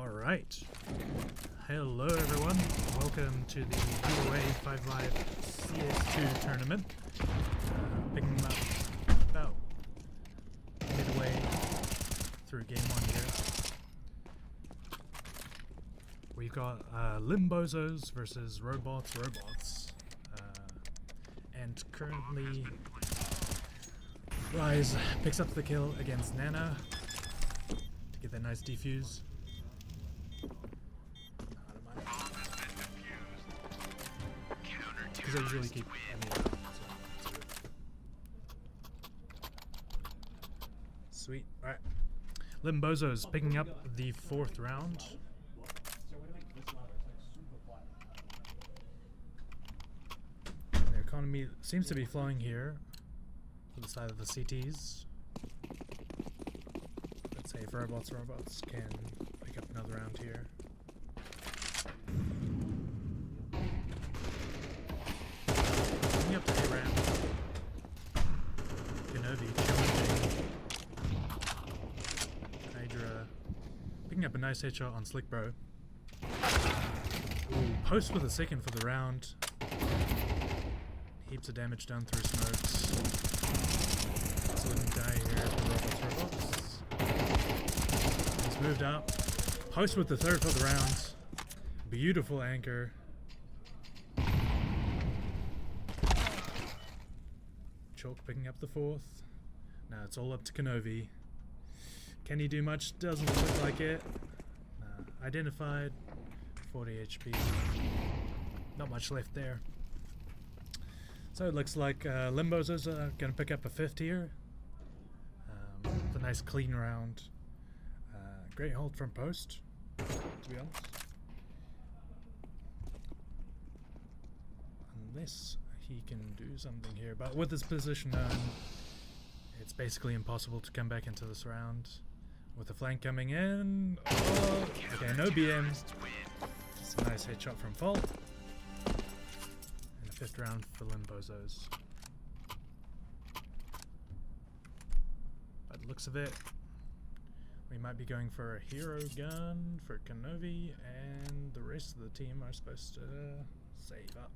Alright. Hello everyone. Welcome to the AUEC 5 Live CS2 tournament. Picking them up about midway through game 1 here. We've got Limbozos versus Robots. And currently Rise picks up the kill against Nana to get that nice defuse. Because I usually keep Sweet. Alright. Limbozo's picking up the 4th round. The economy seems to be flowing here to the side of the CTs. Let's say if robots can pick up another round here. Picking up the A ramp. Kenobi challenging Hydra. Picking up a nice headshot on Slick Bro. Ooh, post with a second for the round. Heaps of damage done through smokes. Let's let him die here for robots. He's moved up. Post with the 3rd for the round. Beautiful anchor. Chalk picking up the 4th. Now it's all up to Kenobi. Can he do much? Doesn't look like it. Identified. 40 HP. Not much left there. So it looks like Limbozos are going to pick up a 5th here. It's a nice clean round. Great hold from post, to be honest. Unless he can do something here, but with his position known, it's basically impossible to come back into this round. With the flank coming in, oh, okay, no BM. It's a nice headshot from Fault. And a 5th round for Limbozos. By the looks of it, we might be going for a hero gun for Kenobi, and the rest of the team are supposed to save up.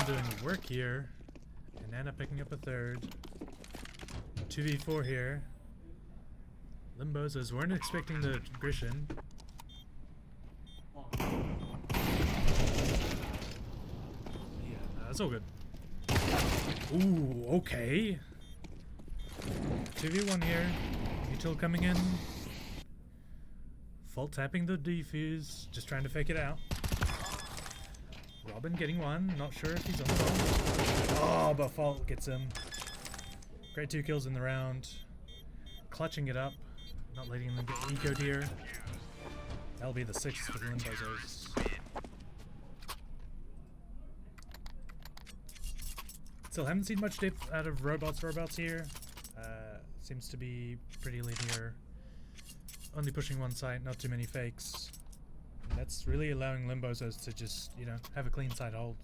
Doing work here, and Nana picking up a 3rd. 2v4 here. Limbozos weren't expecting the aggression. Yeah, that's all good. Ooh, okay. 2v1 here. Util coming in. Fault tapping the defuse, just trying to fake it out. Robin getting one, not sure if he's on the ball. Oh, but Fault gets him. Great 2 kills in the round. Clutching it up, not letting them get ecoed here. That'll be the 6th for the Limbozos. Still haven't seen much depth out of robots here. Seems to be pretty linear. Only pushing one side, not too many fakes. That's really allowing Limbozos to just, you know, have a clean side hold.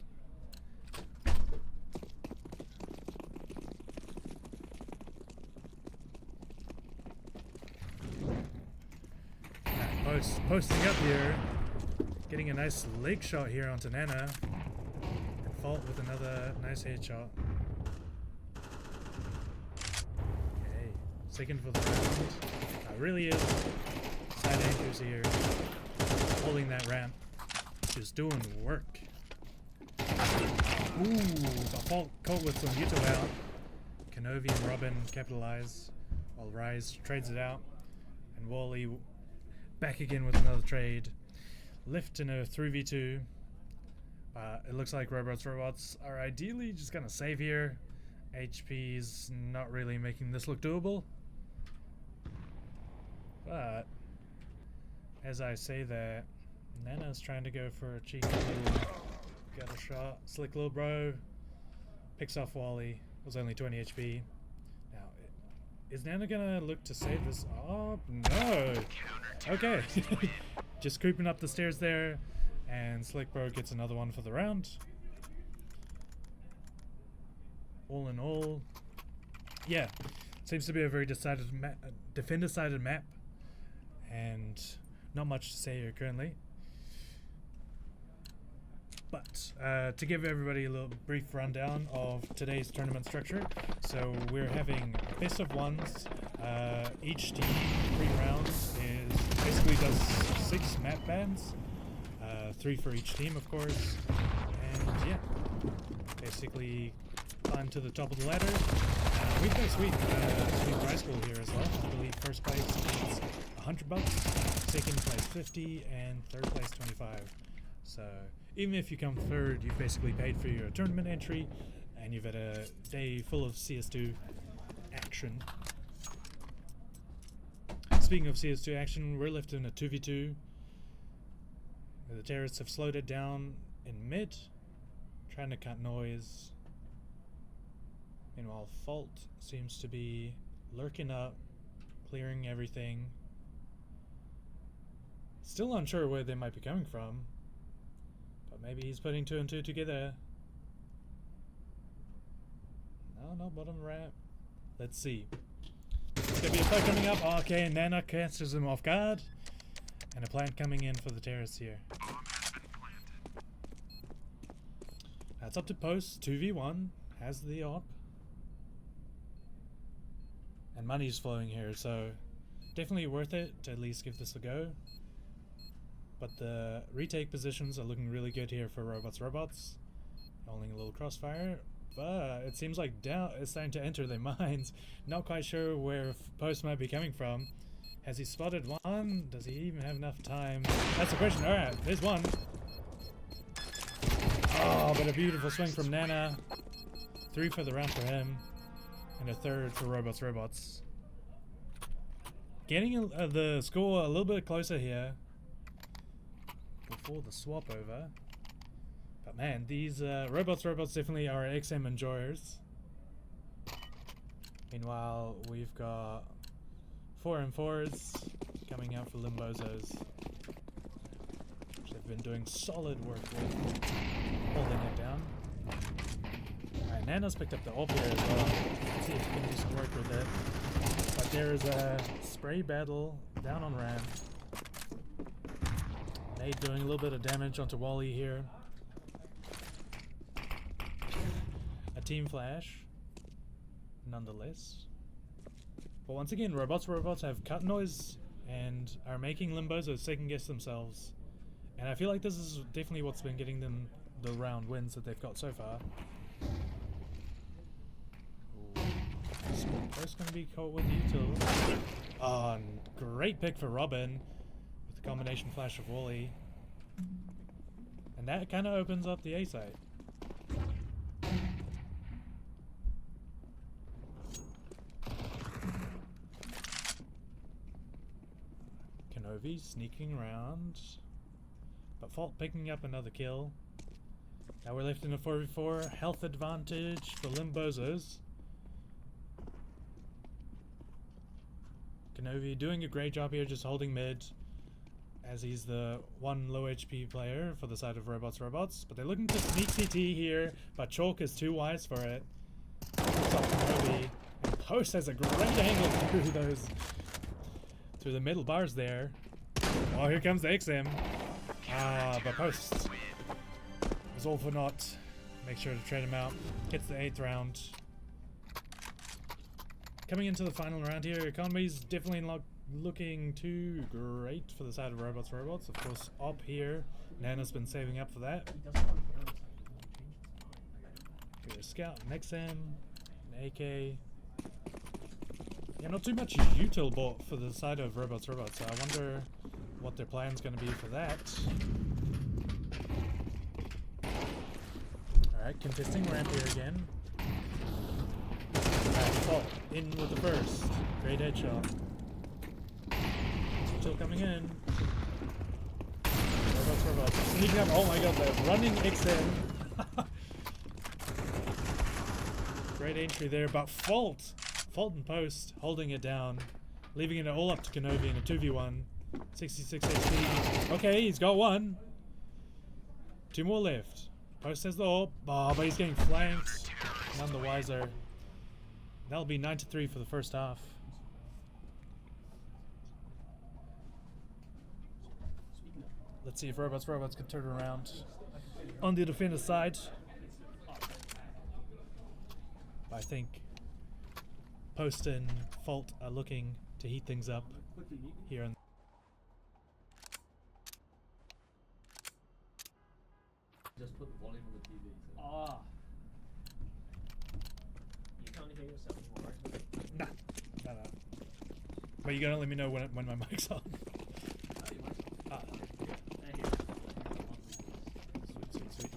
Posting up here, getting a nice leg shot here onto Nana, and Fault with another nice headshot. Okay, 2nd for the round. Really is side anchors here. Holding that ramp, just doing work. Ooh, the Fault caught with some Util out. Kenobi and Robin capitalize while Rise trades it out, and Wally back again with another trade. Lift in a 3v2. It looks like robots are ideally just gonna save here. HP's not really making this look doable, but as I say that, Nana's trying to go for a cheeky little gut a shot. Slick little bro Picks off Wally. Was only 20 HP. Now, is Nana gonna look to save this? Oh, no! Okay. Just creeping up the stairs there. And Slickbro gets another one for the round. All in all, yeah, seems to be a very defender-sided map, and not much to say here currently. But to give everybody a little brief rundown of today's tournament structure, so we're having best of ones. Each team, 3 rounds, basically does 6 map bans, 3 for each team, of course, and yeah, basically climb to the top of the ladder. We play sweet prize pool here as well. I believe first place is $100, second place 50, and third place 25. So even if you come third, you've basically paid for your tournament entry, and you've had a day full of CS2 action. Speaking of CS2 action, we're left in a 2v2. The terrorists have slowed it down in mid, trying to cut noise. Meanwhile, Fault seems to be lurking up, clearing everything. Still unsure where they might be coming from, but maybe he's putting 2 and 2 together. No, bottom ramp. Let's see. There's gonna be a fight coming up. Okay, Nana catches him off guard. And a plant coming in for the terrorists here. That's up to Post. 2v1. Has the op. And money's flowing here, so definitely worth it to at least give this a go. But the retake positions are looking really good here for Robots. Holding a little crossfire, but it seems like doubt is starting to enter their minds. Not quite sure where Post might be coming from. Has he spotted one? Does he even have enough time? That's the question. Alright, there's one. Oh, but a beautiful swing from Nana. 3 for the round for him. And a third for Robots. Getting the score a little bit closer here before the swap over. But man, these Robots definitely are XM enjoyers. Meanwhile, we've got 4 and 4s coming out for Limbozos. They've been doing solid work with holding it down. Alright, Nana's picked up the ult here as well. Let's see if he can do some work with it. But there is a spray battle down on ramp. Nade doing a little bit of damage onto Wally here. A team flash, nonetheless. But once again, Robots have cut noise and are making Limbozos second guess themselves. And I feel like this is definitely what's been getting them the round wins that they've got so far. First going to be caught with util. Oh, great pick for Robin with the combination flash of Wally. And that kind of opens up the A site. Kenobi sneaking around, but Fault picking up another kill. Now we're left in a 4v4, health advantage for Limbozos. Kenobi doing a great job here, just holding mid, as he's the one low HP player for the side of Robots. But they're looking to sneak CT here, but Chalk is too wise for it. Kenobi. And Post has a great angle through the middle bars there. Oh, here comes the XM. But Post is all for naught. Make sure to trade him out. Gets the 8th round. Coming into the final round here, economy's definitely not looking too great for the side of Robots. Of course, op here. Nana's been saving up for that. Here's a scout, an XM, an AK. Yeah, not too much util bought for the side of Robots, so I wonder what their plan's going to be for that. Alright, contesting ramp here again. Alright, Fault in with the first. Great headshot. Util coming in. Robots. Sneaking up. Oh my god, the running XM. Great entry there, but Fault and Post holding it down, leaving it all up to Kenobi in a 2v1. 66 HP. Okay, he's got one. 2 more left. Post has the AWP. Oh, but he's getting flanked. None the wiser. That'll be 9-3 for the first half. Let's see if robots can turn around on the defender side. I think Post and Fault are looking to heat things up here. Just put the volume on the TV. So. Ah. You can't hear yourself anymore, right? Nah. But you gotta let me know when my mic's on. Ah. Sweet.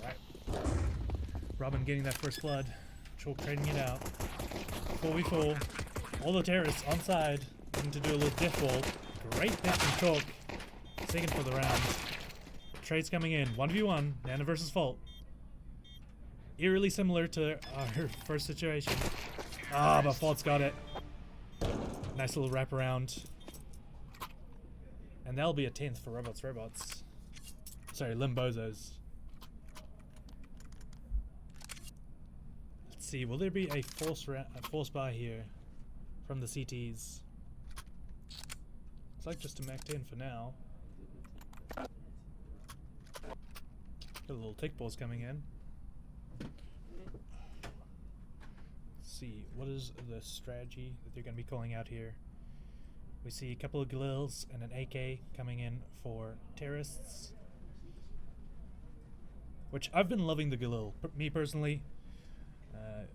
Alright. Robin getting that first blood. Chalk trading it out. 4v4. All the terrorists on side, looking to do a little death wall. Great death from Chalk. Second for the round. Trades coming in. 1v1. Nana versus Fault. Eerily similar to our first situation. Ah, but Fault's got it. Nice little wraparound. And that'll be a 10th for Robots. Sorry, Limbozos. Let's see, will there be a force buy here from the CTs? Looks like just a Mac 10 for now. Got a little tick balls coming in. Let's see, what is the strategy that they're going to be calling out here? We see a couple of Galils and an AK coming in for terrorists. Which I've been loving the Galil, me personally.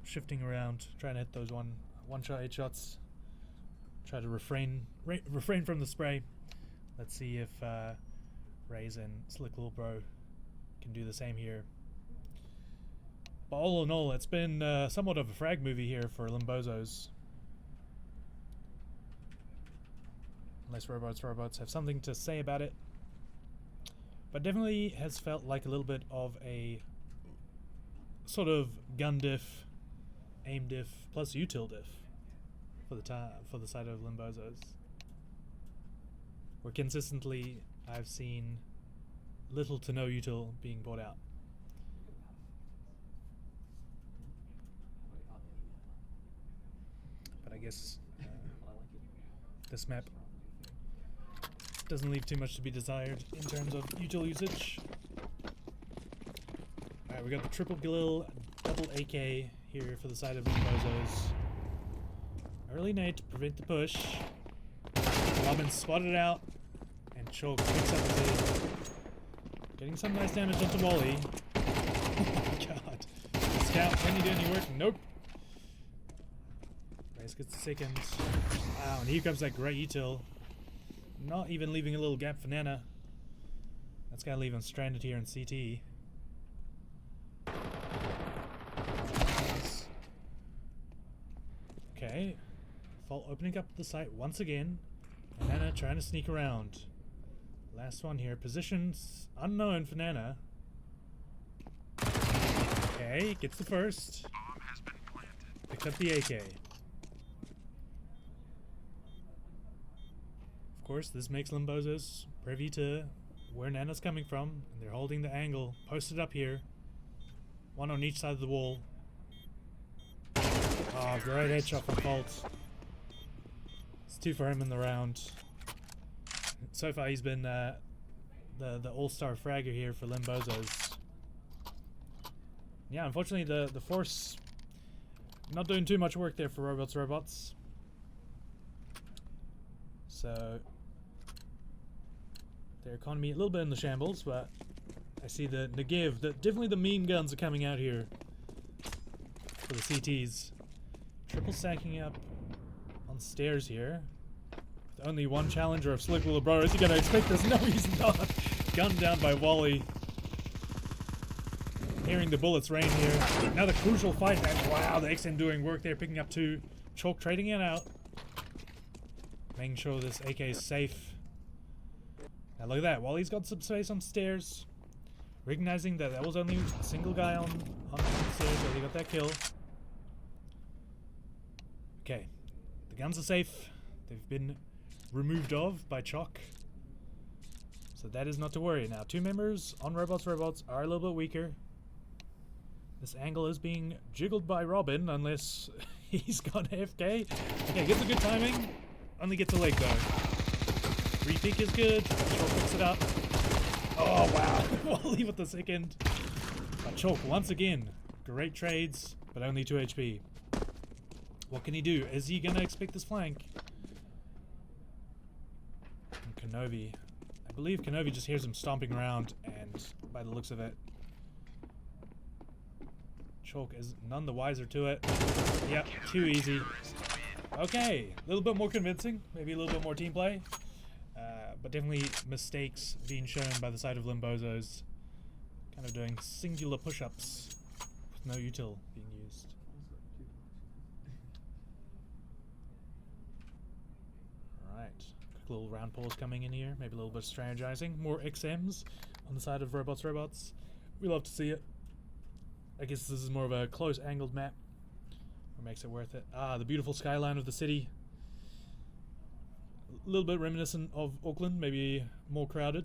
Shifting around, trying to hit those one-shot headshots. Try to refrain from the spray. Let's see if Raze and Slick Little Bro can do the same here. But all in all, it's been somewhat of a frag movie here for Limbozos. Unless Robots have something to say about it. But definitely has felt like a little bit of a sort of gun diff, aim diff, plus util diff for the side of Limbozos. Where consistently I've seen little to no util being bought out. But I guess this map doesn't leave too much to be desired in terms of util usage. Alright, we got the triple Galil, double AK here for the side of Limbozos. Early nade to prevent the push. Robin spotted out, and Chalk picks up the lead. Getting some nice damage onto Wally. Oh my god. Scout, can you do any work? Nope. Race gets the second. Wow, and here comes that great util. Not even leaving a little gap for Nana. That's gotta leave him stranded here in CT. Okay. Fault opening up the site once again. And Nana trying to sneak around. Last one here. Positions unknown for Nana. Okay, gets the first. Picks up the AK. Of course, this makes Limbozos privy to where Nana's coming from, and they're holding the angle posted up here. One on each side of the wall. Oh, great headshot from Fault. It's 2 for him in the round. So far, he's been the all-star fragger here for Limbozos. Yeah, unfortunately, the force not doing too much work there for Robots. So their economy a little bit in the shambles, but I see the Negev, definitely the mean guns are coming out here for the CTs. Triple stacking up on stairs here. With only one challenger of Slick Little Bro. Is he gonna expect this? No, he's not. Gunned down by Wally. Hearing the bullets rain here. Another crucial fight, and wow, the XM doing work there, picking up 2. Chalk trading it out. Making sure this AK is safe. Now look at that. Wally's got some space on stairs. Recognizing that that was only a single guy on the stairs, so they got that kill. Okay. The guns are safe. They've been removed of by Chalk. So that is not to worry. Now, 2 members on Robots are a little bit weaker. This angle is being jiggled by Robin, unless he's gone AFK. Okay, gets a good timing. Only gets a leg, though. Repeak is good. Chalk picks it up. Oh, wow. Wally with the second. But Chalk, once again, great trades, but only 2 HP. What can he do? Is he going to expect this flank? And Kenobi. I believe Kenobi just hears him stomping around, and by the looks of it, Chalk is none the wiser to it. Yep, too easy. Okay, a little bit more convincing. Maybe a little bit more team play. But definitely mistakes being shown by the side of Limbozos. Kind of doing singular push-ups with no util being used. Alright, quick little round pause coming in here. Maybe a little bit of strategizing. More XMs on the side of Robots. We love to see it. I guess this is more of a close angled map. What makes it worth it? Ah, the beautiful skyline of the city. A little bit reminiscent of Auckland, maybe more crowded.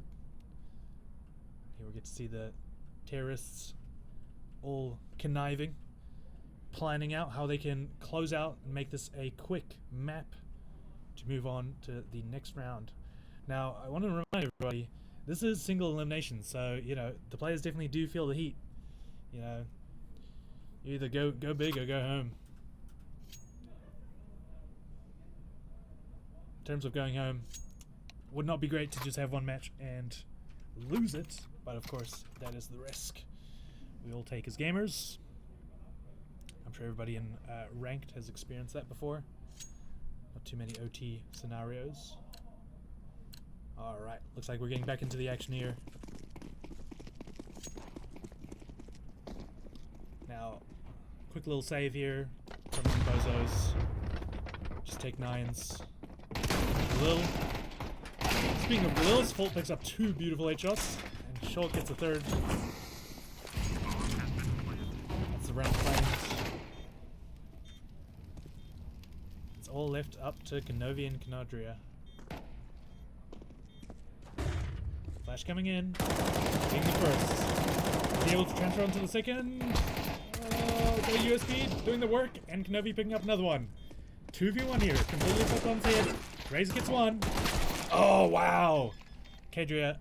Here we get to see the terrorists all conniving, planning out how they can close out and make this a quick map to move on to the next round. Now, I want to remind everybody, this is single elimination, so, you know, the players definitely do feel the heat. You know, you either go big or go home. In terms of going home, would not be great to just have one match and lose it, but of course that is the risk we all take as gamers. I'm sure everybody in ranked has experienced that before. Not too many OT scenarios. Alright, looks like we're getting back into the action here. Now, quick little save here from Bozos. Just take 9s. Lil. Speaking of Lil's, Fault picks up 2 beautiful headshots, and Shulk gets a 3rd. That's the round claims. It's all left up to Kenobi and Canadria. Flash coming in, being the first. Be able to transfer onto the second. Okay, USB doing the work, and Kenobi picking up another one. 2v1 here, completely fucked on his head. Razor gets 1. Oh, wow. Kadria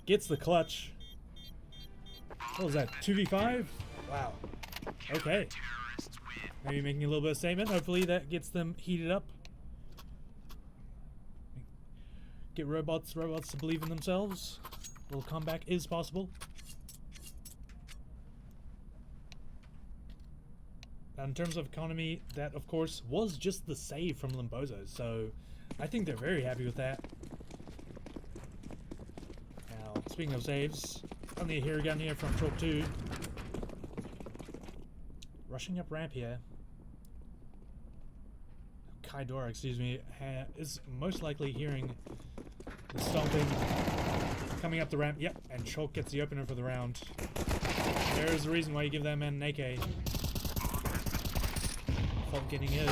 gets the clutch. What was that, 2v5? Wow. Okay. Maybe making a little bit of statement. Hopefully that gets them heated up. Get robots to believe in themselves. A little comeback is possible. In terms of economy, that of course was just the save from Limbozos, so I think they're very happy with that. Now, speaking of saves, only a hero gun here from Chalk 2. Rushing up ramp here. Kaidora, excuse me, is most likely hearing the stomping coming up the ramp. Yep, and Chalk gets the opener for the round. There's the reason why you give that man an AK. Fault getting his.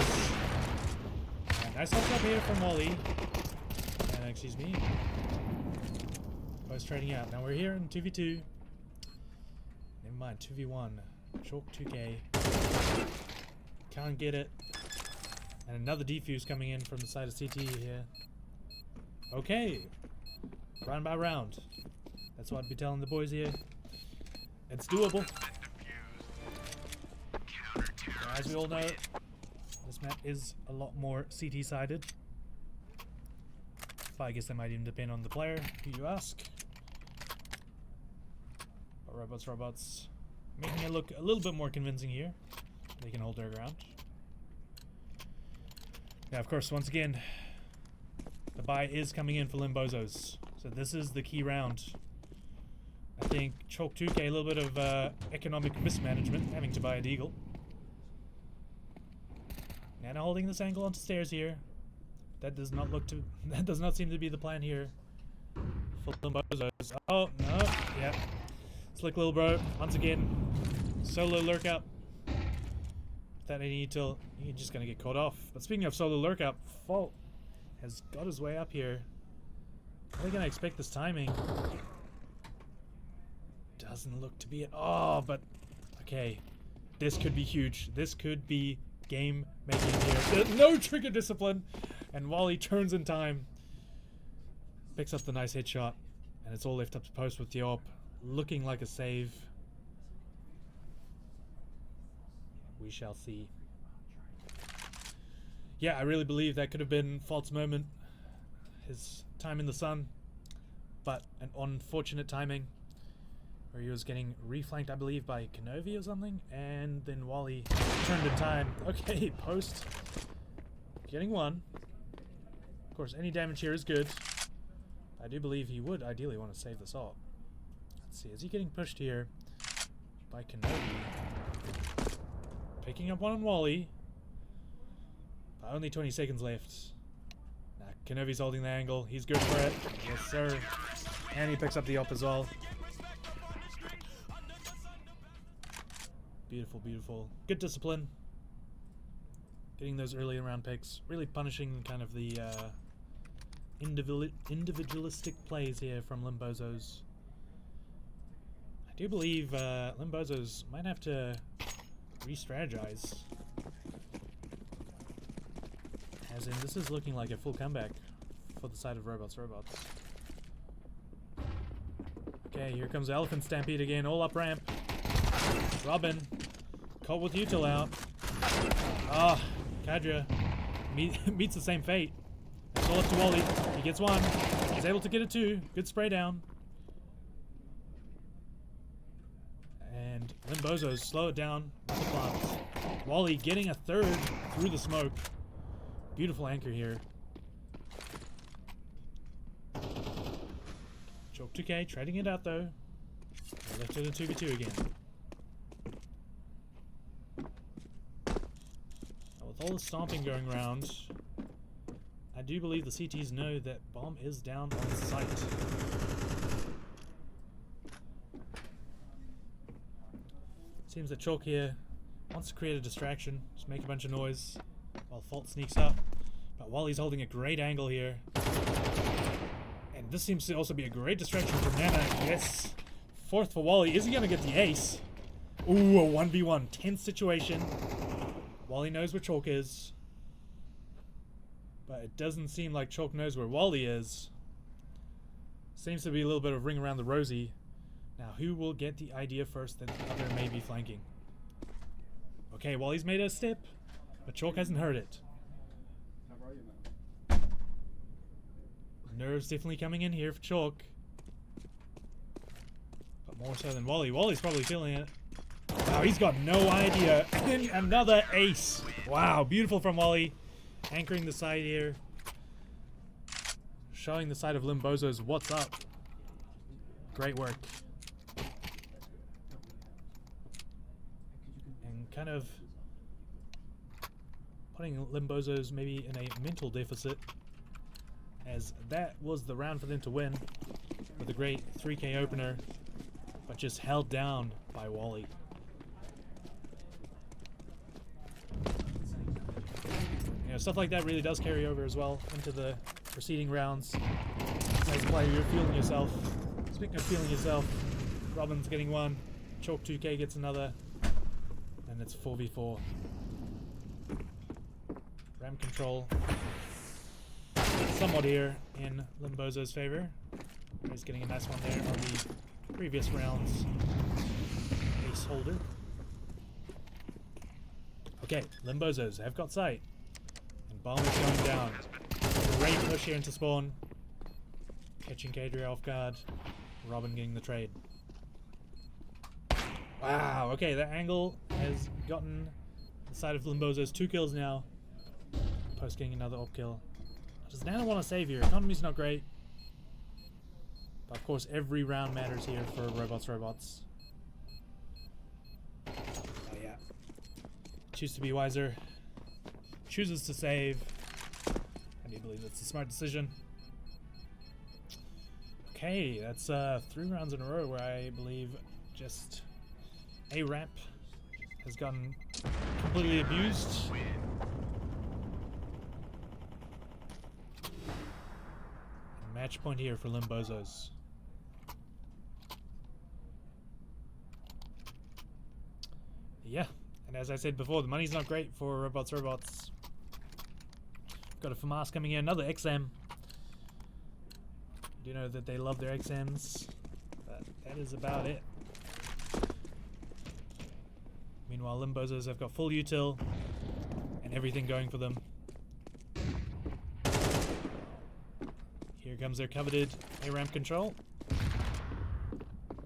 Nice help up here from Wally. Excuse me. Both trading out. Now we're here in 2v2. Never mind, 2v1. Chalk 2k. Can't get it. And another defuse coming in from the side of CT here. Okay. Round by round. That's what I'd be telling the boys here. It's doable. As we all know, this map is a lot more CT-sided. But I guess that might even depend on the player, who you ask. But robots making it look a little bit more convincing here. They can hold their ground. Now, of course, once again, the buy is coming in for Limbozos. So this is the key round. I think Chalk 2k, a little bit of economic mismanagement, having to buy a Deagle. Nana holding this angle onto stairs here. That does not seem to be the plan here. for Limbozos. Oh, no. Yep. Slick little bro. Once again, solo lurk up. That any util, you're just going to get caught off. But speaking of solo lurk up, Fault has got his way up here. Are they going to expect this timing? Doesn't look to be it. Oh, but okay. This could be huge. This could be game making here. There's no trigger discipline. And Wally turns in time. Picks up the nice headshot. And it's all left up to post with the AUEC. Looking like a save. We shall see. Yeah, I really believe that could have been Fault's moment. His time in the sun. But an unfortunate timing. Where he was getting reflanked, I believe, by Kenovi or something. And then Wally turned in time. Okay, post. Getting one. Of course, any damage here is good. I do believe he would ideally want to save this all. Let's see, is he getting pushed here by Kenobi? Picking up one on Wally. But only 20 seconds left. Nah, Kenobi's holding the angle. He's good for it. Yes, sir. And he picks up the op as well. Beautiful, beautiful. Good discipline. Getting those early round picks. Really punishing kind of the individualistic plays here from Limbozos. I do believe Limbozos might have to re-strategize. As in, this is looking like a full comeback for the side of Robots. Okay, here comes Elephant Stampede again, all up ramp. Robin, caught with util out. Ah, Kadra meets the same fate. It's all up to Wally. He gets one. He's able to get a two. Good spray down. And Limbozos slow it down with the plants. Wally getting a third through the smoke. Beautiful anchor here. Choke 2K, trading it out though. They left it a 2v2 again. Now with all the stomping going around, I do believe the CTs know that bomb is down on site. Seems that Chalk here wants to create a distraction, just make a bunch of noise while Fault sneaks up. But Wally's holding a great angle here. And this seems to also be a great distraction for Nana. Yes. Fourth for Wally. Is he going to get the ace? Ooh, a 1v1. Tense situation. Wally knows where Chalk is. But it doesn't seem like Chalk knows where Wally is. Seems to be a little bit of ring around the rosy. Now, who will get the idea first that the other may be flanking? Okay, Wally's made a step, but Chalk hasn't heard it. Nerves definitely coming in here for Chalk. But more so than Wally. Wally's probably feeling it. Wow, he's got no idea. And another ace. Wow, beautiful from Wally. Anchoring the side here. Showing the side of Limbozos what's up. Great work. And kind of putting Limbozos maybe in a mental deficit, as that was the round for them to win with a great 3K opener, but just held down by Wally. You know, stuff like that really does carry over as well into the preceding rounds. As a player, you're feeling yourself. Speaking of feeling yourself, Robin's getting one, Chalk 2K gets another, and it's 4v4. Ram control somewhat here in Limbozo's favor. He's getting a nice one there on the previous round's ace holder. Okay, Limbozos have got sight. And bomb is going down. Great push here into spawn. Catching Kadria off guard. Robin getting the trade. Wow, okay, that angle has gotten the side of Limbozos 2 kills now. Post getting another op kill. Does Nana want to save here? Economy's not great. But of course, every round matters here for Robots. Oh yeah. Choose to be wiser. Chooses to save. I do believe that's a smart decision. Okay, that's 3 rounds in a row where I believe just a ramp has gotten completely abused. Match point here for Limbozos. Yeah, and as I said before, the money's not great for robots. Got a FAMAS coming in, another XM. You know that they love their XMs, but that is about it. Meanwhile, Limbozos have got full util and everything going for them. Here comes their coveted A-ramp control.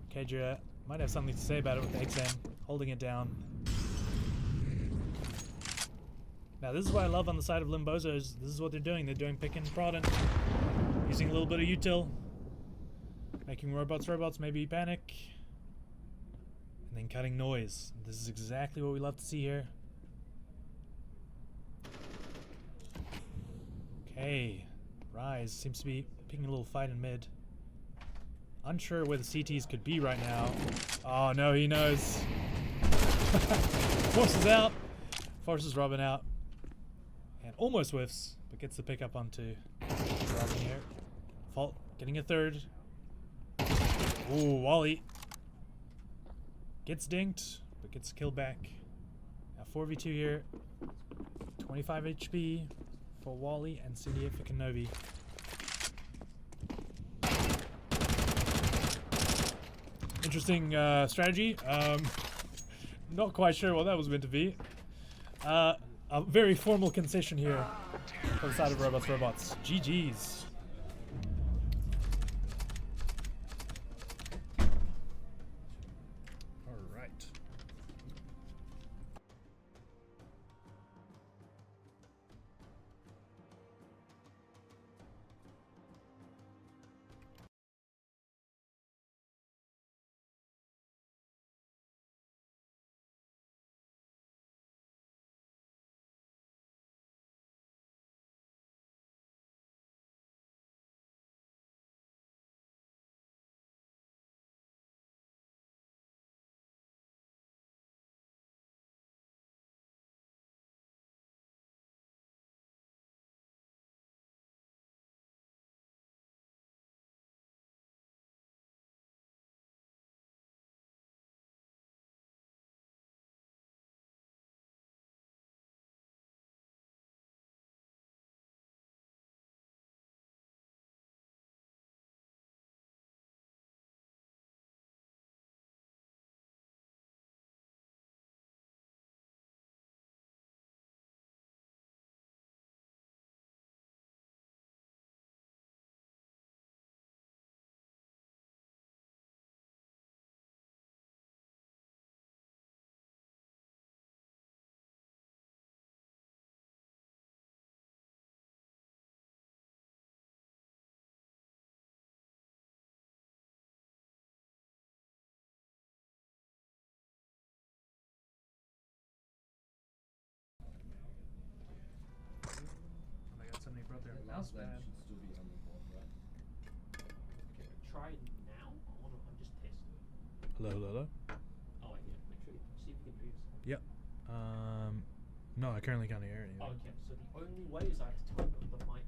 Kedra might have something to say about it with the XM, holding it down. Now this is what I love on the side of Limbozos. This is what they're doing. They're doing pick and prod and using a little bit of util. Making robots maybe panic. And then cutting noise. This is exactly what we love to see here. Okay. Rise seems to be picking a little fight in mid. Unsure where the CTs could be right now. Oh no, he knows. Forces out. Forces Robin out. And almost whiffs, but gets the pickup onto Robin here. Fault getting a third. Ooh, Wally. Gets dinked, but gets killed back. Now 4v2 here. 25 HP for Wally and Cindy for Kenobi. Interesting strategy. Not quite sure what that was meant to be. A very formal concession here for the side of Robots. GG's. All right. Somebody brought their mouse Last pad. should still be on the board, right? Try it now. I'm just testing. Hello. Oh wait, yeah. Make sure you see if you can hear yourself. Yep. No, I currently can't hear anything. Oh, okay. So the only way is I have to turn the mic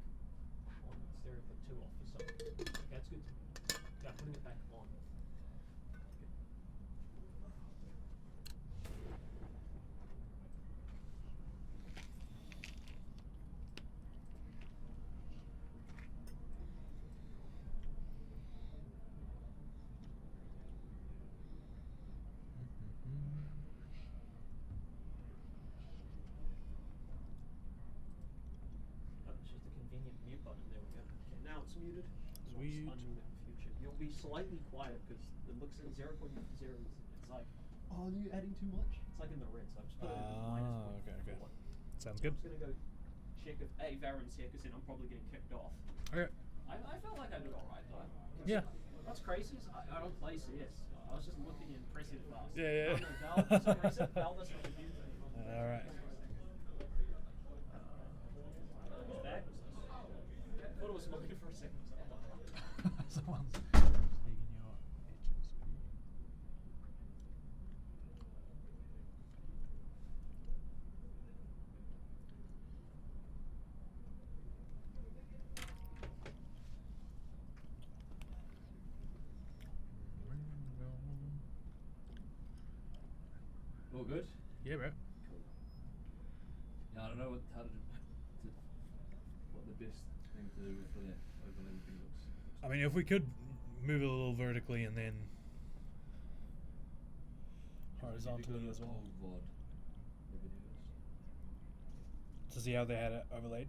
on stereo for 2 off or so. Okay, that's good. Yeah, putting it back on. It's just a convenient mute button. There we go. Okay, now it's muted. Sweet. We'll unmute it in the future. You'll be slightly quiet because it looks at 0.0. It's like, oh, are you adding too much? It's like in the red, so I'm just putting it at Okay. -1. Sounds I'm good. just gonna go check if Varen's here because then I'm probably getting kicked off. Okay. I felt like I did alright though. Yeah. What's crazy is I don't play CS. I was just looking and pressing it fast. Yeah. I don't know, Val, for some reason, Val doesn't confuse me. All right. Back. I thought it was mine for a second. Someone's all good? Yeah, bro. Cool. Yeah, I don't know what the best thing to do for that overlay would be looks. I mean, if we could move it a little vertically and then horizontally as well. VOD, the videos. To see how they had it overlaid.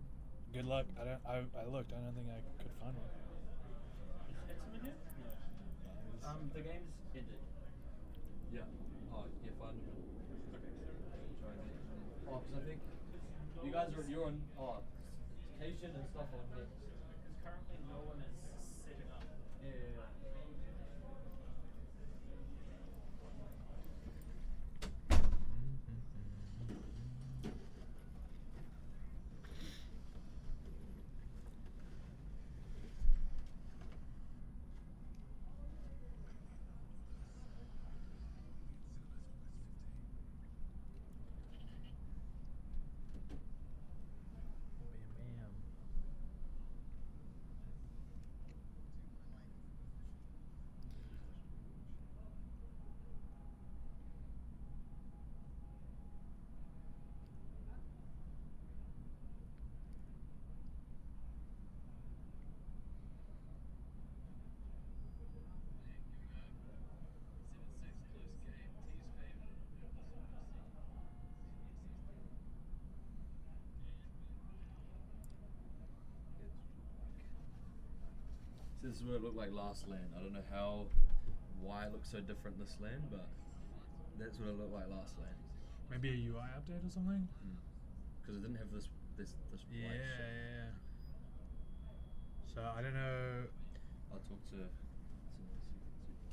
Good luck. I looked. I don't think I could find one. Is someone here? Yeah. The game's ended. Yeah. Oh, yeah, find them. Okay. Try and get them. Oh, because I think you guys are you're on Cation and stuff on next. Because currently no one is setting up. Yeah. Bam, bam. So this is what it looked like last LAN. I don't know why it looks so different this LAN, but that's what it looked like last LAN. Maybe a UI update or something? Because it didn't have this Yeah, white shit. yeah. So I don't know, I'll talk to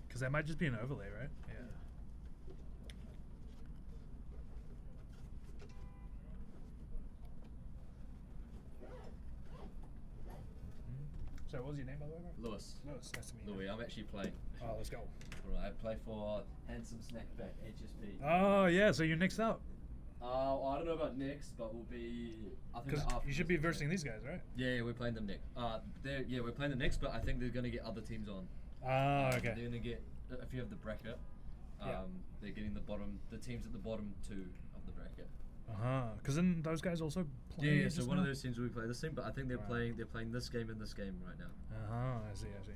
because that might just be an overlay, right? Yeah. So what was your name, by the way? Bro? Lewis. Lewis, nice to meet you. Louis, I'm actually playing. Oh, let's go. Alright, I play for Handsome Snackback, HSP. Oh yeah, so you're next up. I don't know about next, but we'll be. I think Because after you should this be we'll versing play. these guys, right? Yeah, we're playing them next. We're playing them next, but I think they're gonna get other teams on. Oh, okay. They're gonna get if you have the bracket. Yeah. They're getting the teams at the bottom two of the bracket. Because then those guys also play. Yeah, so just one now? of those teams will play this team, but I think they're Right. playing this game and this game right now. I see, I see.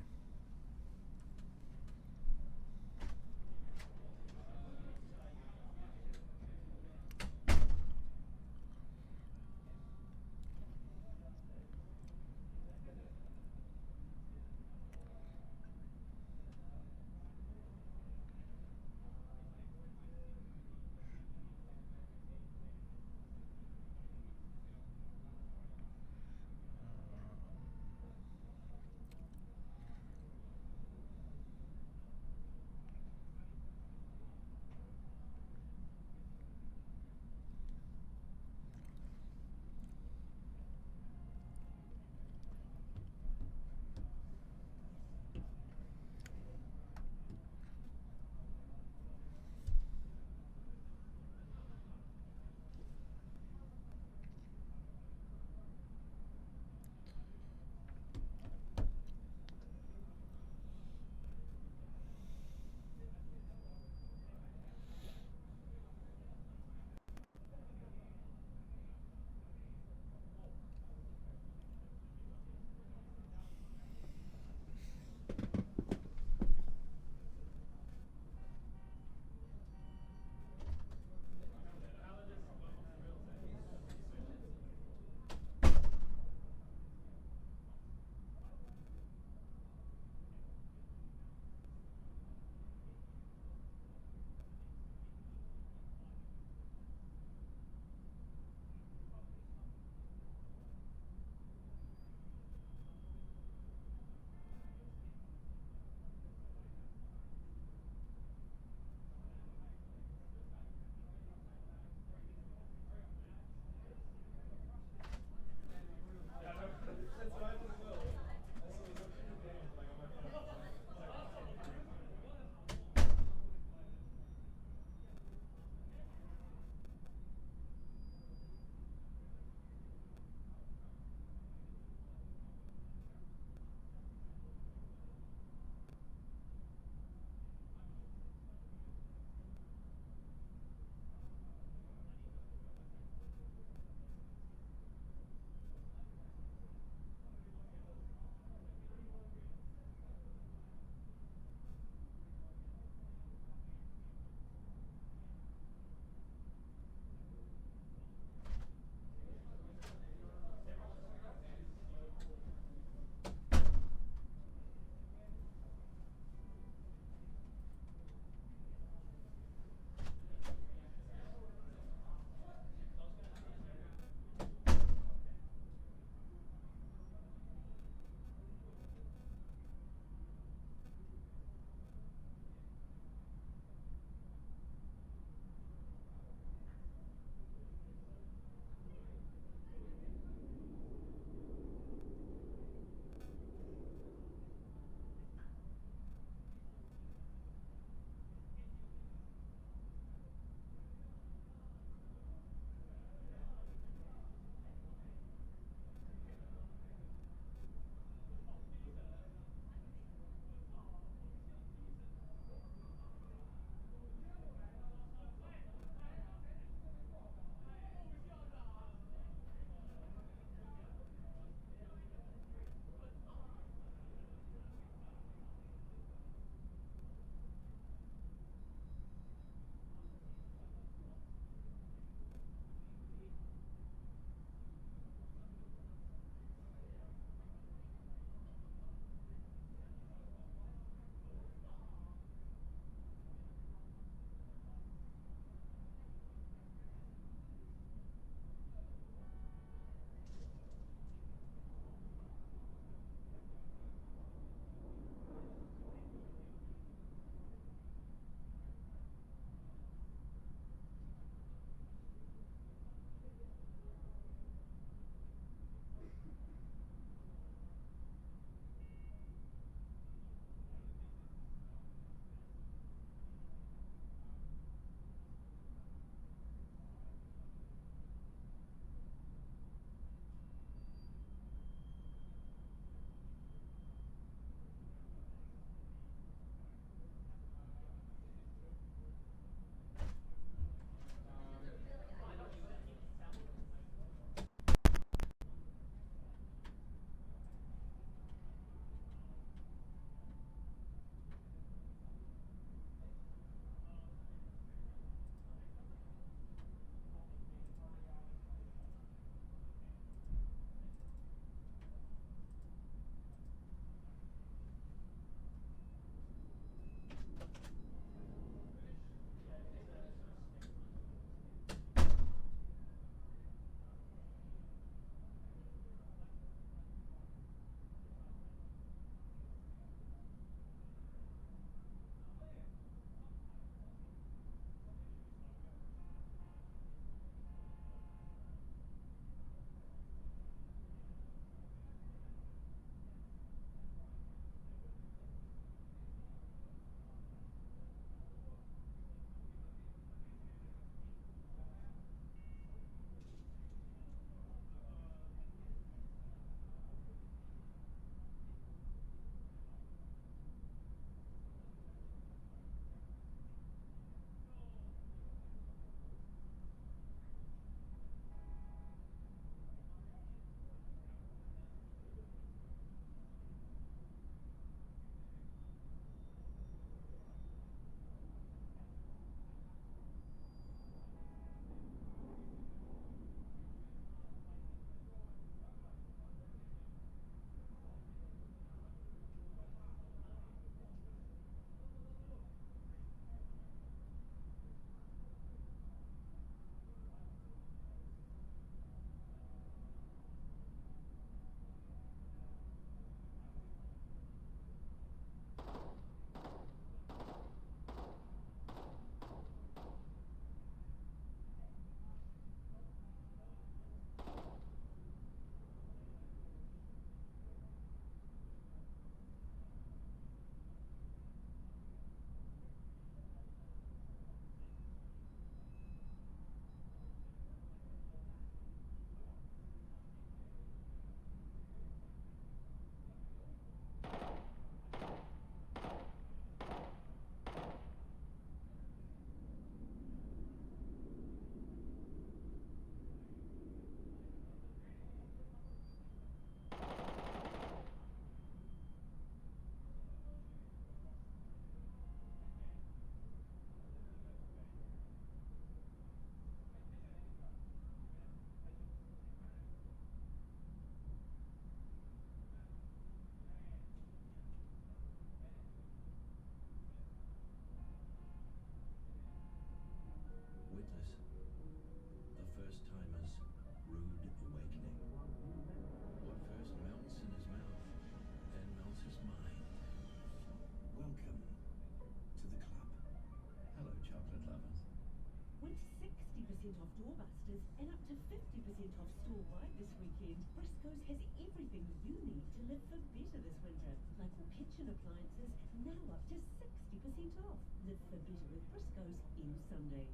appliances and up to 50% off store-wide this weekend. Briscoe's has everything you need to live for better this winter. Like all kitchen appliances, now up to 60% off. Live for better with Briscoe's in Sunday.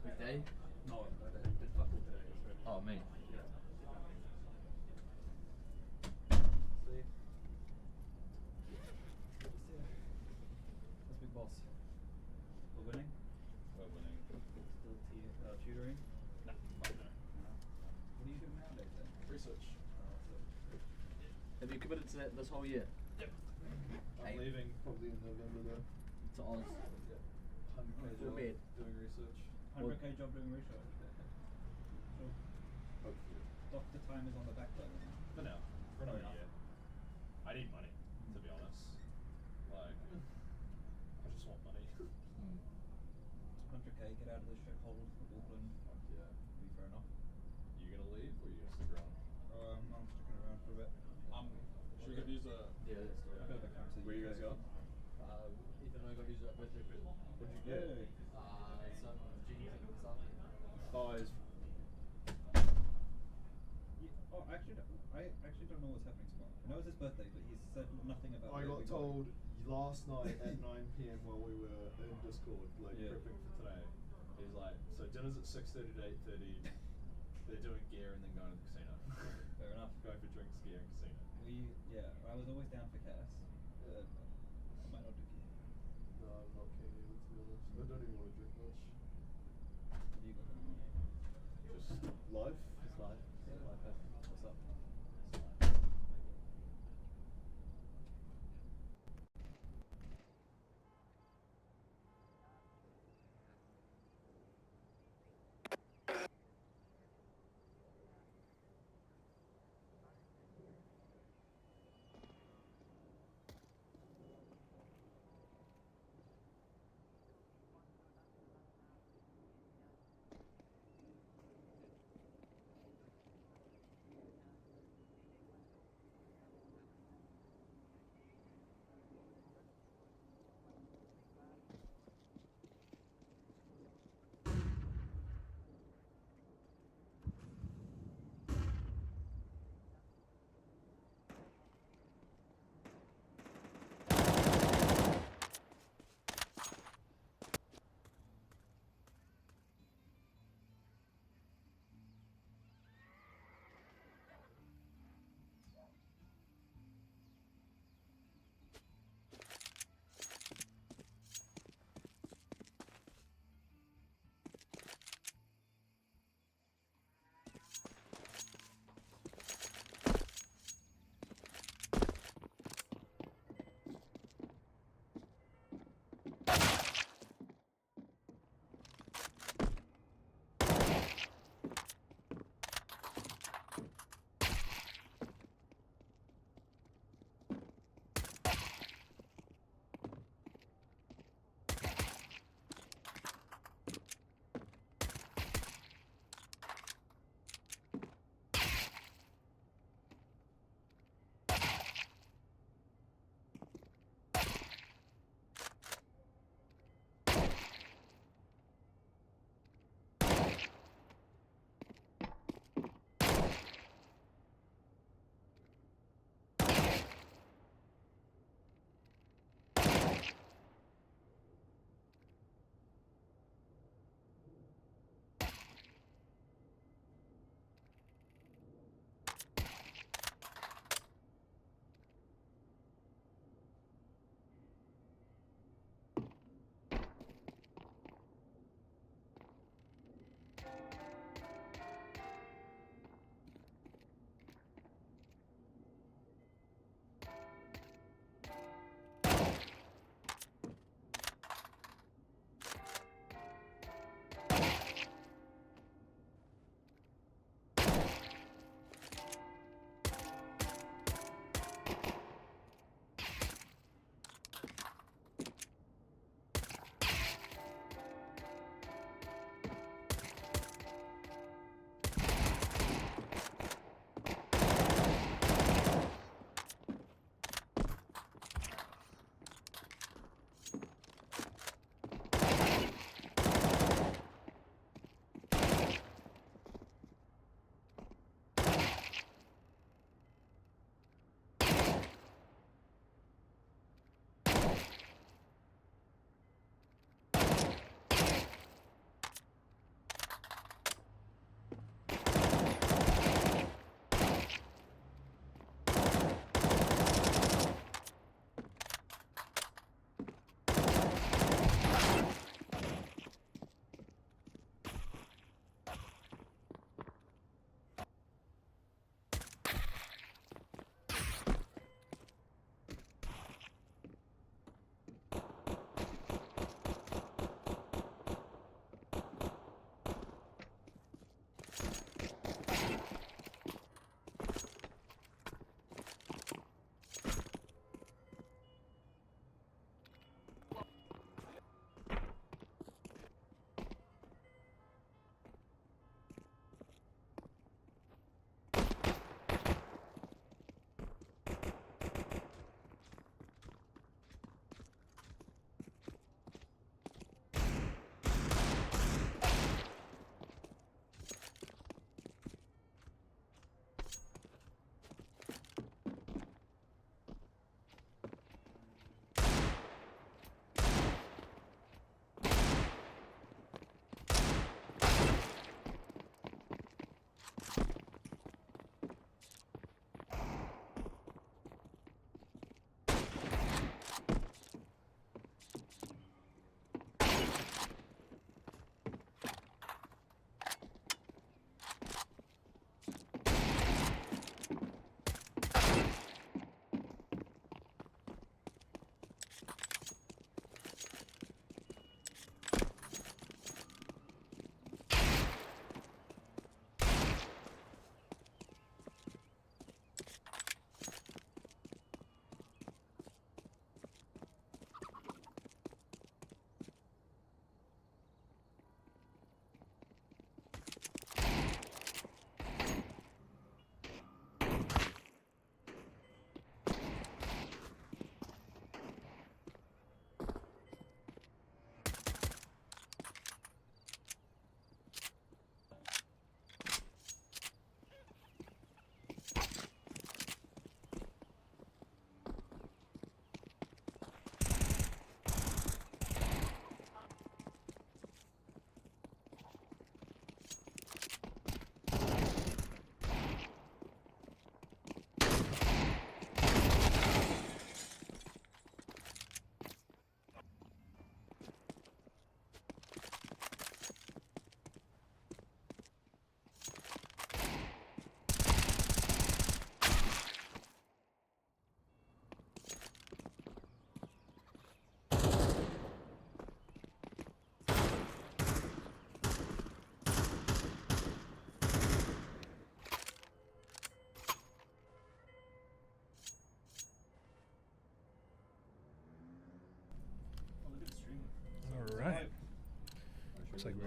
Weekday? No, I did fucking today. Oh, me. Yeah. See? That's big boss. We're winning? We're winning. Still tutoring? Nah, fuck no. What are you doing nowadays then? Research. So, Have you committed to that this whole year? Yep. Hey. I'm leaving probably in November though. To Oz? Yeah. 100k Full job bed. doing research. 100k job doing research. Cool. doctor time is on the back burner now. For now. For another Fair year. enough. I need money, to be honest. Like, I just want money. 100k, get out of this shithole of Auckland. Fuck yeah. Be fair enough. You gonna leave or you gonna stick around? I'm sticking around for a bit. Should we go use a... Yeah, that's A bit of a currency. Where you guys going? Ethan and I got used to that birthday present. What did you get? Some jeans and stuff. Oh, it's... Yeah, oh, I actually don't know what's happening tomorrow. I know it's his birthday, but he said nothing about. I where got we're told going. last night at 9 p.m. while we were in Discord, like Yeah. prepping for today. He's like, so dinner's at 6:30 to 8:30. They're doing gear and then going to the casino. Fair enough. Going for drinks, gear, and casino. I was always down for Cass. I might not do gear. No, I'm not keen either, to be honest. I don't even want to drink much. What do you got going on? Just life. It's live. Yeah. Live happening. What's up?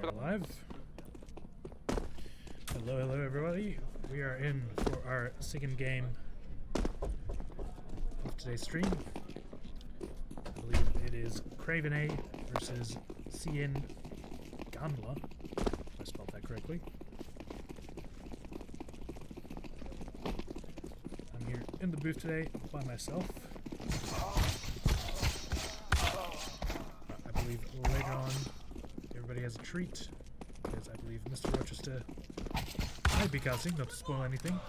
We're live. Hello, hello, everybody. We are in for our second game of today's stream. I believe it is Craven A versus CN Ganla, if I spelled that correctly. I'm here in the booth today by myself. I believe later on everybody has a treat, because I believe Mr. Rochester might be casting, not to spoil anything.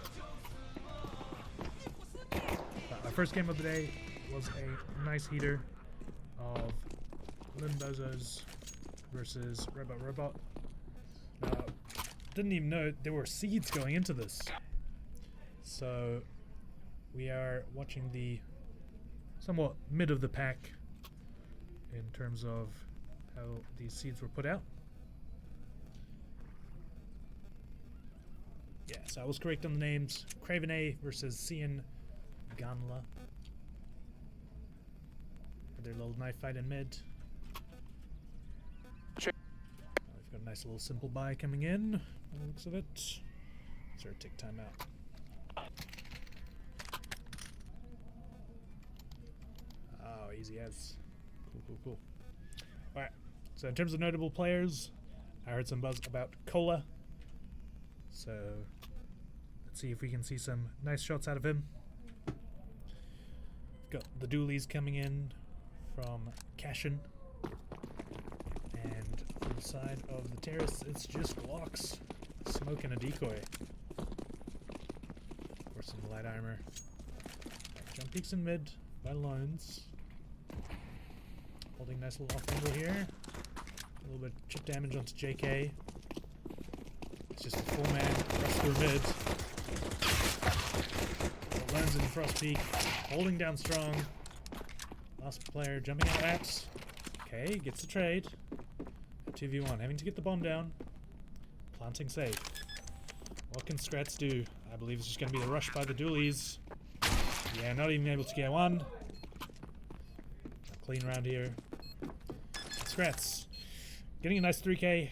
Our first game of the day was a nice heater of Limbozos versus Robot. Now, didn't even know there were seeds going into this. So, we are watching the somewhat mid of the pack in terms of how these seeds were put out. Yeah, so I was correct on the names. Craven A versus CN Ganla. Their little knife fight in mid. We've got a nice little simple buy coming in, by the looks of it. Let's take time out. Oh, easy as. Cool. Alright, so in terms of notable players, I heard some buzz about Cola. So, let's see if we can see some nice shots out of him. Got the dualies coming in from Cashin. And from the side of the terrace, it's just Glocks smoking a decoy. Or some light armor. Jump peeks in mid by Loans. Holding nice little off angle here. A little bit of chip damage onto JK. It's just a full man rush through mid. Loans in Frost Peak. Holding down strong. Last player jumping out at. Okay, gets the trade. 2v1, having to get the bomb down. Planting safe. What can Scrats do? I believe it's just going to be the rush by the dualies. Yeah, not even able to get one. Clean round here. Scrats getting a nice 3k,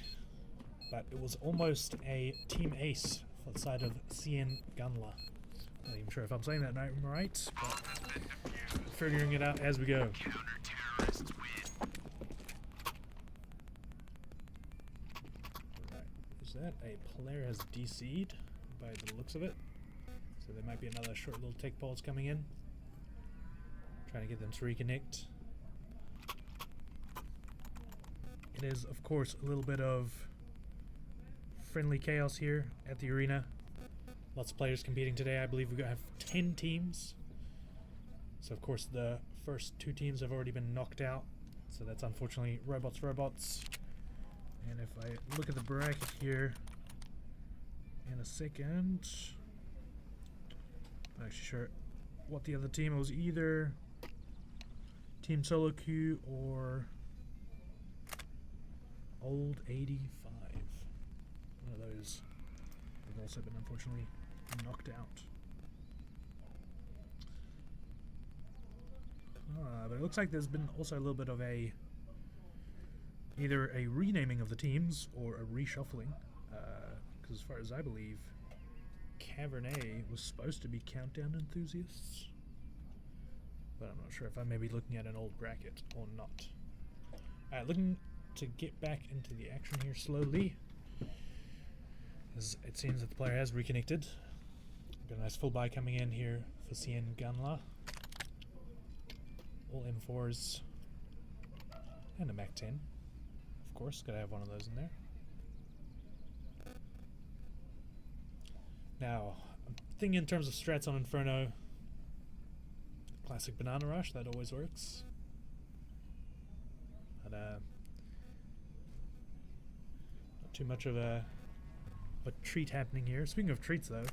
but it was almost a team ace for the side of CN Ganla. Not even sure if I'm saying that right, but figuring it out as we go. Right, is that a player has DC'd by the looks of it? So there might be another short little take balls coming in. Trying to get them to reconnect. It is, of course, a little bit of friendly chaos here at the arena. Lots of players competing today. I believe we have 10 teams. So, of course, the first 2 teams have already been knocked out. So that's unfortunately Robots. And if I look at the bracket here in a second, I'm not actually sure what the other team was, either Team Solo Q or Old 85. One of those have also been unfortunately knocked out. But it looks like there's been also a little bit of either a renaming of the teams or a reshuffling. Because as far as I believe, Cabernet was supposed to be Countdown Enthusiasts. But I'm not sure if I may be looking at an old bracket or not. Alright, looking to get back into the action here slowly, as it seems that the player has reconnected. Got a nice full buy coming in here for CN Ganla. All M4s and a Mac 10. Of course, gotta have one of those in there. Now, I'm thinking in terms of strats on Inferno. Classic Banana Rush, that always works. But not too much of a treat happening here. Speaking of treats, though,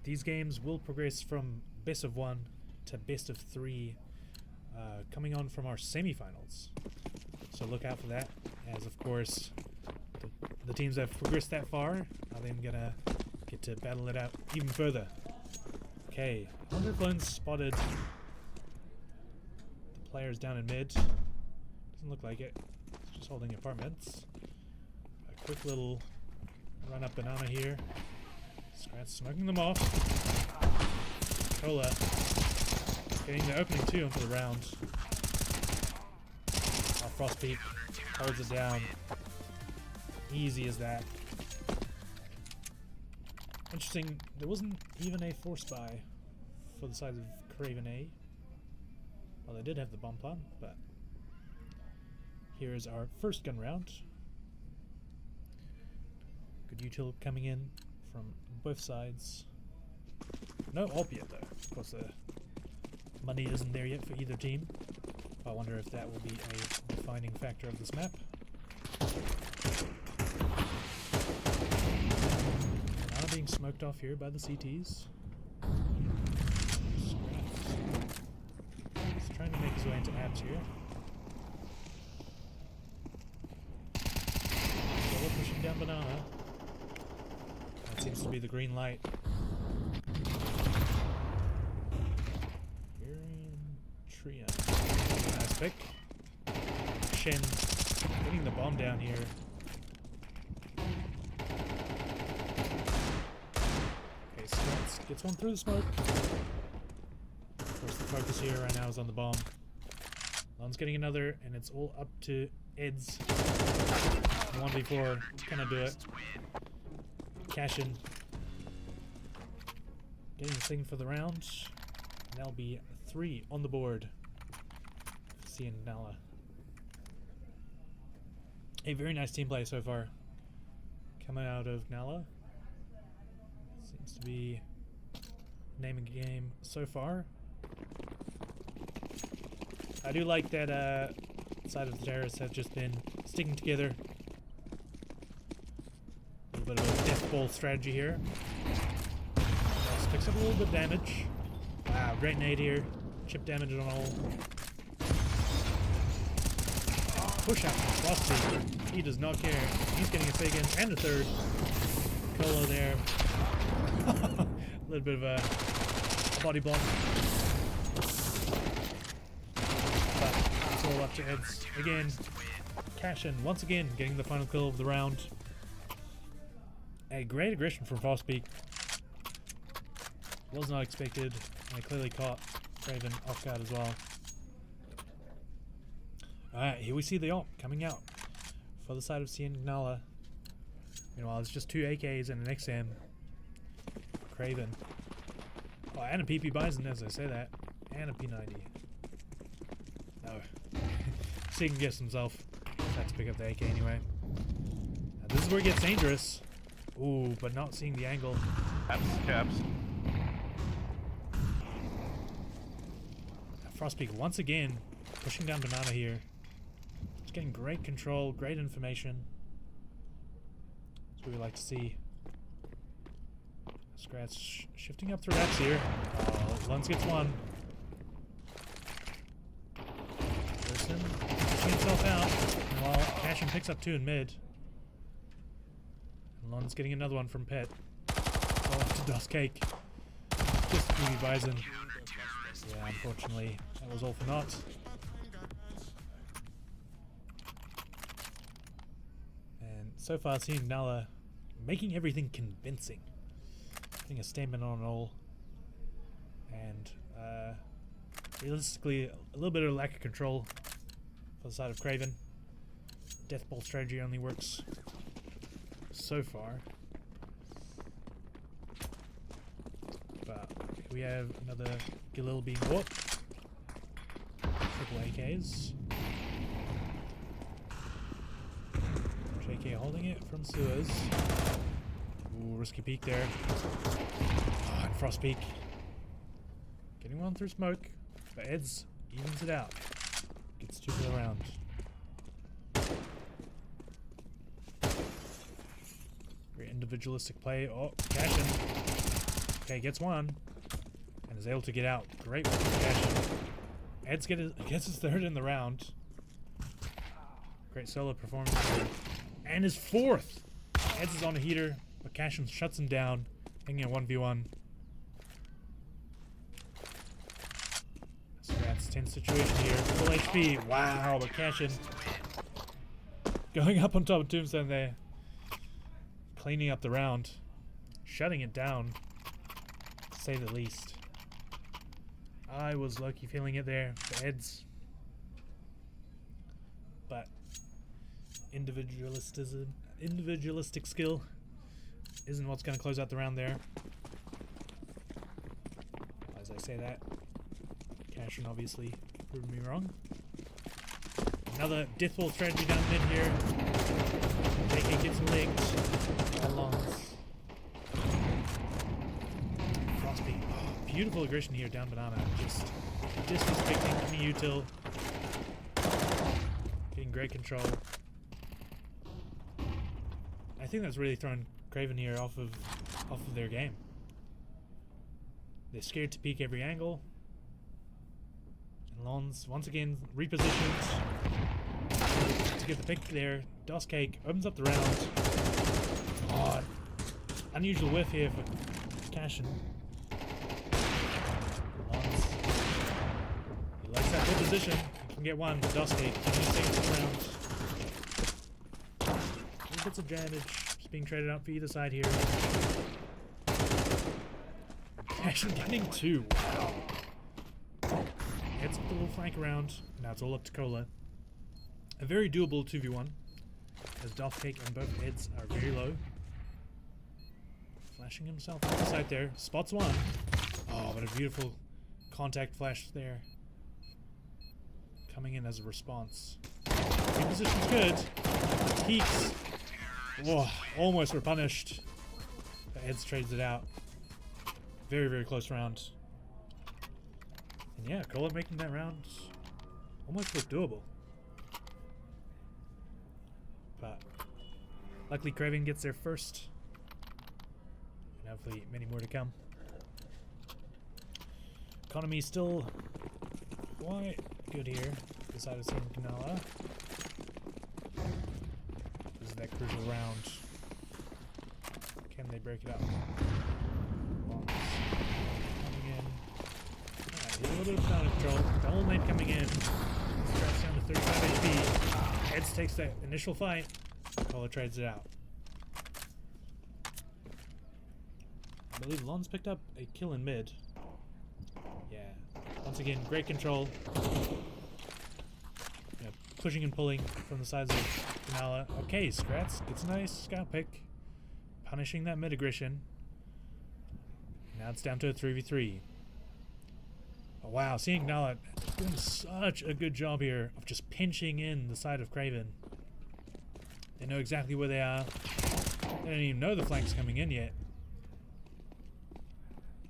these games will progress from best of 1 to best of 3, coming on from our semi-finals. So look out for that, as of course the teams that have progressed that far are then gonna get to battle it out even further. Okay, Underflown spotted the players down in mid. Doesn't look like it. It's just holding apartments. A quick little run up banana here. Scratch smoking them off. Cola getting the opening 2 onto the round. Frostpeak holds it down. Easy as that. Interesting, there wasn't even a force buy for the side of Craven A. Well, they did have the bomb plan, but here is our first gun round. Good util coming in from both sides. No opiate though. Of course, the money isn't there yet for either team. I wonder if that will be a defining factor of this map. Now being smoked off here by the CTs. He's trying to make his way into abs here. Solo pushing down banana. That seems to be the green light. Trio. Nice pick. Shen getting the bomb down here. Okay, Scratch gets one through the smoke. Of course, the focus here right now is on the bomb. Lon's getting another, and it's all up to Eds. 1v4, cannot do it. Cash in. Getting the thing for the round. And that'll be 3 on the board. Seeing Nala. A very nice team play so far. Coming out of Nala. Seems to be naming a game so far. I do like that side of the terrorists have just been sticking together. A little bit of a death ball strategy here. Just picks up a little bit of damage. Wow, great nade here. Chip damage on all. Push out from Frosty. He does not care. He's getting a second and a third. Colo there. A little bit of a body block. But it's all up to Eds. Again, Cashin once again getting the final kill of the round. A great aggression from Frostpeak. Was not expected. And I clearly caught Craven off guard as well. Alright, here we see the op coming out for the side of Nala. Meanwhile, it's just 2 AKs and an XM. Craven. Oh, and a PP Bison as I say that. And a P90. No. Second guess himself. Had to pick up the AK anyway. Now, this is where it gets dangerous. Ooh, but not seeing the angle. Caps. Frostpeak once again pushing down banana here. Just getting great control, great information. That's what we like to see. Scratch shifting up through X here. Lens gets one. Listen, pushing himself out. While Cashin picks up 2 in mid. And Lon's getting another one from Pet. Oh, to Dust Cake. Just BB Bison. Yeah, unfortunately, that was all for naught. And so far, seeing Nala making everything convincing. Putting a statement on all. And realistically, a little bit of lack of control for the side of Craven. Death Ball strategy only works so far. But we have another Galil being bought. Triple AKs. JK holding it from Sewers. Ooh, risky peek there. Oh, and Frostpeak. Getting one through smoke. But Eds evens it out. Gets 2 for the round. Very individualistic play. Oh, Cashin. Okay, gets one. And is able to get out. Great work from Cashin. Eds gets his 3rd in the round. Great solo performance. And his 4th! Eds is on a heater, but Cashin shuts him down, hanging a 1v1. Scrat's tense situation here. Full HP. Wow, but Cashin going up on top of Tombstone there. Cleaning up the round. Shutting it down, to say the least. I was lucky feeling it there. The heads. But individualistic skill isn't what's going to close out the round there. As I say that, Cashin obviously proved me wrong. Another Deathball strategy down mid here. JK gets linked. Longs. Frostbeam. Oh, beautiful aggression here down banana. Just disrespecting any util. Getting great control. I think that's really thrown Craven here off of their game. They're scared to peek every angle. And Lons once again repositioned to get the pick there. DOS Cake opens up the round. Oh, unusual whiff here for Cashin. Lons. He likes that good position. He can get one. DOS Cake can just take this round. Little bits of damage just being traded out for either side here. Cashin getting 2. Wow. Gets the little flank around. Now it's all up to Cola. A very doable 2v1. As Doth Cake and both heads are very low. Flashing himself off the side there. Spots one. Oh, what a beautiful contact flash there. Coming in as a response. Team position's good. Peaks. Whoa, almost were punished. The heads trades it out. Very, very close round. And yeah, Cola making that round almost look doable. But luckily Craven gets there first. And hopefully many more to come. Economy still quite good here. This side of San Canala. This is that crucial round. Can they break it up? Longs coming in. Alright, here's a little bit of down control. Double Knight coming in. Straps down to 35 HP. Heads takes that initial fight. Cola trades it out. I believe Lons picked up a kill in mid. Yeah. Once again, great control. Yeah, pushing and pulling from the sides of Canala. Okay, Scratz gets a nice scout pick. Punishing that mid aggression. Now it's down to a 3v3. Oh, wow, seeing Canala doing such a good job here of just pinching in the side of Craven. They know exactly where they are. They don't even know the flank's coming in yet.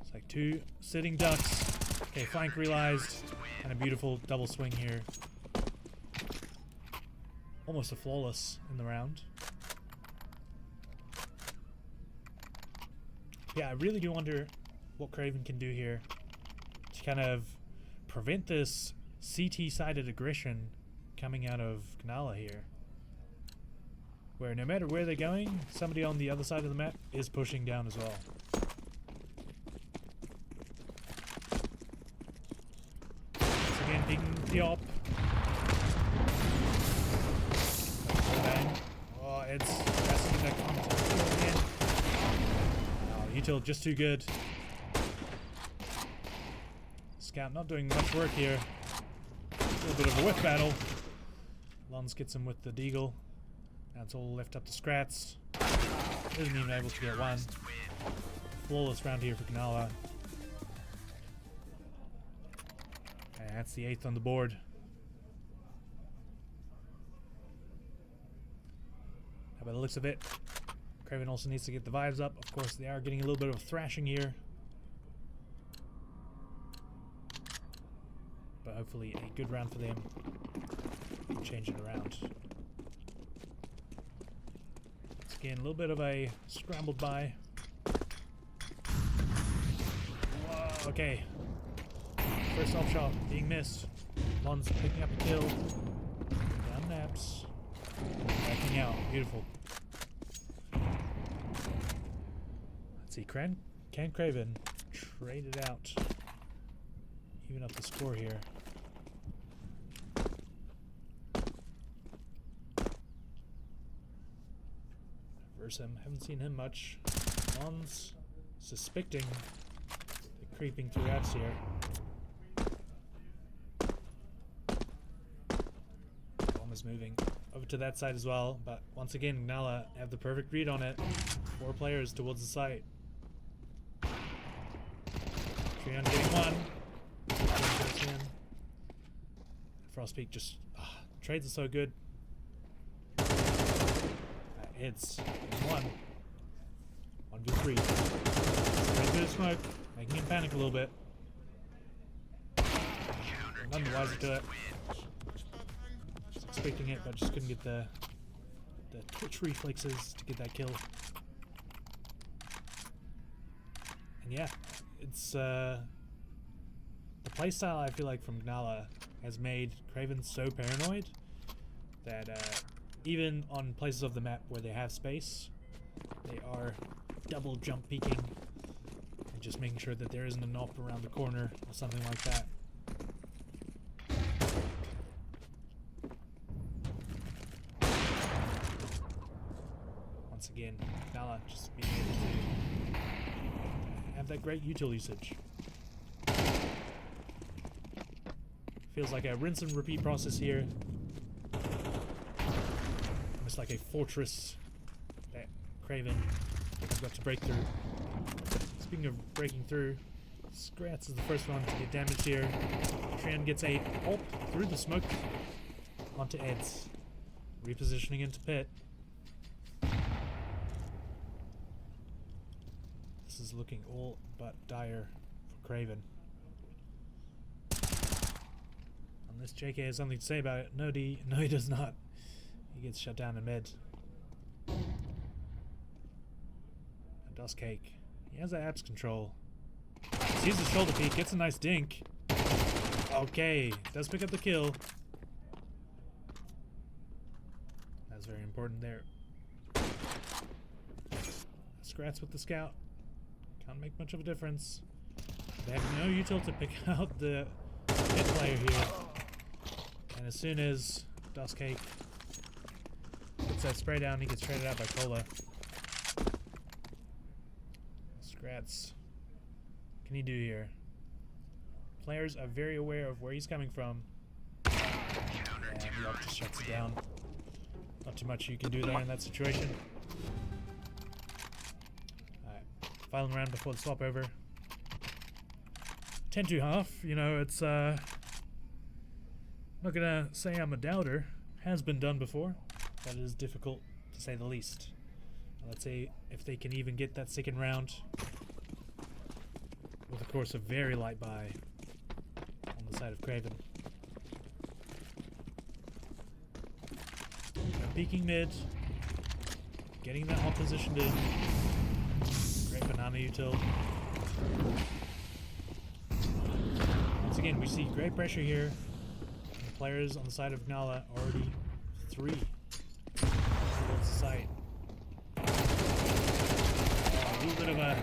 It's like 2 sitting ducks. Okay, flank realized. And a beautiful double swing here. Almost a flawless in the round. Yeah, I really do wonder what Craven can do here to kind of prevent this CT-sided aggression coming out of Canala here. Where no matter where they're going, somebody on the other side of the map is pushing down as well. Once again, digging the op. Oh, it's pressing that contact again. Oh, util just too good. Scout not doing much work here. A little bit of a whiff battle. Lons gets him with the deagle. Now it's all left up to Scratz. Isn't even able to get one. Flawless round here for Canala. And that's the 8th on the board. How by the looks of it, Craven also needs to get the vibes up. Of course, they are getting a little bit of a thrashing here. But hopefully a good round for them. Change it around. Once again, a little bit of a scrambled by. Whoa, okay. First off shot being missed. Lons picking up a kill. Down naps. Backing out. Beautiful. Let's see. Can Craven trade it out? Even up the score here. him. Haven't seen him much. Lon's suspecting they're creeping through apps here. Bomb is moving over to that side as well, but once again, Nala have the perfect read on it. 4 players towards the site. Treon getting one. Frostpeak just trades are so good. It's 1. 1v3. Straight through the smoke, making him panic a little bit. None the wiser to it. Just expecting it, but just couldn't get the twitch reflexes to get that kill. And yeah, it's the playstyle I feel like from Gnala has made Kraven so paranoid that even on places of the map where they have space, they are double jump peeking and just making sure that there isn't a knob around the corner or something like that. Once again, Gnala just being able to have that great util usage. Feels like a rinse and repeat process here. Almost like a fortress that Kraven has got to break through. Speaking of breaking through, Scratz is the first one to get damaged here. Tran gets a ult through the smoke onto Eds. Repositioning into pit. This is looking all but dire for Kraven. Unless JK has something to say about it. No, he does not. He gets shut down in mid. Dust Cake. He has that apps control. Sees the shoulder peek, gets a nice dink. Okay, does pick up the kill. That's very important there. Scratch with the scout. Can't make much of a difference. They have no util to pick out the hit player here. And as soon as Dust Cake puts that spray down, he gets traded out by Cola. Scratz. What can he do here? Players are very aware of where he's coming from. And the ult just shuts it down. Not too much you can do there in that situation. Alright. Final round before the swap over. 10-2-half. You know, it's not gonna say I'm a doubter. Has been done before, but it is difficult to say the least. Let's see if they can even get that second round with, of course, a very light buy on the side of Kraven. Peeking mid, getting that all positioned in. Great banana util. Once again, we see great pressure here. Players on the side of Gnala already 3 towards the site. A little bit of a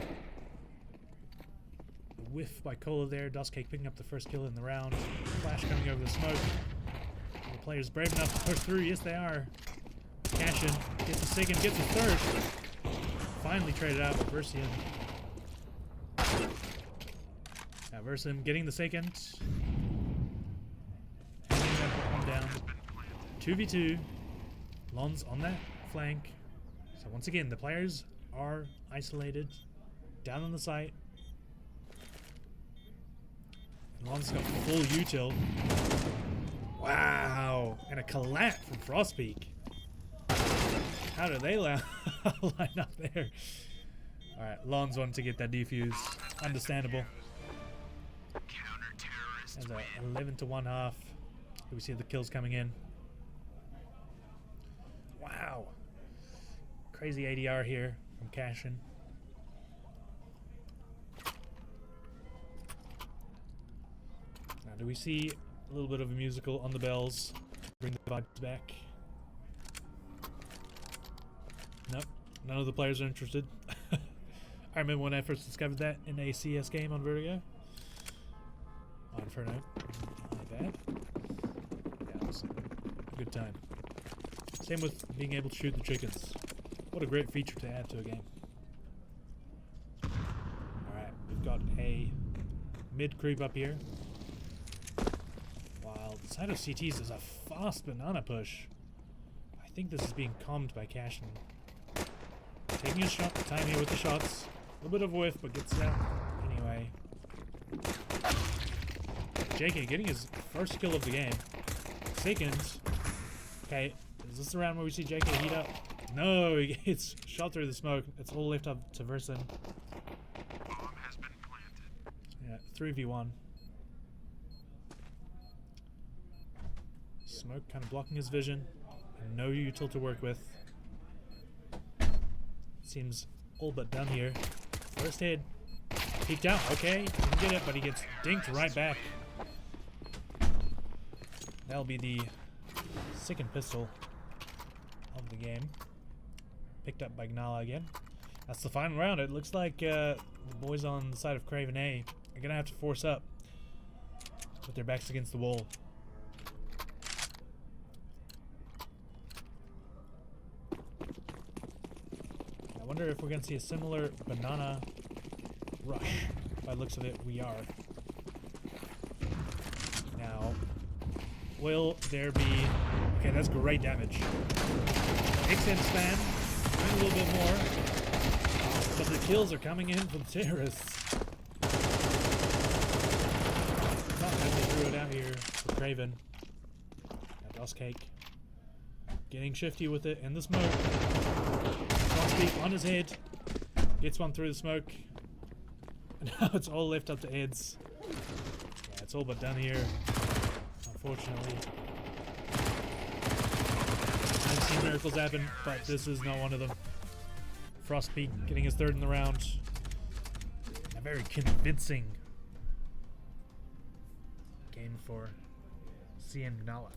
whiff by Cola there. Dustcake picking up the first kill in the round. Flash coming over the smoke. Are the players brave enough to push through? Yes, they are. Cashin gets a second, gets a third. Finally traded out with Versium. Now Versium getting the second. Down 2v2. Lon's on that flank. So once again, the players are isolated down on the site. And Lon's got full util. Wow! And a collat from Frostpeak. How do they line up there? Alright, Lon's wanting to get that defuse. Understandable. There's a 11-1-half. We see the kills coming in. Wow. Crazy ADR here from Cashin. Now, do we see a little bit of a musical on the bells to bring the vibes back? Nope. None of the players are interested. I remember when I first discovered that in a CS game on Vertigo. On Inferno. Not bad. A good time. Same with being able to shoot the chickens. What a great feature to add to a game. Alright, we've got a mid creep up here. While the side of CTs is a fast banana push. I think this is being calmed by Cashin. Taking a shot, time here with the shots. A little bit of whiff, but gets down anyway. JK getting his first kill of the game. Second. Okay, is this the round where we see JK heat up? No, he gets shot through the smoke. It's all left up to Verson. Yeah, 3v1. Smoke kind of blocking his vision. And no util to work with. Seems all but done here. First hit. Peeked out. Okay, didn't get it, but he gets dinked right back. That'll be the second pistol of the game. Picked up by Gnala again. That's the final round. It looks like the boys on the side of Craven A are gonna have to force up with their backs against the wall. I wonder if we're gonna see a similar banana rush. By the looks of it, we are. Now, will there be... Okay, that's great damage. Extend span, doing a little bit more. But the kills are coming in from terrorists. Not bad they threw it out here for Craven. That Dust Cake. Getting shifty with it in the smoke. One peek on his head. Gets one through the smoke. And now it's all left up to Eds. Yeah, it's all but done here. Unfortunately. I've seen miracles happen, but this is not one of them. Frostpeak getting his third in the round. A very convincing game for CN Gnala.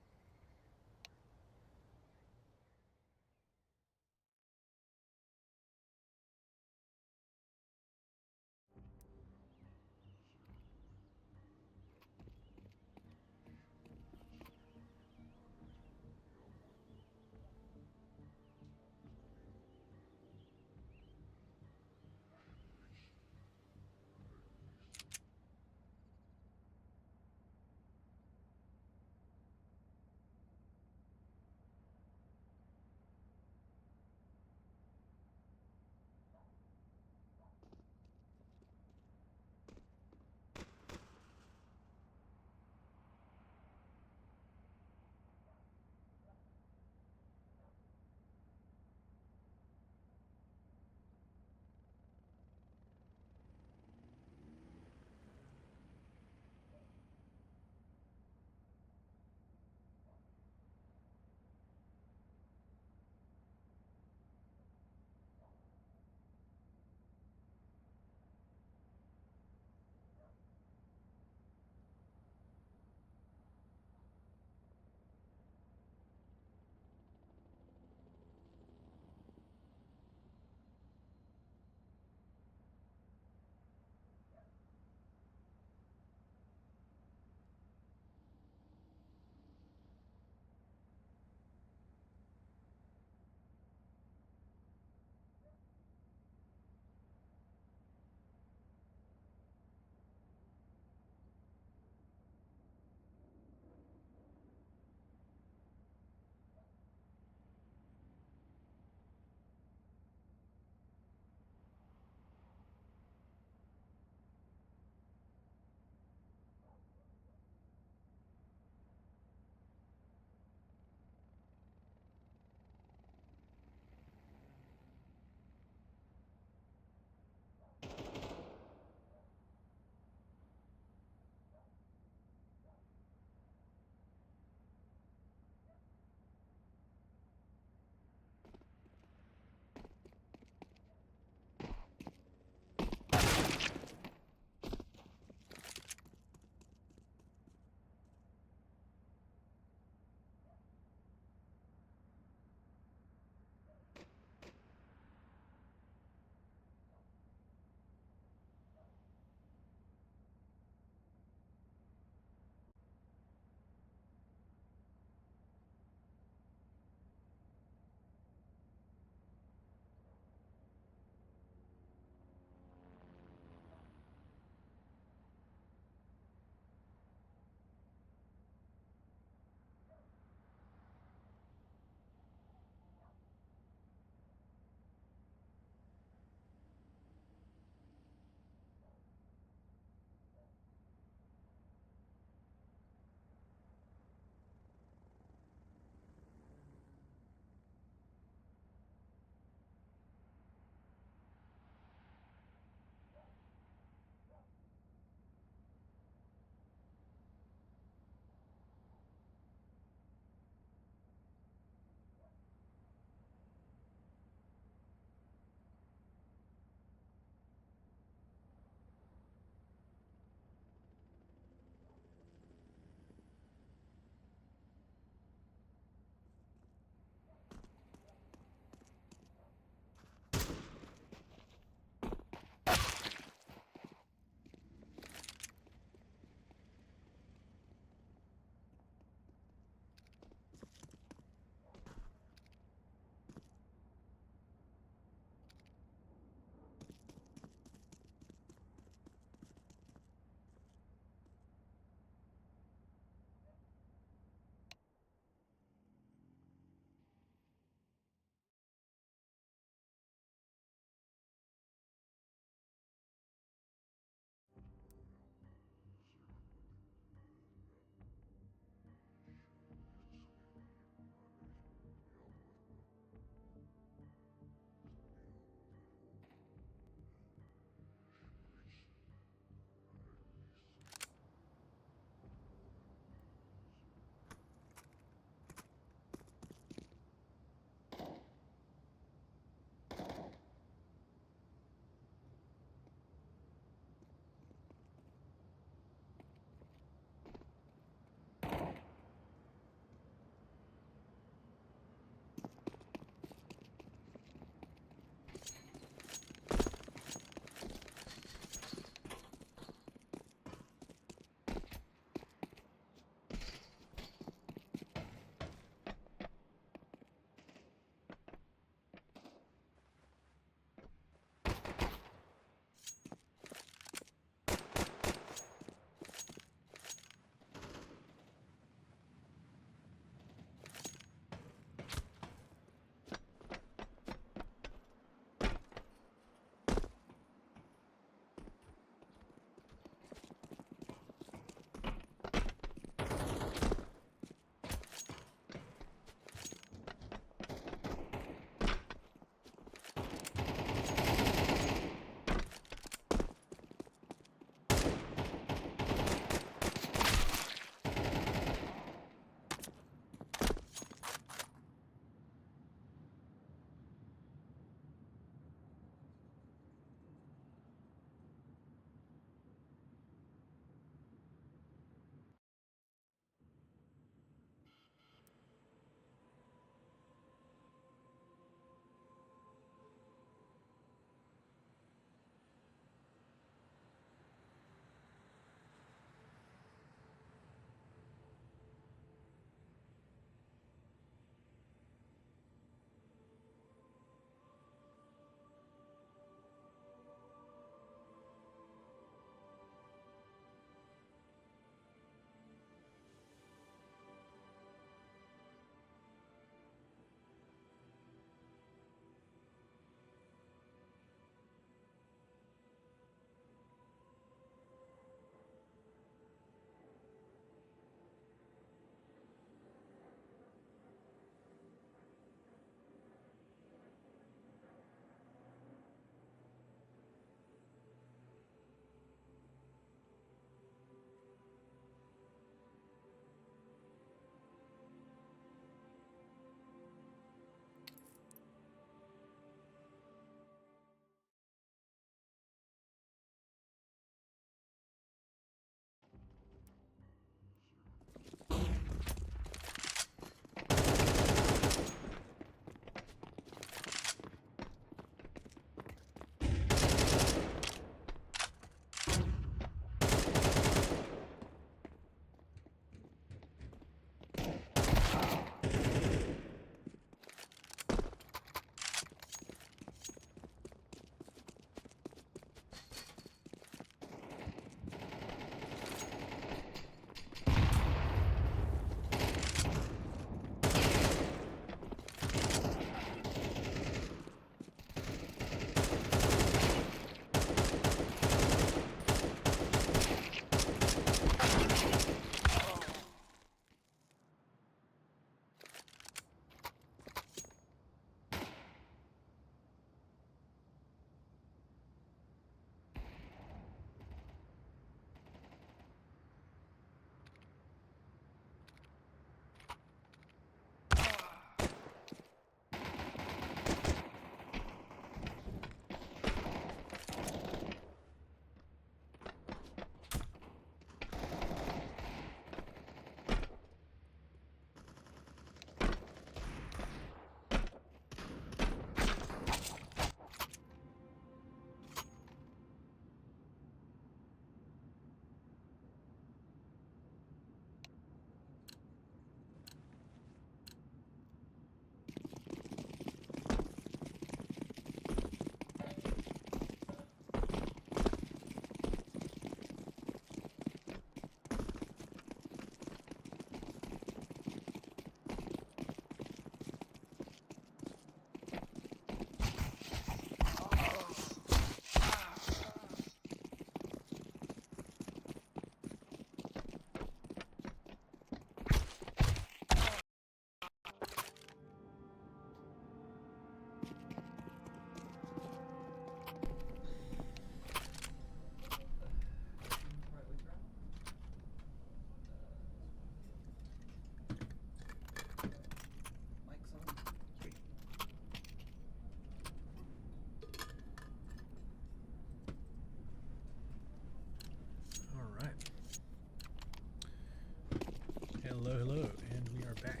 Hello, and we are back.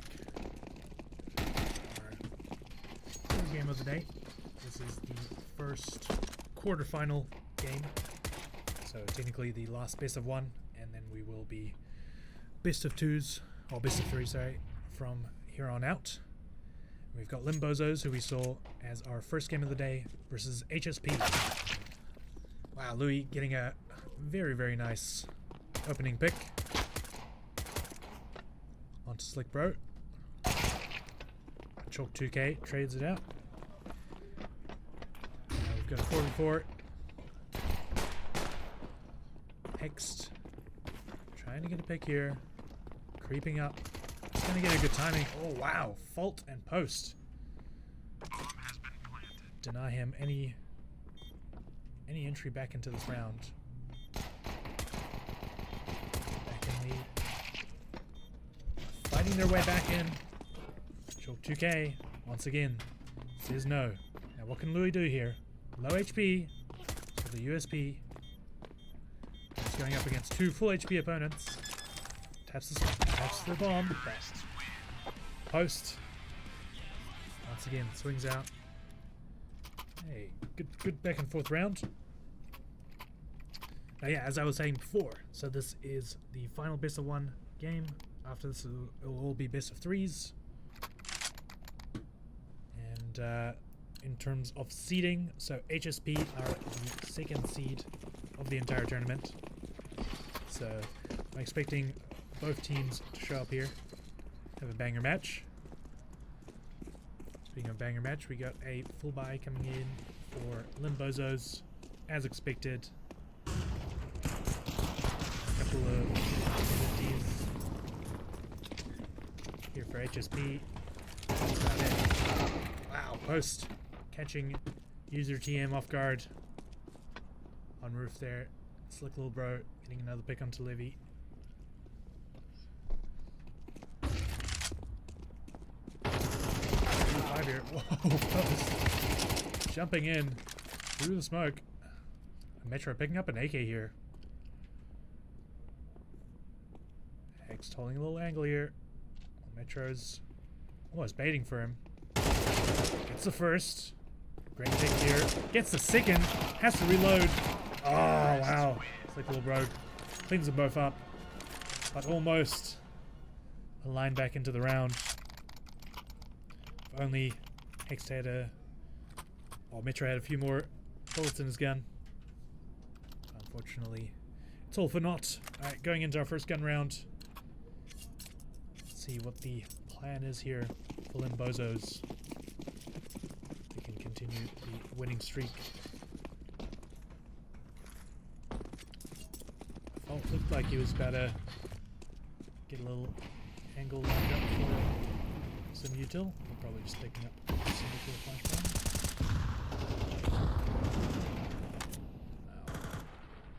Our third game of the day. This is the first quarterfinal game. So technically the last best of one, and then we will be best of twos, or best of three, sorry, from here on out. We've got Limbozos, who we saw as our first game of the day, versus HSP. Wow, Louis getting a very, very nice opening pick. Onto Slick Bro. Chalk 2K trades it out. Now we've got a 4v4. Hexed. Trying to get a pick here. Creeping up. It's gonna get a good timing. Oh wow. Fault and post. Deny him any entry back into this round. Back in lead. Fighting their way back in. Chalk 2K once again says no. Now what can Louis do here? Low HP for the USP. He's going up against two full HP opponents. Taps the bomb. Post. Once again, swings out. Hey, good back and forth round. Now yeah, as I was saying before, so this is the final best of one game. After this, it'll all be best of threes. And in terms of seeding, so HSP are the second seed of the entire tournament. So I'm expecting both teams to show up here, have a banger match. Speaking of banger match, we got a full buy coming in for Limbozos, as expected. A couple of abilities here for HSP. That's about it. Wow, post catching user TM off guard on roof there. Slick little bro getting another pick onto Livy. Five here. Whoa, post jumping in through the smoke. Metro picking up an AK here. Hex holding a little angle here. Metro's almost baiting for him. Gets the first. Great pick here. Gets the second. Has to reload. Oh, wow. It's like a little bro. Cleans them both up. But almost a line back into the round. If only Hex had Metro had a few more bullets in his gun. Unfortunately, it's all for naught. Alright, going into our first gun round. See what the plan is here for Limbozos. We can continue the winning streak. Oh, looked like he was about to get a little angle lined up for some util. We're probably just picking up some util flashbang.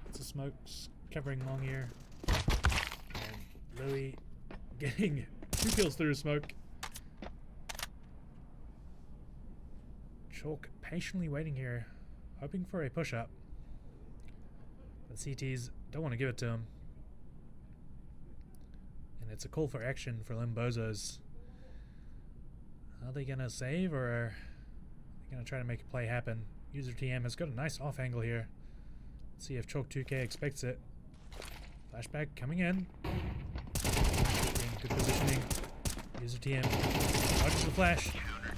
Lots of smokes covering long ear. And Louis getting 2 kills through smoke. Chalk patiently waiting here, hoping for a push-up. But CTs don't want to give it to him. And it's a call for action for Limbozos. Are they going to save, or are they going to try to make a play happen? User TM has got a nice off angle here. Let's see if Chalk 2K expects it. Flashback coming in. Good positioning. User TM. Dodges the flash.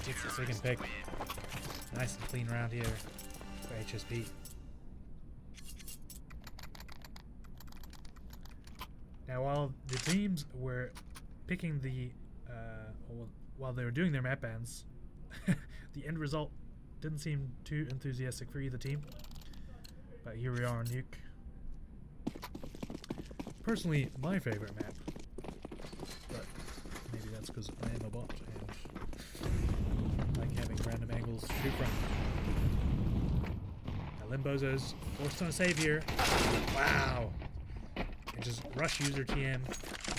Gets the second pick. Nice and clean round here for HSP. Now, while the teams were picking while they were doing their map bans, the end result didn't seem too enthusiastic for either team. But here we are on Nuke. Personally, my favorite map. But maybe that's because I am a bot and like having random angles to shoot from. Now Limbozos forced on a save here. Wow! And just rush user TM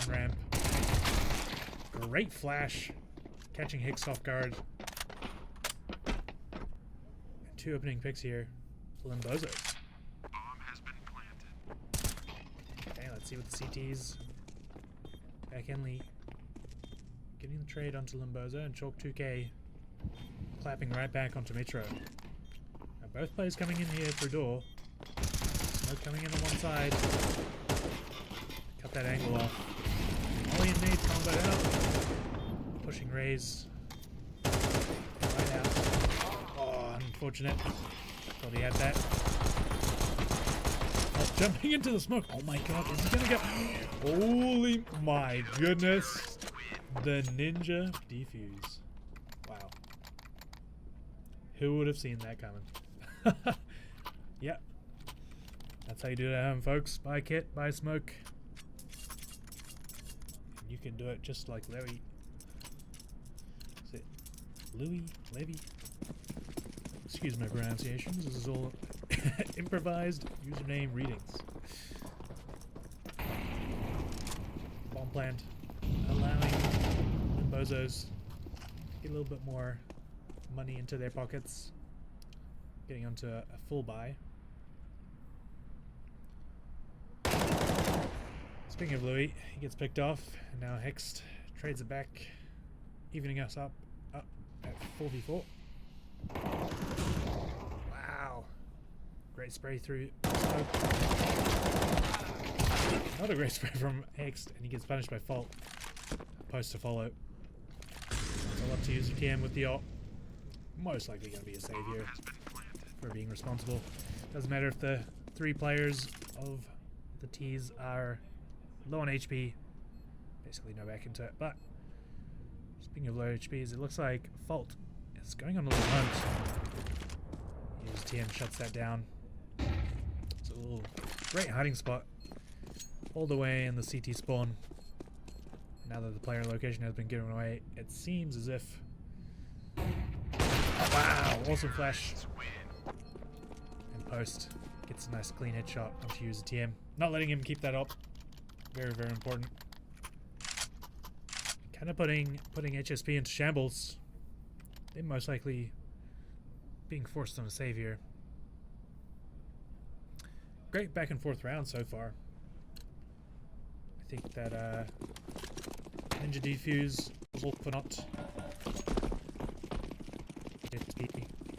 on ramp. Great flash. Catching Hicks off guard. And 2 opening picks here for Limbozos. Okay, let's see what the CTs Back Henley getting the trade onto Limbozo, and Chalk 2K clapping right back onto Metro. Now both players coming in here through door. Smoke coming in on one side. Cut that angle off. Molly and Nate combo out. Pushing Rays. Right out. Oh, unfortunate. Thought he had that. Oh, jumping into the smoke. Oh my god, is he gonna go? Holy my goodness. The ninja defuse. Wow. Who would have seen that coming? Yep. That's how you do it at home, folks. Buy kit, buy smoke. And you can do it just like Larry. Is it Louis? Levy? Excuse my pronunciations. This is all improvised username readings. Bomb plant. Allowing Limbozos to get a little bit more money into their pockets. Getting onto a full buy. Speaking of Louis, he gets picked off, and now Hext trades it back, evening us up at 4v4. Wow. Great spray through smoke. Not a great spray from Hext, and he gets punished by Fault. Post to follow. So I'll up to user TM with the ult. Most likely going to be a save here for being responsible. Doesn't matter if the 3 players of the T's are low on HP. Basically no back into it. But speaking of low HPs, it looks like Fault is going on a little hunt. User TM shuts that down. It's a little great hiding spot all the way in the CT spawn. Now that the player location has been given away, it seems as if... Wow, awesome flash. And Post gets a nice clean headshot onto user TM. Not letting him keep that up. Very, very important. Kind of putting HSP into shambles. They're most likely being forced on a save here. Great back and forth round so far. I think that Ninja Defuse was all for naught. He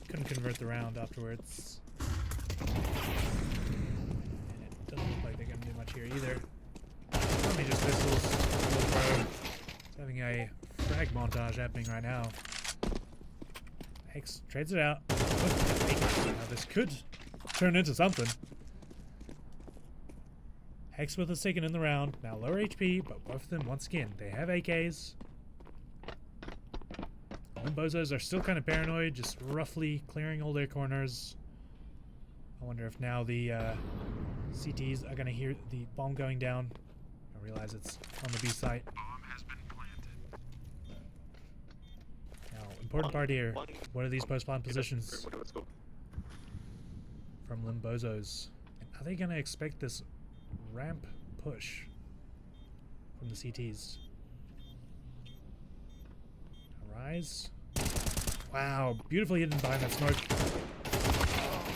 couldn't convert the round afterwards. And it doesn't look like they're going to do much here either. Probably just pistols. It's having a frag montage happening right now. Hex trades it out. Now this could turn into something. Hex with us taken in the round. Now lower HP, but both of them, once again, they have AKs. Limbozos are still kind of paranoid, just roughly clearing all their corners. I wonder if now the CTs are going to hear the bomb going down and realize it's on the B site. Now, important part here. What are these post-plant positions from Limbozos? Are they going to expect this ramp push from the CTs? Rise. Wow, beautifully hidden behind that smoke.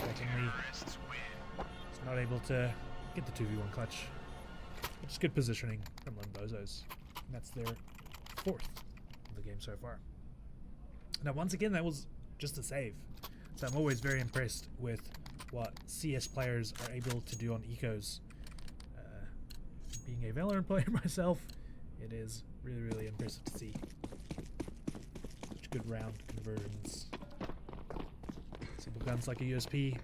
Secondly, it's not able to get the 2v1 clutch. But just good positioning from Limbozos. And that's their 4th of the game so far. Now, once again, that was just a save. So I'm always very impressed with what CS players are able to do on ecos. Being a Valorant player myself, it is really, really impressive to see. Such good round conversions. Simple guns like a USP.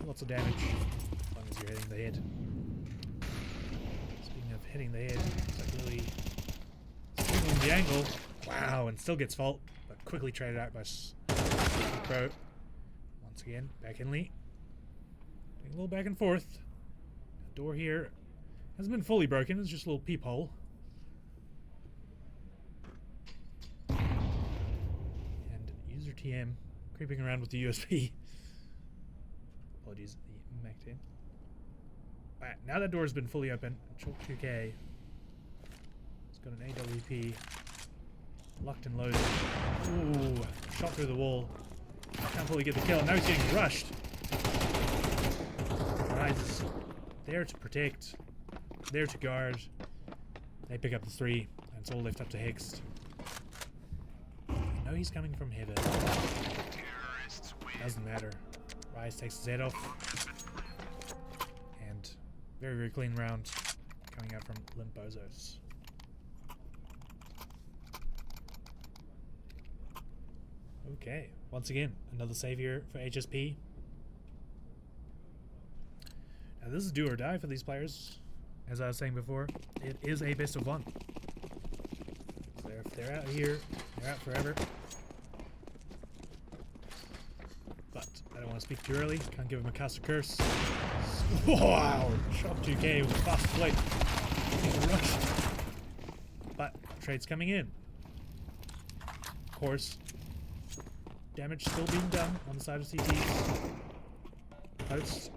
Lots of damage, as long as you're hitting the head. Speaking of hitting the head, it's like really swinging the angle. Wow, and still gets Fault, but quickly traded out by Pro. Once again, back in Lee. Doing a little back and forth. Door here hasn't been fully broken, it's just a little peephole. And user TM creeping around with the USB. Apologies, the Mac 10. Alright, now that door's been fully open, Chalk 2K. It's got an AWP. Locked and loaded. Ooh, shot through the wall. Can't fully get the kill. Now he's getting rushed. Rise there to protect. There to guard. They pick up the 3, and it's all left up to Hext. You know he's coming from heaven. Doesn't matter. Rise takes his head off. And very, very clean round coming out from Limbozos. Okay, once again, another savior for HSP. Now this is do or die for these players. As I was saying before, it is a best of 1. So if they're out here, they're out forever. But I don't want to speak too early. Can't give him a cast of curse. Wow! Shock 2K with a fast flight. Rush. But trade's coming in. Of course. Damage still being done on the side of CTs. Post.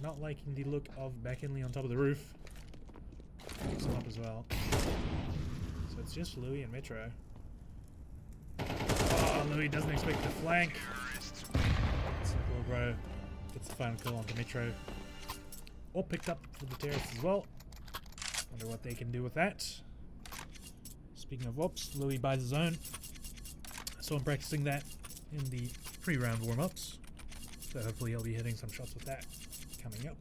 Not liking the look of Backinley on top of the roof. Picks him up as well. So it's just Louis and Metro. Oh, Louis doesn't expect the flank. Little bro gets the final kill onto Metro. All picked up for the terrorists as well. Wonder what they can do with that. Speaking of ops, Louis buys his own. I saw him practicing that in the pre-round warm-ups. So hopefully he'll be hitting some shots with that coming up.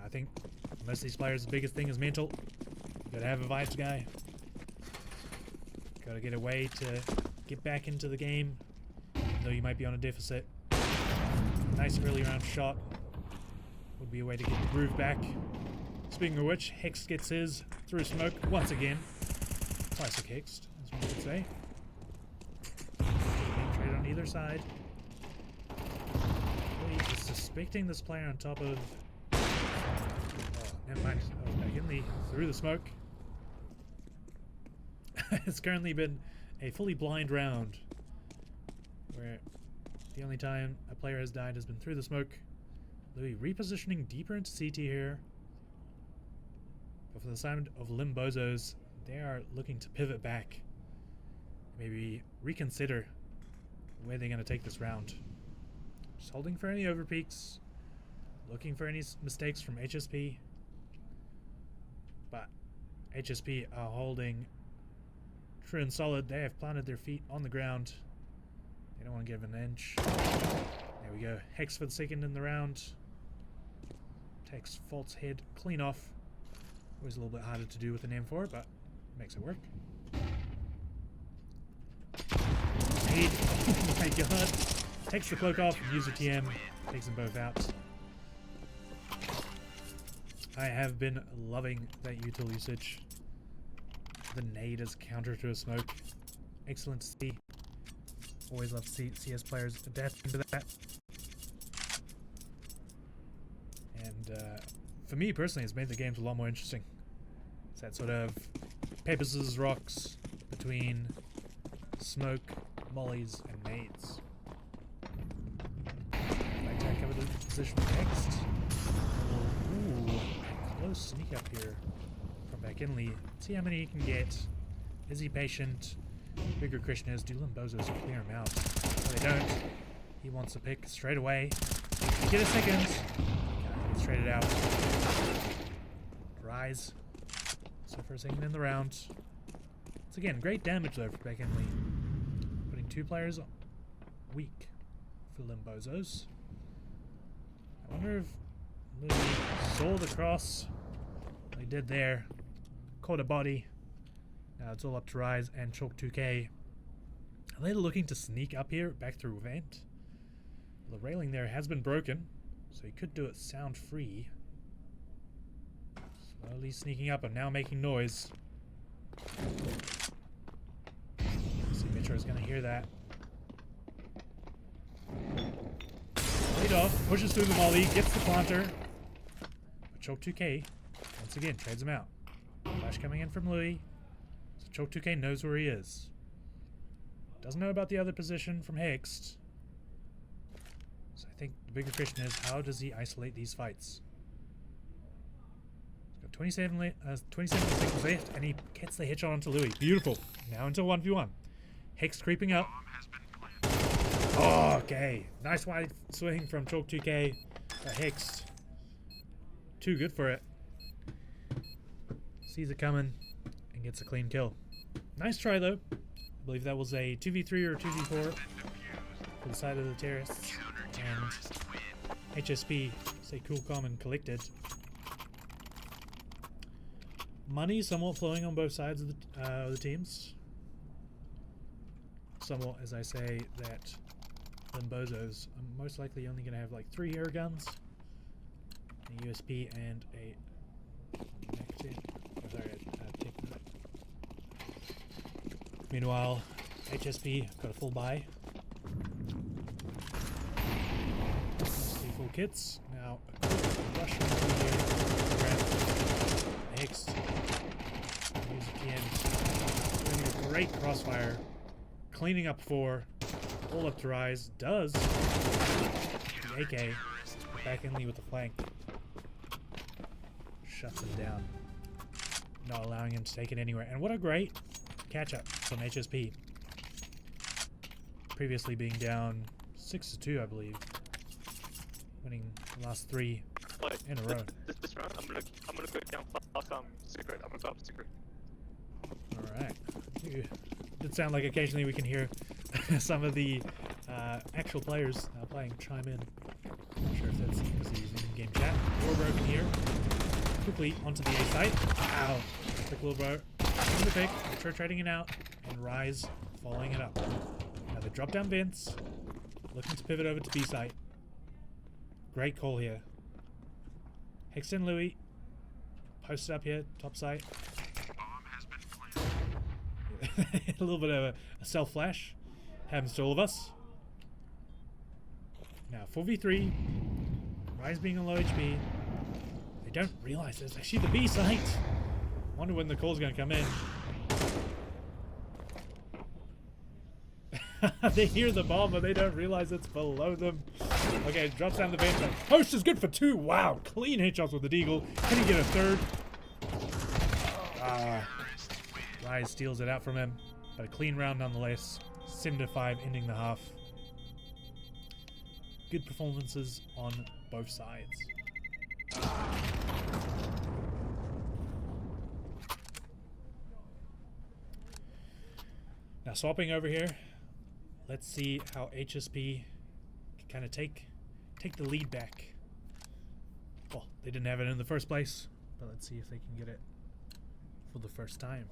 I think most of these players, the biggest thing is mental. You gotta have a vibes guy. Gotta get a way to get back into the game, even though you might be on a deficit. Nice early round shot would be a way to get the groove back. Speaking of which, Hex gets his through smoke once again. Classic Hex, as one could say. Trade on either side. Is suspecting this player on top of... Oh, never mind. Oh, Backinley through the smoke. It's currently been a fully blind round where the only time a player has died has been through the smoke. Louis repositioning deeper into CT here. But for the side of Limbozos, they are looking to pivot back. Maybe reconsider where they're going to take this round. Just holding for any overpeaks, looking for any mistakes from HSP, but HSP are holding true and solid. They have planted their feet on the ground. They don't want to give an inch. There we go. Hex for the second in the round. Takes Fault's head clean off. Always a little bit harder to do with an M4, but makes it work. Aid. Oh my god. Takes the cloak off, user TM, takes them both out. I have been loving that util usage. The nade as counter to a smoke. Excellent to see. Always love to see CS players adapting to that. And for me personally, it's made the games a lot more interesting. It's that sort of paper, scissors, rocks between smoke, mollies, and nades. Cover the position next. Ooh, close sneak up here from Backinley. See how many he can get. Is he patient? Bigger Krishnas. Do Limbozos clear him out? No, they don't. He wants a pick straight away. Get a second. Can't get traded out. Rise. So for a second in the round. It's again great damage though for Backinley. Putting 2 players weak for Limbozos. I wonder if Louis saw the cross. They did there. Caught a body. Now it's all up to Rise and Chalk 2K. Are they looking to sneak up here back through Vent? The railing there has been broken, so he could do it sound free. Slowly sneaking up and now making noise. See, Metro's gonna hear that. Lead off, pushes through the molly, gets the planter. But Chalk 2K, once again, trades him out. Flash coming in from Louis. So Chalk 2K knows where he is. Doesn't know about the other position from Hext. So I think the bigger question is, how does he isolate these fights? He's got 27 seconds left, and he gets the hitch onto Louis. Beautiful. Now into 1v1. Hext creeping up. Oh, okay. Nice wide swing from Chalk 2K. Hext. Too good for it. sees it coming and gets a clean kill. Nice try though. I believe that was a 2v3 or 2v4 for the side of the terrorists, and HSP stay cool, calm, and collected. Money somewhat flowing on both sides of the teams. Somewhat, as I say, that Limbozos are most likely only going to have like 3 air guns, a USP, and a Meanwhile, HSP got a full buy. 3 full kits. Now a quick rush from here. Grab Hicks. Use the TN. Doing a great crossfire. Cleaning up 4. All up to Rise. Does the AK. Back in Lee with the flank. Shuts him down. Not allowing him to take it anywhere. And what a great catch-up from HSP. Previously being down 6-2, I believe. Winning the last 3 in a row. This round, I'm gonna go down fast. Secret. I'm gonna go up secret. Alright. It sound like occasionally we can hear some of the actual players playing chime in. Not sure if that's because he's using in-game chat. War broken here. Quickly onto the A site. Ow. Quick little bro. In the pick. Metro trading it out. And Rise following it up. Now they drop down Vince. Looking to pivot over to B site. Great call here. Hex and Louis. Posted up here. Top site. A little bit of a self flash. Happens to all of us. Now 4v3. Rise being on low HP. They don't realize there's actually the B site. Wonder when the call's going to come in. They hear the bomb, but they don't realize it's below them. Okay, drops down the bench. Post is good for 2. Wow, clean headshots with the Deagle. Can he get a 3rd? Rise steals it out from him, but a clean round nonetheless. 7-5, ending the half. Good performances on both sides. Now swapping over here, let's see how HSP can kind of take the lead back. Well, they didn't have it in the first place, but let's see if they can get it for the first time.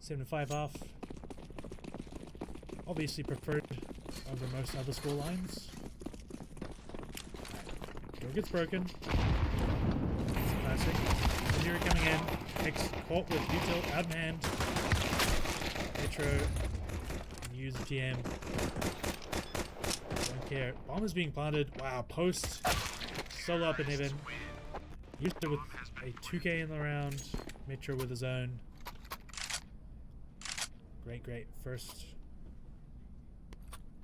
7-5 off. Obviously preferred over most other score lines. Door gets broken. It's classic. Zero coming in. X caught with util out in hand. Metro. Use the TM. Don't care. Bomb is being planted. Wow, post. Solo up in heaven. Used it with a 2k in the round. Metro with his own. Great first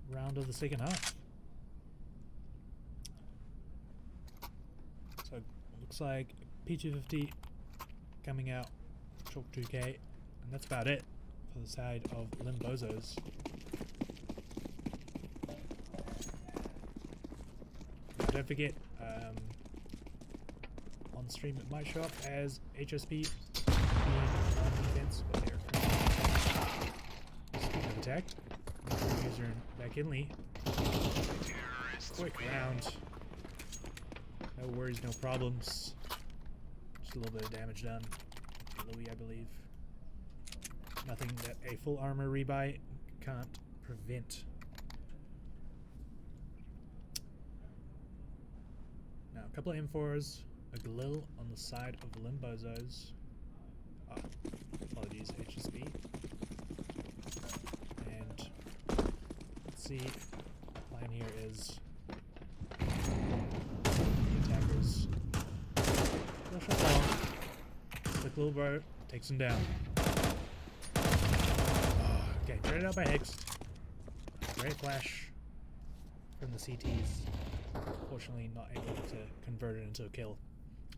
round of the second half. So looks like P250 coming out, chalk 2k, and that's about it for the side of Limbozos. Don't forget, on stream it might show up as HSP being on defense, but they're speed of attack. User back in Lee. Quick round. No worries, no problems. Just a little bit of damage done to Louis, I believe. Nothing that a full armor rebuy can't prevent. Now, a couple of M4s, a Glil on the side of Limbozos. Apologies, HSB. And let's see, plan here is the attackers rush up long. Quick little bro takes him down. Okay, traded out by Higgs. Great flash from the CTs. Fortunately, not able to convert it into a kill.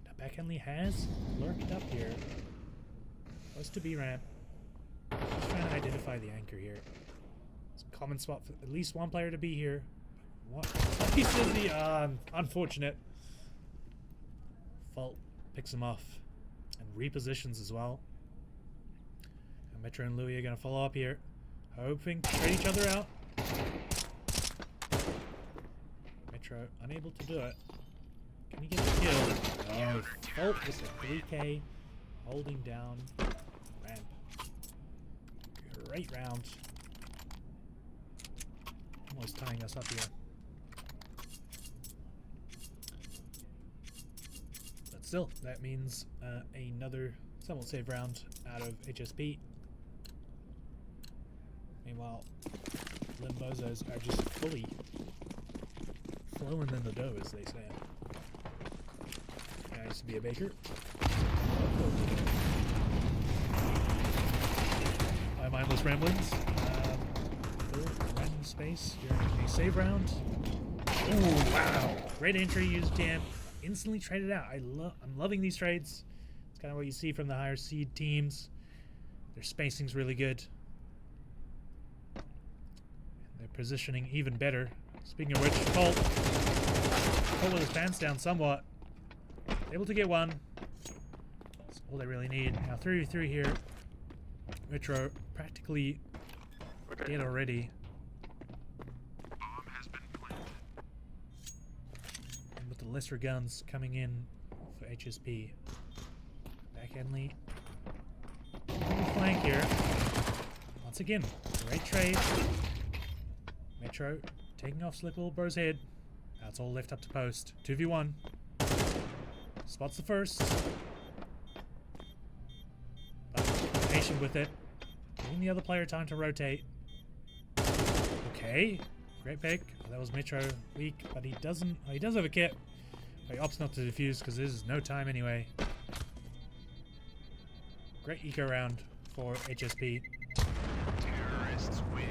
Now, Back Henley has lurked up here. Close to B ramp. Just trying to identify the anchor here. It's a common spot for at least one player to be here. What? He says the unfortunate. Fault picks him off. and repositions as well. And Metro and Louis are going to follow up here, hoping to trade each other out. Metro unable to do it. Can he get the kill? Oh, Fault with the 3K, holding down ramp. Great round. Almost tying us up here. But still, that means another somewhat safe round out of HSP. Meanwhile, Limbozos are just fully flowing in the dough, as they say. I used to be a baker. My mindless ramblings. Random space during a save round. Oh wow! Great entry, used jam. Instantly traded out. I'm loving these trades. It's kind of what you see from the higher seed teams. Their spacing's really good. And their positioning even better. Speaking of which, Colt with his pants down somewhat. Able to get one. That's all they really need. Now 3v3 here. Metro practically dead already. And with the lesser guns coming in for HSP. Back Henley. Flank here. Once again, great trade. Metro taking off Slick Little Bro's head. Now it's all left up to post. 2v1. Spots the first. But be patient with it. Giving the other player time to rotate. Okay. Great pick. That was Metro weak, but he doesn't. Oh, he does have a kit. But he opts not to defuse because there's no time anyway. Great eco round for HSP. Terrorists win.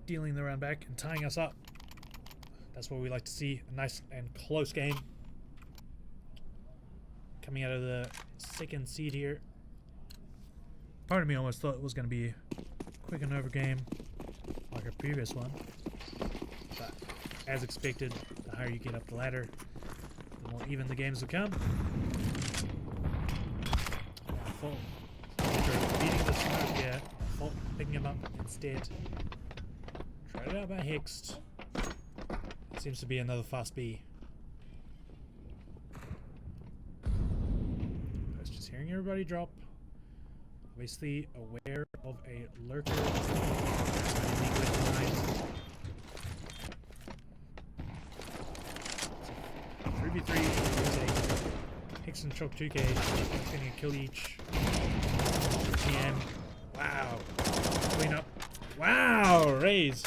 Dealing the round back and tying us up. That's what we like to see. A nice and close game. Coming out of the second seed here. Part of me almost thought it was going to be a quick and over game like our previous one. But as expected, the higher you get up the ladder, the more even the games become. Fault beating the smoke here. Fault picking him up instead. Tried out by Hixt. Seems to be another fast B. Post just hearing everybody drop. Obviously aware of a lurker. 3v3 is a Hicks and Choke 2K. Getting a kill each. TN. Wow. Clean up. Wow! Raise.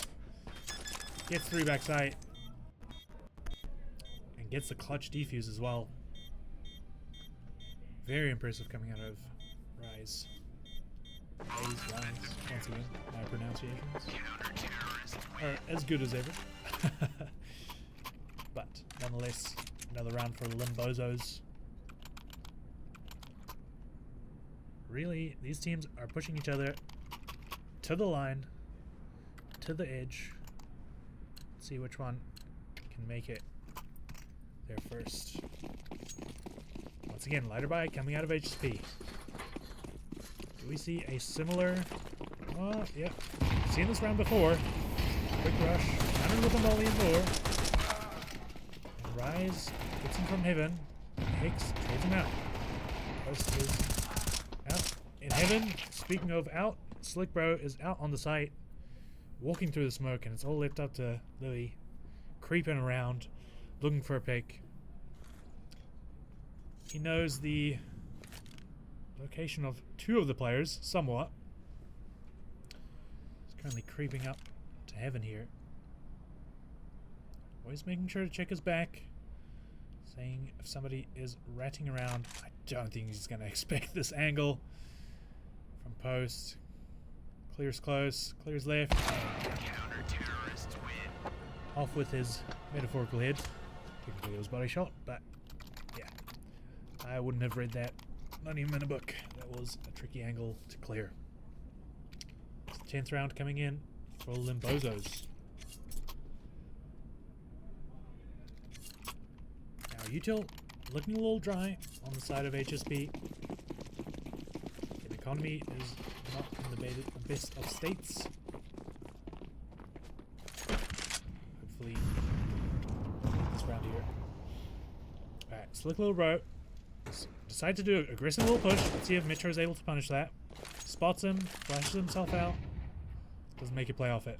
Gets 3 backside. And gets the clutch defuse as well. Very impressive coming out of Rise. Rise. Once again, my pronunciations are as good as ever. But nonetheless, another round for the Limbozos. Really, these teams are pushing each other to the line, to the edge. Let's see which one can make it there first. Once again, lighter by coming out of HSP. Do we see a similar... Oh, yep. Seen this round before. Quick rush. Countered with a volley and more. And Rise gets him from heaven. Hicks trades him out. Post is out in heaven. Speaking of out, Slick Bro is out on the site, walking through the smoke, and it's all left up to Louis, creeping around, looking for a pick. He knows the location of 2 of the players, somewhat. He's currently creeping up to heaven here. Always making sure to check his back, saying if somebody is ratting around. I don't think he's going to expect this angle from post. Clears close, clears left. Counter-terrorists win. Off with his metaphorical head. Technically it was body shot, but yeah. I wouldn't have read that. Not even in a book. That was a tricky angle to clear. It's the 10th round coming in for Limbozos. Now, util looking a little dry on the side of HSP. The economy is not in the best of states. Hopefully, this round here. Alright, slick little bro. Decide to do an aggressive little push. Let's see if Metro is able to punish that. Spots him, flashes himself out. Doesn't make a play off it.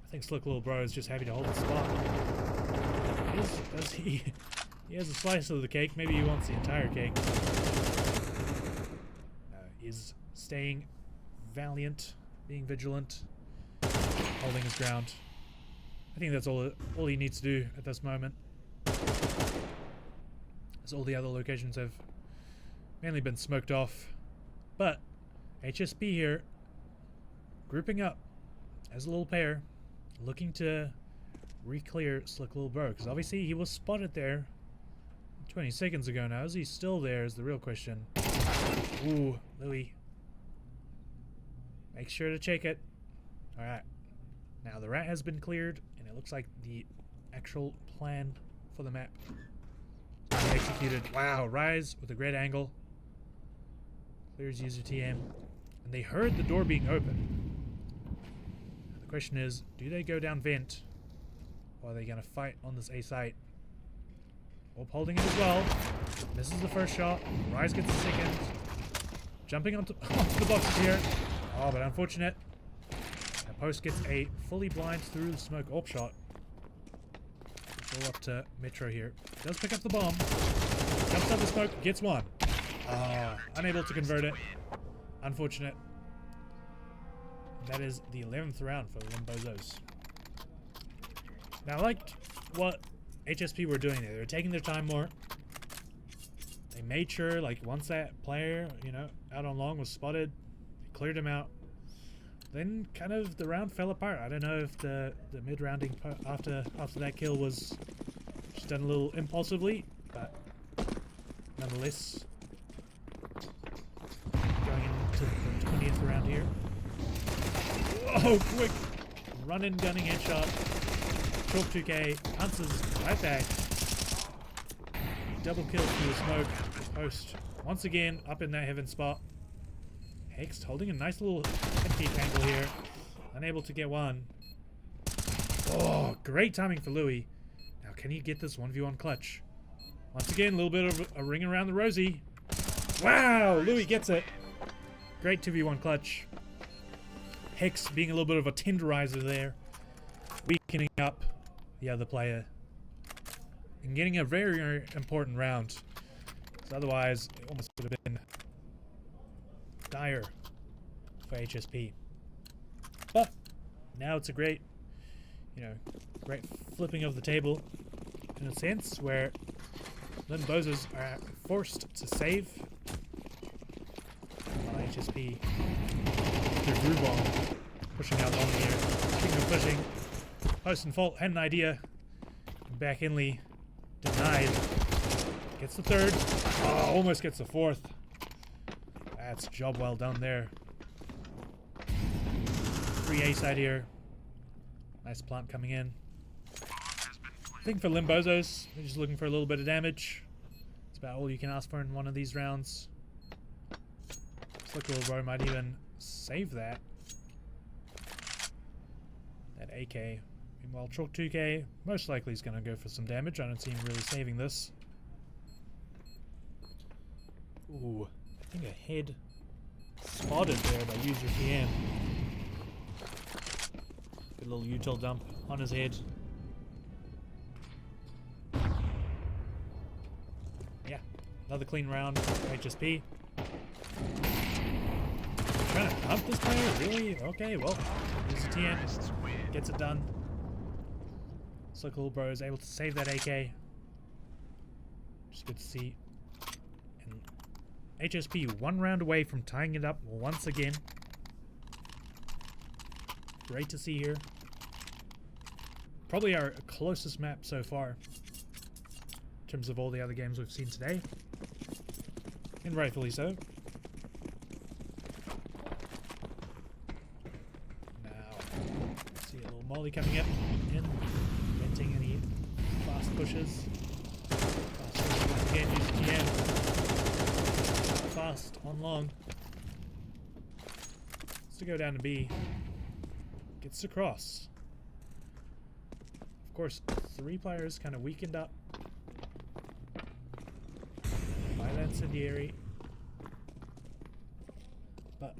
I think slick little bro is just happy to hold the spot. He has a slice of the cake. Maybe he wants the entire cake. Is staying valiant, being vigilant, holding his ground. I think that's all he needs to do at this moment. As all the other locations have mainly been smoked off. But HSP here, grouping up as a little pair, looking to re-clear Slick Little Bro, because obviously he was spotted there 20 seconds ago now. Is he still there is the real question. Ooh, Louis. Make sure to check it. Alright. Now the rat has been cleared, and it looks like the actual plan for the map is executed. Wow, Rise with a great angle. Clears user TM. And they heard the door being open. The question is, do they go down vent? Or are they going to fight on this A site? Orb holding it as well. Misses the first shot. Rise gets the second. Jumping onto the boxes here. Oh, but unfortunate. And Post gets a fully blind through the smoke orb shot. It's all up to Metro here. Does pick up the bomb. Jumps up the smoke. Gets one. Unable to convert it. Unfortunate. That is the 11th round for Limbozos. Now, I liked what HSP were doing there. They were taking their time more. They made sure, like, once that player, you know, out on long was spotted, they cleared him out. Then, kind of, the round fell apart. I don't know if the mid-rounding after that kill was just done a little impulsively, but nonetheless, going into the 20th round here. Whoa, quick! Run-in gunning headshot. Chalk 2K answers right back. Double kill through the smoke. Post once again up in that heaven spot. Hex holding a nice little head peek angle here. Unable to get one. Oh, great timing for Louis. Now can he get this 1v1 clutch? Once again, a little bit of a ring around the rosy. Wow, Louis gets it. Great 2v1 clutch. Hex being a little bit of a tenderizer there. Weakening up the other player. And getting a very, very important round. So otherwise, it almost would have been dire for HSP. But now it's a great, great flipping of the table in a sense where Limbozos are forced to save while HSP their groove ball pushing out long here. Speaking of pushing, Post and Fault had an idea. Back Inley denied. Gets the third. Oh, almost gets the fourth. That's job well done there. Free A side here. Nice plant coming in. I think for Limbozos, they're just looking for a little bit of damage. It's about all you can ask for in one of these rounds. Slick Little Bro might even save that. That AK. Meanwhile, Chalk 2K most likely is going to go for some damage. I don't see him really saving this. Ooh, I think a head spotted there by user PM. Good little util dump on his head. Yeah, another clean round for HSP. Trying to dump this player? Really? Okay, well, user TM gets it done. Slick Little Bro is able to save that AK. Just good to see. And HSP 1 round away from tying it up once again. Great to see here. Probably our closest map so far in terms of all the other games we've seen today. And rightfully so. Now, Molly coming up in, preventing any fast pushes. Fast pushes once again, using TM. Fast on long. To go down to B. Gets across. Of course, 3 players kind of weakened up by that incendiary. But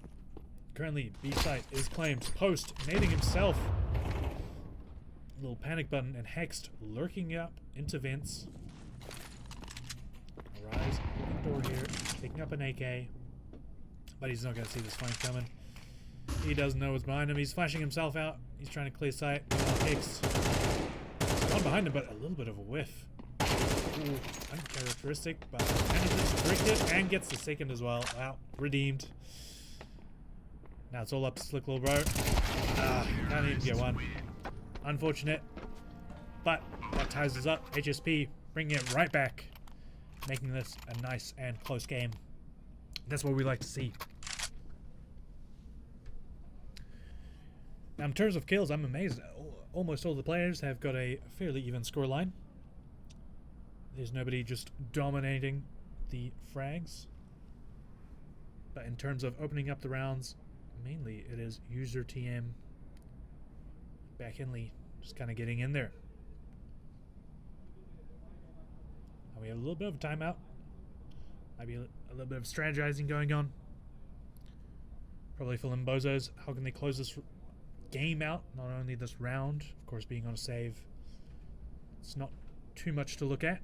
currently, B site is claimed. Post nading himself. Little panic button and Hexed lurking up into vents. Arise, door here, picking up an AK. But he's not going to see this flank coming. He doesn't know what's behind him. He's flashing himself out. He's trying to clear sight. Hicks. He's gone behind him, but a little bit of a whiff. Ooh, uncharacteristic, but manages to break it and gets the second as well. Wow, redeemed. Now it's all up to Slick Little Bro. Can't even get one. Unfortunate. But that ties us up. HSP bringing it right back. Making this a nice and close game. That's what we like to see. Now, in terms of kills, I'm amazed. Almost all the players have got a fairly even scoreline. There's nobody just dominating the frags. But in terms of opening up the rounds, mainly it is user TM, back in Lee, just kind of getting in there. And we have a little bit of a timeout. Might be a little bit of strategizing going on. Probably for Limbozos. How can they close this game out? Not only this round, of course, being on a save. It's not too much to look at.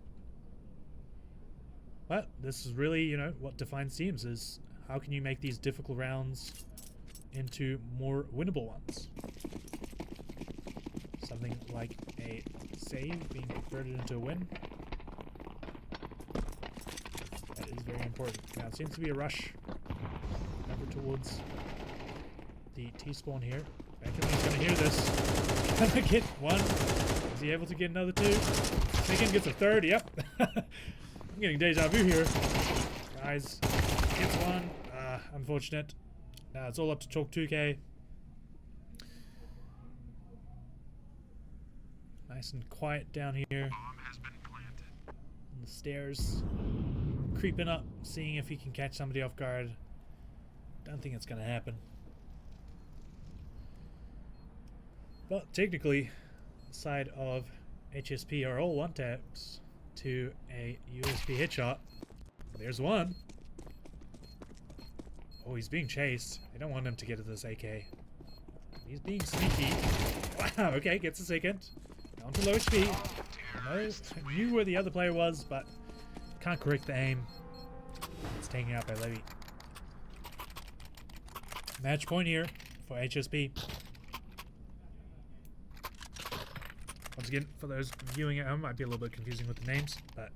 But this is really, you know, what defines teams is how can you make these difficult rounds into more winnable ones. Something like a save being converted into a win. That is very important. Now it seems to be a rush over towards the T-spawn here. Beckham going to hear this. Can I get one? Is he able to get another 2? Second gets a third. Yep. I'm getting deja vu here. Guys, gets one. Unfortunate. Now it's all up to Chalk 2K. Nice and quiet down here. On the stairs. Creeping up, seeing if he can catch somebody off guard. Don't think it's going to happen. But technically, the side of HSP are all one taps to a USB headshot. There's one. Oh, he's being chased. They don't want him to get to this AK. He's being sneaky. Wow, okay, gets a second. Down to low HP. I knew where the other player was, but can't correct the aim. It's taken out by Levy. Match point here for HSP. Once again, for those viewing at home, might be a little bit confusing with the names, but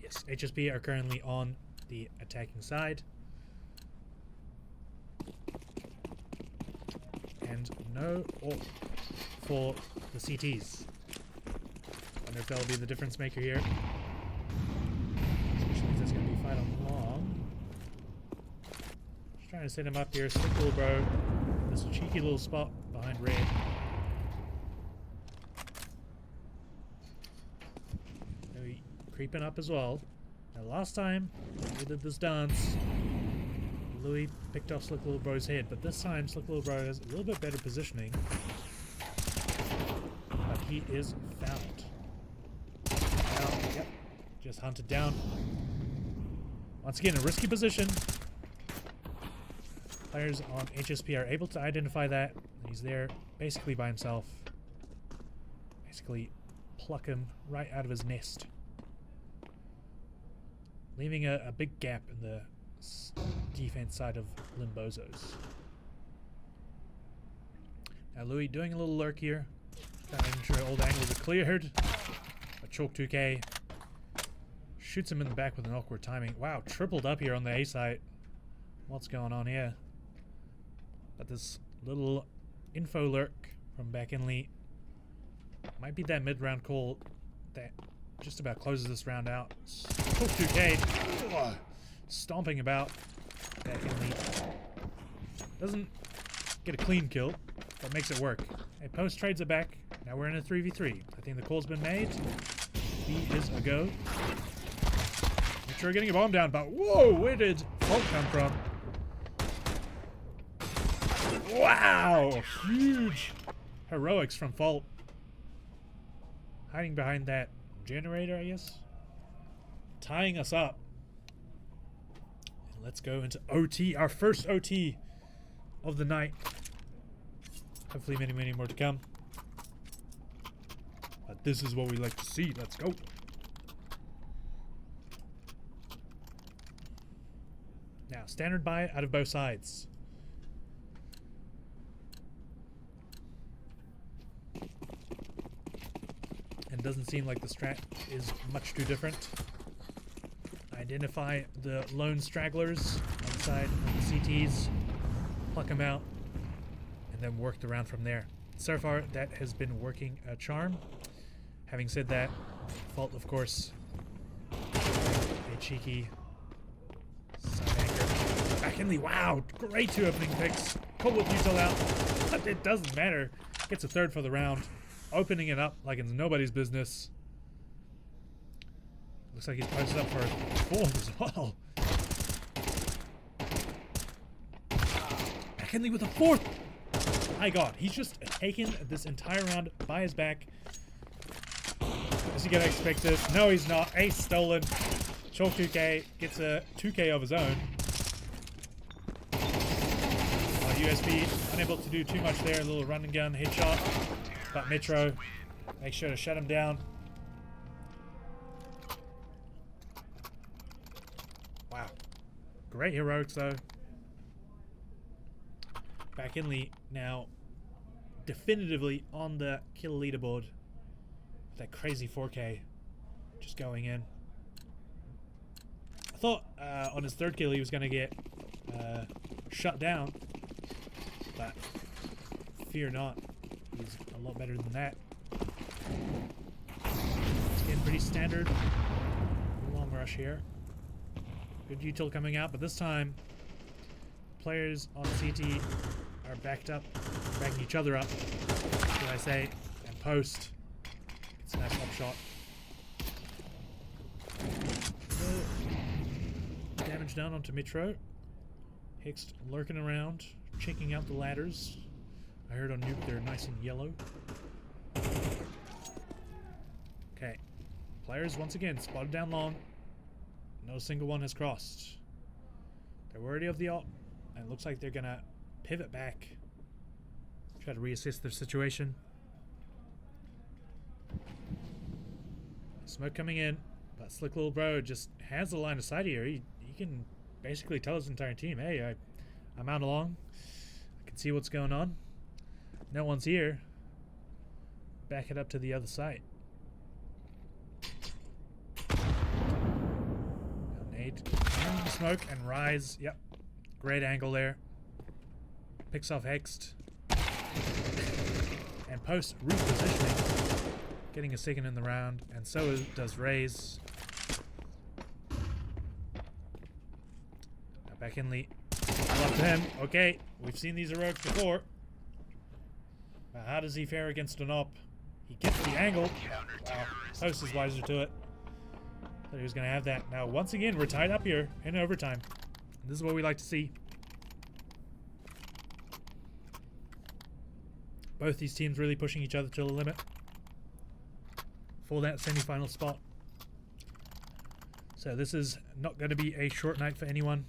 yes, HSP are currently on the attacking side. And no ult for the CTs. Wonder if that'll be the difference maker here. Which means there's going to be a fight on long. Just trying to set him up here. Slick Little Bro. This cheeky little spot behind red. Louis creeping up as well. Now last time we did this dance, Louis picked off Slick Little Bro's head, but this time Slick Little Bro has a little bit better positioning. But he is found. Now, yep, just hunted down. Once again, a risky position. Players on HSP are able to identify that. He's there basically by himself. Basically pluck him right out of his nest. Leaving a big gap in the defense side of Limbozos. Now Louis doing a little lurk here. Kind of making sure old angles are cleared. But Chalk 2K shoots him in the back with an awkward timing. Wow, tripled up here on the A site. What's going on here? But this little info lurk from back in Lee might be that mid-round call that just about closes this round out. Chalk 2K stomping about back in Lee. Doesn't get a clean kill, but makes it work. And Post trades it back. Now we're in a 3v3. I think the call's been made. B is a go. Mitro getting a bomb down, but whoa, where did Fault come from? Wow, huge heroics from Fault. Hiding behind that generator, I guess. Tying us up. And let's go into OT, our first OT of the night. Hopefully many, many more to come. But this is what we like to see. Let's go. Now, standard buy out of both sides. And doesn't seem like the strat is much too different. Identify the lone stragglers on the side of the CTs, pluck them out, and then work the round from there. So far, that has been working a charm. Having said that, Fault, of course, a cheeky side anchor. Back in the wow, great two opening picks. Cold with util out, but it doesn't matter. Gets a third for the round, opening it up like it's nobody's business. Looks like he's posted up for a fourth as well. McKinley with a fourth. My God, he's just taken this entire round by his back. As you get expected. No, he's not. Ace stolen. Chalk 2K gets a 2K of his own. USB unable to do too much there. A little run and gun headshot. But Metro makes sure to shut him down. Wow. Great heroics though. Back in Lee now definitively on the kill leaderboard. That crazy 4K just going in. I thought on his third kill he was going to get shut down, but fear not, he's a lot better than that. It's getting pretty standard. Long rush here. Good util coming out, but this time players on CT are backed up, backing each other up, should I say, and Post. It's a nice up shot. Damage down onto Metro. Hixt lurking around, checking out the ladders. I heard on Nuke they're nice and yellow. Okay. Players once again spotted down long. No single one has crossed. They're worthy of the ult, and it looks like they're gonna pivot back. Try to reassess their situation. Smoke coming in, but Slick Little Bro just has the line of sight here. He can basically tell his entire team, hey, I'm out along. I can see what's going on. No one's here. Back it up to the other side. Nade in the smoke and Rise. Yep. Great angle there. Picks off Hext. And Post repositioning. Getting a second in the round, and so does Raze. Now back in Lee. Love to him. Okay, we've seen these heroics before. Now how does he fare against an op? He gets the angle. Wow, Post is wiser to it. Thought he was going to have that. Now once again, we're tied up here in overtime. And this is what we like to see. Both these teams really pushing each other to the limit for that semi-final spot. So this is not going to be a short night for anyone.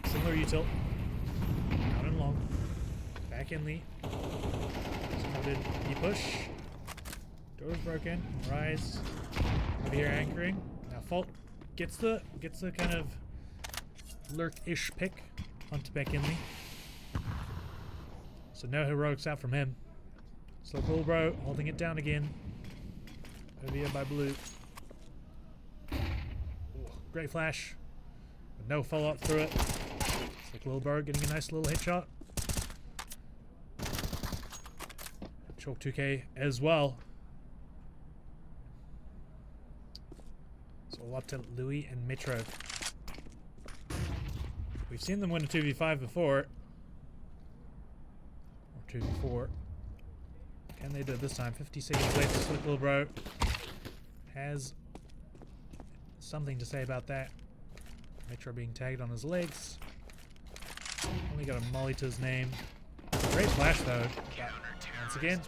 Similar util. Out and long. Back in Lee. Started the push. Door's broken. Rise. Over here anchoring. Now Fault gets the kind of lurk-ish pick onto Beckinley. So no heroics out from him. So Bull Bro holding it down again. Over here by Blue. Ooh, great flash. But no follow-up through it. So Bull Bro getting a nice little headshot. Chalk 2K as well. It's all up to Louis and Metro. We've seen them win a 2v5 before. Or 2v4. Can they do it this time? 50 seconds left. Slick little bro has something to say about that. Metro being tagged on his legs. Only got a molly to his name. Great flash though. Once again,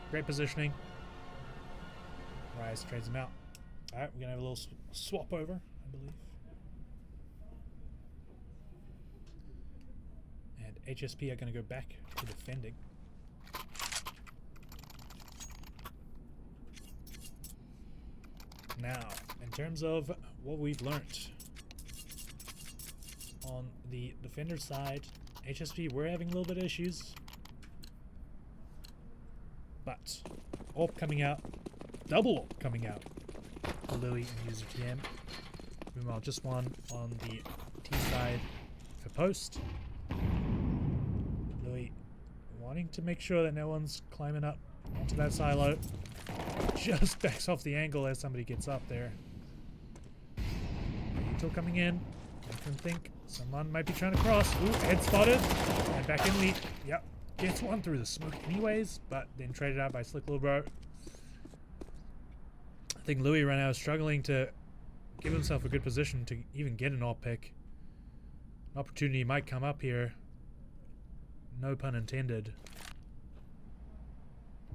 great positioning. Rise trades him out. Alright, we're gonna have a little swap over, I believe. And HSP are gonna go back to defending. Now, in terms of what we've learnt on the defender side, HSP, we're having a little bit of issues. But AUEC coming out, double AUEC coming out for Louis and user TM. Meanwhile, just one on the T side for post. Louis wanting to make sure that no one's climbing up onto that silo. Just backs off the angle as somebody gets up there. Util coming in. I can think someone might be trying to cross. Ooh, head spotted. And back in lead. Yep. Gets one through the smoke anyways, but then traded out by Slick Little Bro. I think Louis right now is struggling to give himself a good position to even get an AUEC pick. An opportunity might come up here. No pun intended.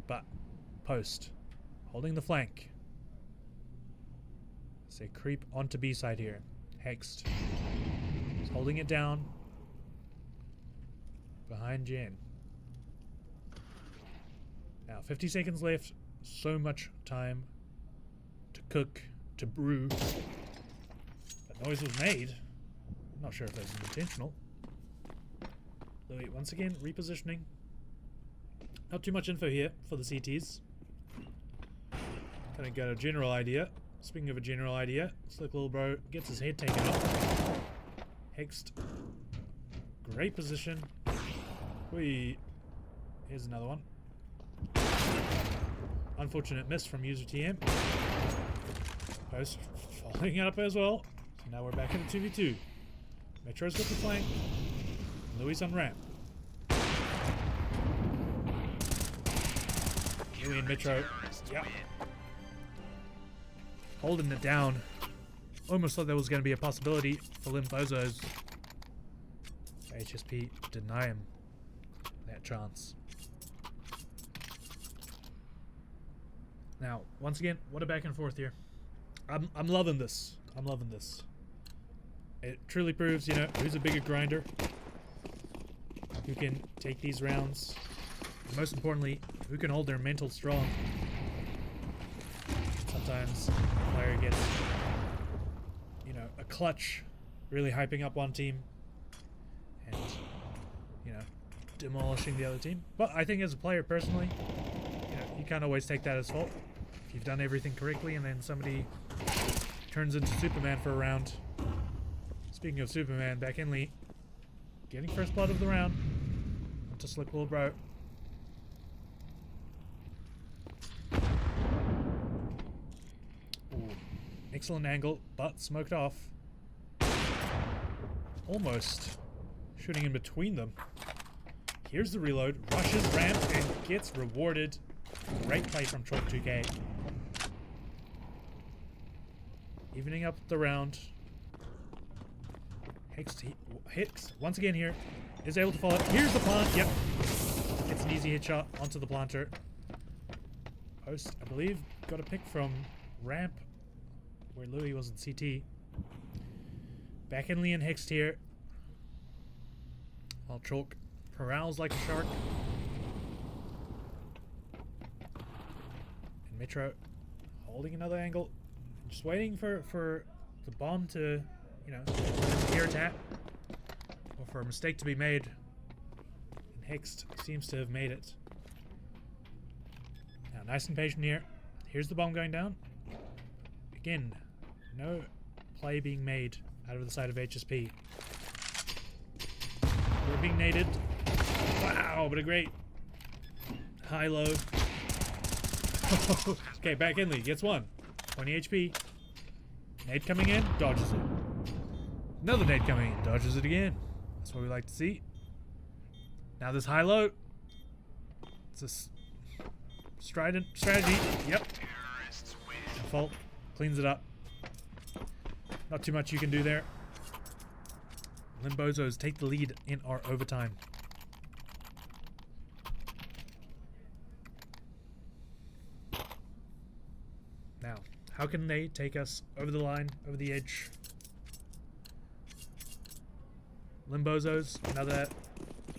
But post. Holding the flank. Say creep onto B side here. Hext. He's holding it down. Behind Jen. Now 50 seconds left. So much time to cook, to brew. That noise was made. I'm not sure if that was intentional. Louis once again repositioning. Not too much info here for the CTs. Kind of got a general idea. Speaking of a general idea, Slick Little Bro gets his head taken off. Hext. Great position. Whee. Here's another one. Unfortunate miss from user TM. Post following it up as well. So now we're back in the 2v2. Metro's got the flank. Louis on ramp. Louis and Metro. Yep. Holding it down. Almost thought there was going to be a possibility for Limfozos. HSP deny him that chance. Now, once again, what a back and forth here. I'm loving this. I'm loving this. It truly proves, you know, who's a bigger grinder, who can take these rounds, and most importantly, who can hold their mental strong. Sometimes a player gets, you know, a clutch, really hyping up one team and, you know, demolishing the other team. But I think as a player personally, you know, you can't always take that as fault. If you've done everything correctly and then somebody turns into Superman for a round. Speaking of Superman, back in Lee, getting first blood of the round. Onto Slick Little Bro. Ooh, excellent angle, but smoked off. Almost shooting in between them. Here's the reload, rushes ramp and gets rewarded. Great play from Chalk 2K. Evening up the round. Hicks once again here is able to follow. Here's the plant. Yep. It's an easy hit shot onto the planter. Post, I believe, got a pick from ramp where Louis was in CT. Back in Lee and Hicks here. While Chalk corrals like a shark. And Metro holding another angle. Just waiting for the bomb to, you know, air attack. Or for a mistake to be made. And Hext seems to have made it. Now, nice and patient here. Here's the bomb going down. Again, no play being made out of the side of HSP. We're being naded. Wow, but a great high-low. Okay, back in lead. Gets one. 20 HP. Nade coming in, dodges it. Another nade coming in, dodges it again. That's what we like to see. Now this high-low. It's a strident strategy. Yep. Default cleans it up. Not too much you can do there. Limbozos take the lead in our overtime. Now, how can they take us over the line, over the edge? Limbozos, another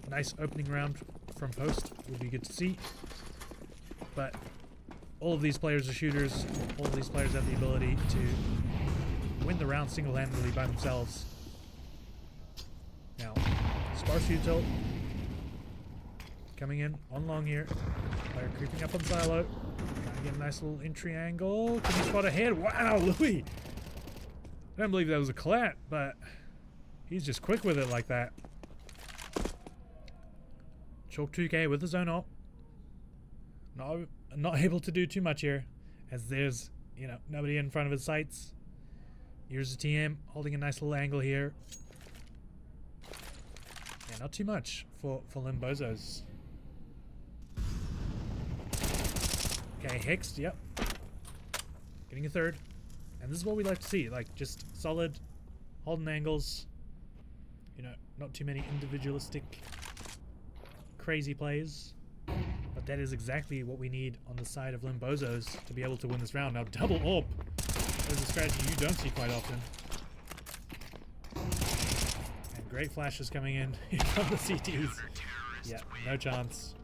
nice opening round from post would be good to see. But all of these players are shooters. All of these players have the ability to win the round single-handedly by themselves. Now, sparse util coming in on long here. Player creeping up on silo. Trying to get a nice little entry angle. Can he spot ahead? Wow, Louis! I don't believe that was a collat, but he's just quick with it like that. Chalk 2K with his own op. Not able to do too much here, as there's, you know, nobody in front of his sights. Here's the TM holding a nice little angle here. Yeah, not too much for Limbozos. Okay, Hexed, yep. Getting a third. And this is what we like to see, like just solid, holding angles. You know, not too many individualistic, crazy plays. But that is exactly what we need on the side of Limbozos to be able to win this round. Now, double AWP. There's a strategy you don't see quite often. And great flashes coming in from the CTs. Yeah, no chance.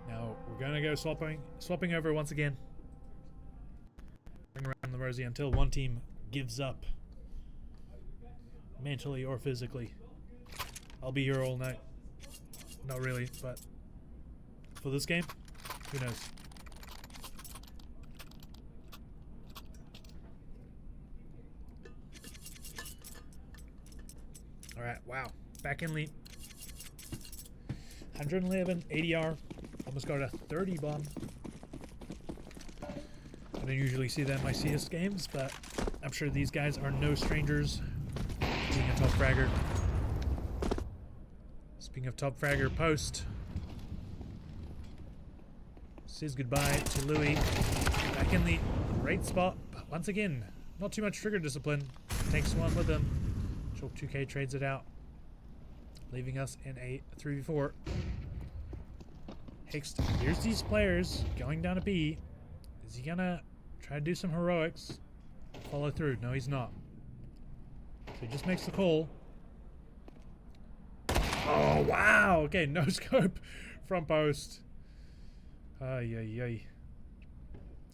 Now, we're going to go swapping over once again. Bring around the Rosie until one team gives up. Mentally or physically. I'll be here all night. Not really, but for this game, who knows? Alright, wow. Back in lead. 111 ADR. Almost got a 30 bomb. I don't usually see that in my CS games, but I'm sure these guys are no strangers being a top fragger. Speaking of top fragger, post says goodbye to Louis. Back in the right spot, but once again, not too much trigger discipline. Takes one with him. Chalk 2K trades it out, leaving us in a 3v4. Hext, here's these players going down a B. Is he gonna try to do some heroics? Follow through? No, he's not. So he just makes the call. Oh, wow! Okay, no scope from post. Ay, ay, ay.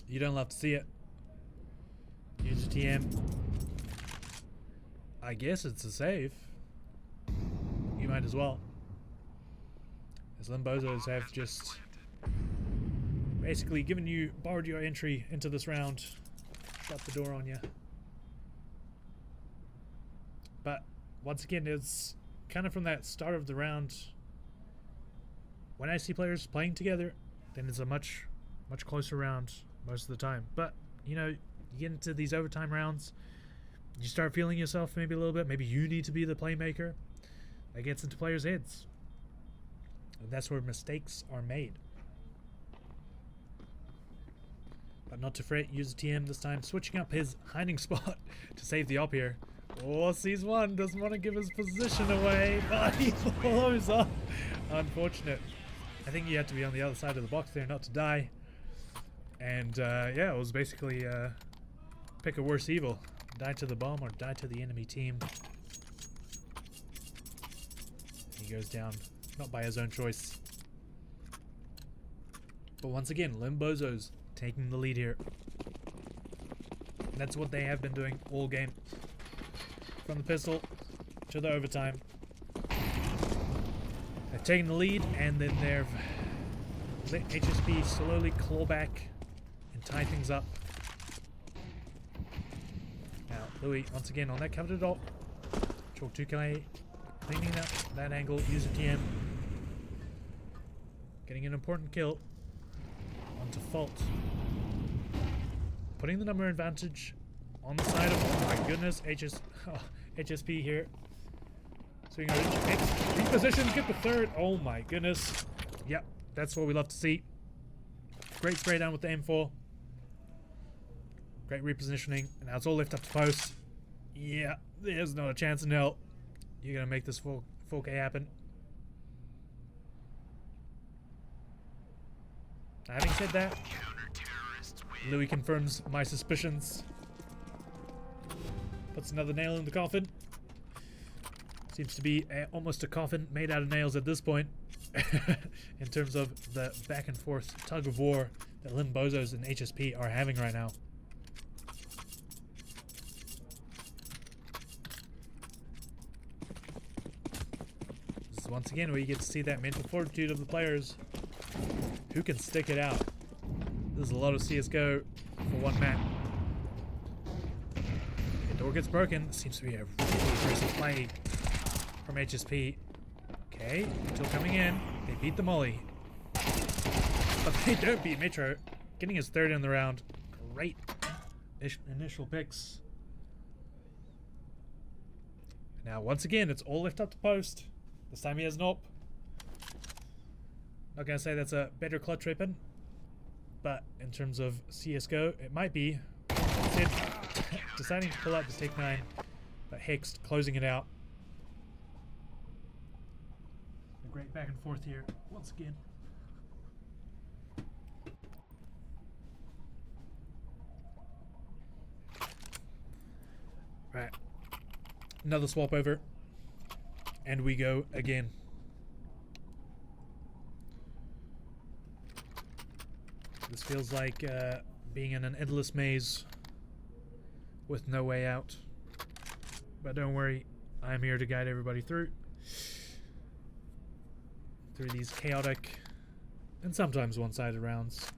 You don't love to see it. Use a TM. I guess it's a save. You might as well. As Limbozos have just basically borrowed your entry into this round. Shut the door on you. But once again, it's kind of from that start of the round. When I see players playing together, then it's a much closer round most of the time. But, you know, you get into these overtime rounds, you start feeling yourself maybe a little bit. Maybe you need to be the playmaker. That gets into players' heads. And that's where mistakes are made. But not to fret, use a TM this time, switching up his hiding spot to save the op here. Oh, sees one, doesn't want to give his position away, but he blows up. Unfortunate. I think you have to be on the other side of the box there not to die. And yeah, it was basically pick a worse evil. Die to the bomb or die to the enemy team. He goes down, not by his own choice. But once again, Limbozos taking the lead here. And that's what they have been doing all game. From the pistol to the overtime. They've taken the lead and then they've let HSP slowly claw back and tie things up. Now, Louis, once again, on that coveted ult. Chalk 2K cleaning up that angle, use a TM. Getting an important kill on default. Putting the number advantage on the side of, oh my goodness, HSP here. Swing out X, reposition, get the third. Oh my goodness. Yep, that's what we love to see. Great spray down with the M4. Great repositioning. And now it's all left up to post. Yeah, there's not a chance in hell you're going to make this 4K happen. Having said that, Louis confirms my suspicions. Puts another nail in the coffin. Seems to be almost a coffin made out of nails at this point. In terms of the back and forth tug of war that Lim Bozos and HSP are having right now. This is once again where you get to see that mental fortitude of the players. Who can stick it out? This is a lot of CSGO for one map. The door gets broken. Seems to be a really aggressive play from HSP. Okay, still coming in. They beat the molly. But they don't beat Metro. Getting his third in the round. Great initial picks. Now, once again, it's all left up to post. This time he has an op. Not gonna say that's a better clutch weapon, but in terms of CSGO, it might be. Instead, deciding to pull out the Take 9, but Hex closing it out. A great back and forth here, once again. Right. Another swap over. And we go again. This feels like being in an endless maze with no way out. But don't worry, I'm here to guide everybody through these chaotic and sometimes one-sided rounds.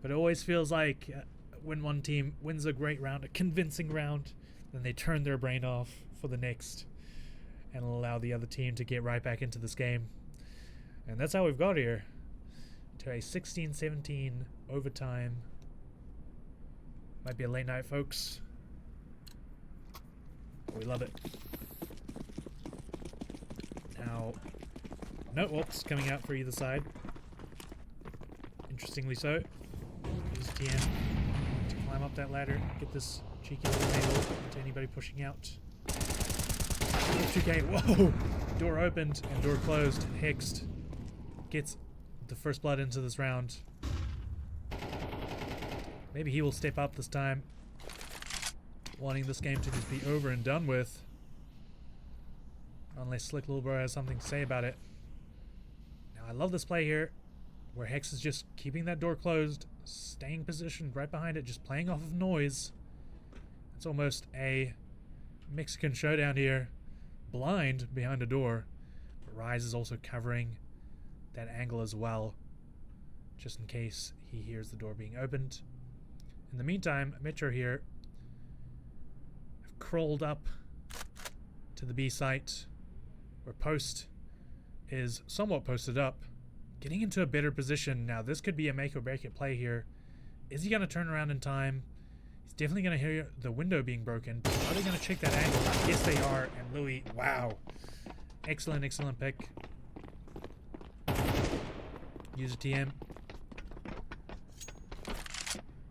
But it always feels like when one team wins a great round, a convincing round, then they turn their brain off for the next and allow the other team to get right back into this game. And that's how we've got here. To a 16-17 overtime. Might be a late night, folks. We love it. Now, no ops coming out for either side. Interestingly so. Use TM to climb up that ladder, get this cheeky little angle to anybody pushing out. 2K, whoa! Door opened and door closed. Hexed gets the first blood into this round. Maybe he will step up this time, wanting this game to just be over and done with. Unless Slick Little Bro has something to say about it. Now I love this play here, where Hex is just keeping that door closed, staying positioned right behind it, just playing off of noise. It's almost a Mexican showdown here. Blind behind a door, but Rise is also covering that angle as well, just in case he hears the door being opened. In the meantime, Metro here have crawled up to the B site, where Post is somewhat posted up, getting into a better position. Now this could be a make or break it play here. Is he going to turn around in time? He's definitely going to hear the window being broken. Are they going to check that angle? Yes, they are. And Louis, wow. Excellent, excellent pick. Use a TM.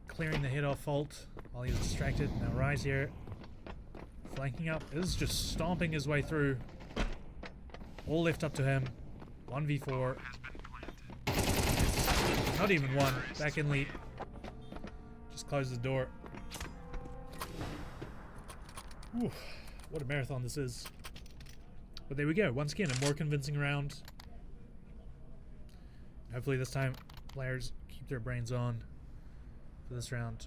Clearing the hit off Fault while he was distracted. Now Rise here. Flanking up. This is just stomping his way through. All left up to him. 1v4. Not even one. Back in lead. Just close the door. Whew, what a marathon this is. But there we go. Once again, a more convincing round. Hopefully this time players keep their brains on for this round.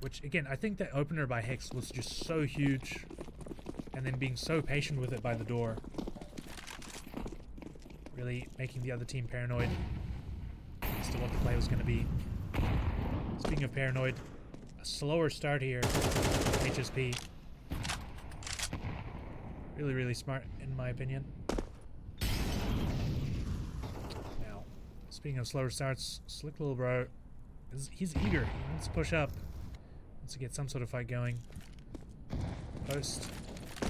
Which, again, I think that opener by Hex was just so huge. And then being so patient with it by the door. Really making the other team paranoid as to what the play was going to be. Speaking of paranoid, a slower start here from HSP. Really, really smart in my opinion. Now, speaking of slower starts, Slick Little Bro He's eager. He wants to push up. Wants to get some sort of fight going. Post.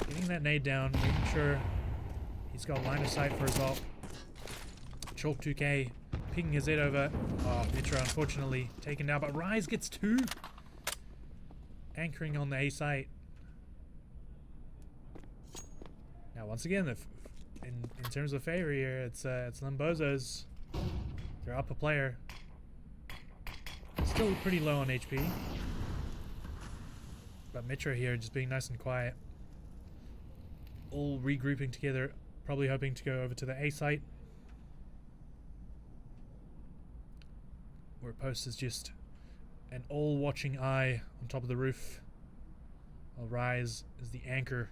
Getting that nade down. Making sure he's got line of sight for his ult. Chalk 2K. Picking his head over. Oh, Mitra unfortunately taken down. But Rise gets 2. Anchoring on the A site. Now once again, in terms of favor here, it's Limbozo's. They're up a player. Still pretty low on HP. But Mitra here just being nice and quiet. All regrouping together, probably hoping to go over to the A site. Where Post is just an all-watching eye on top of the roof. While Rise is the anchor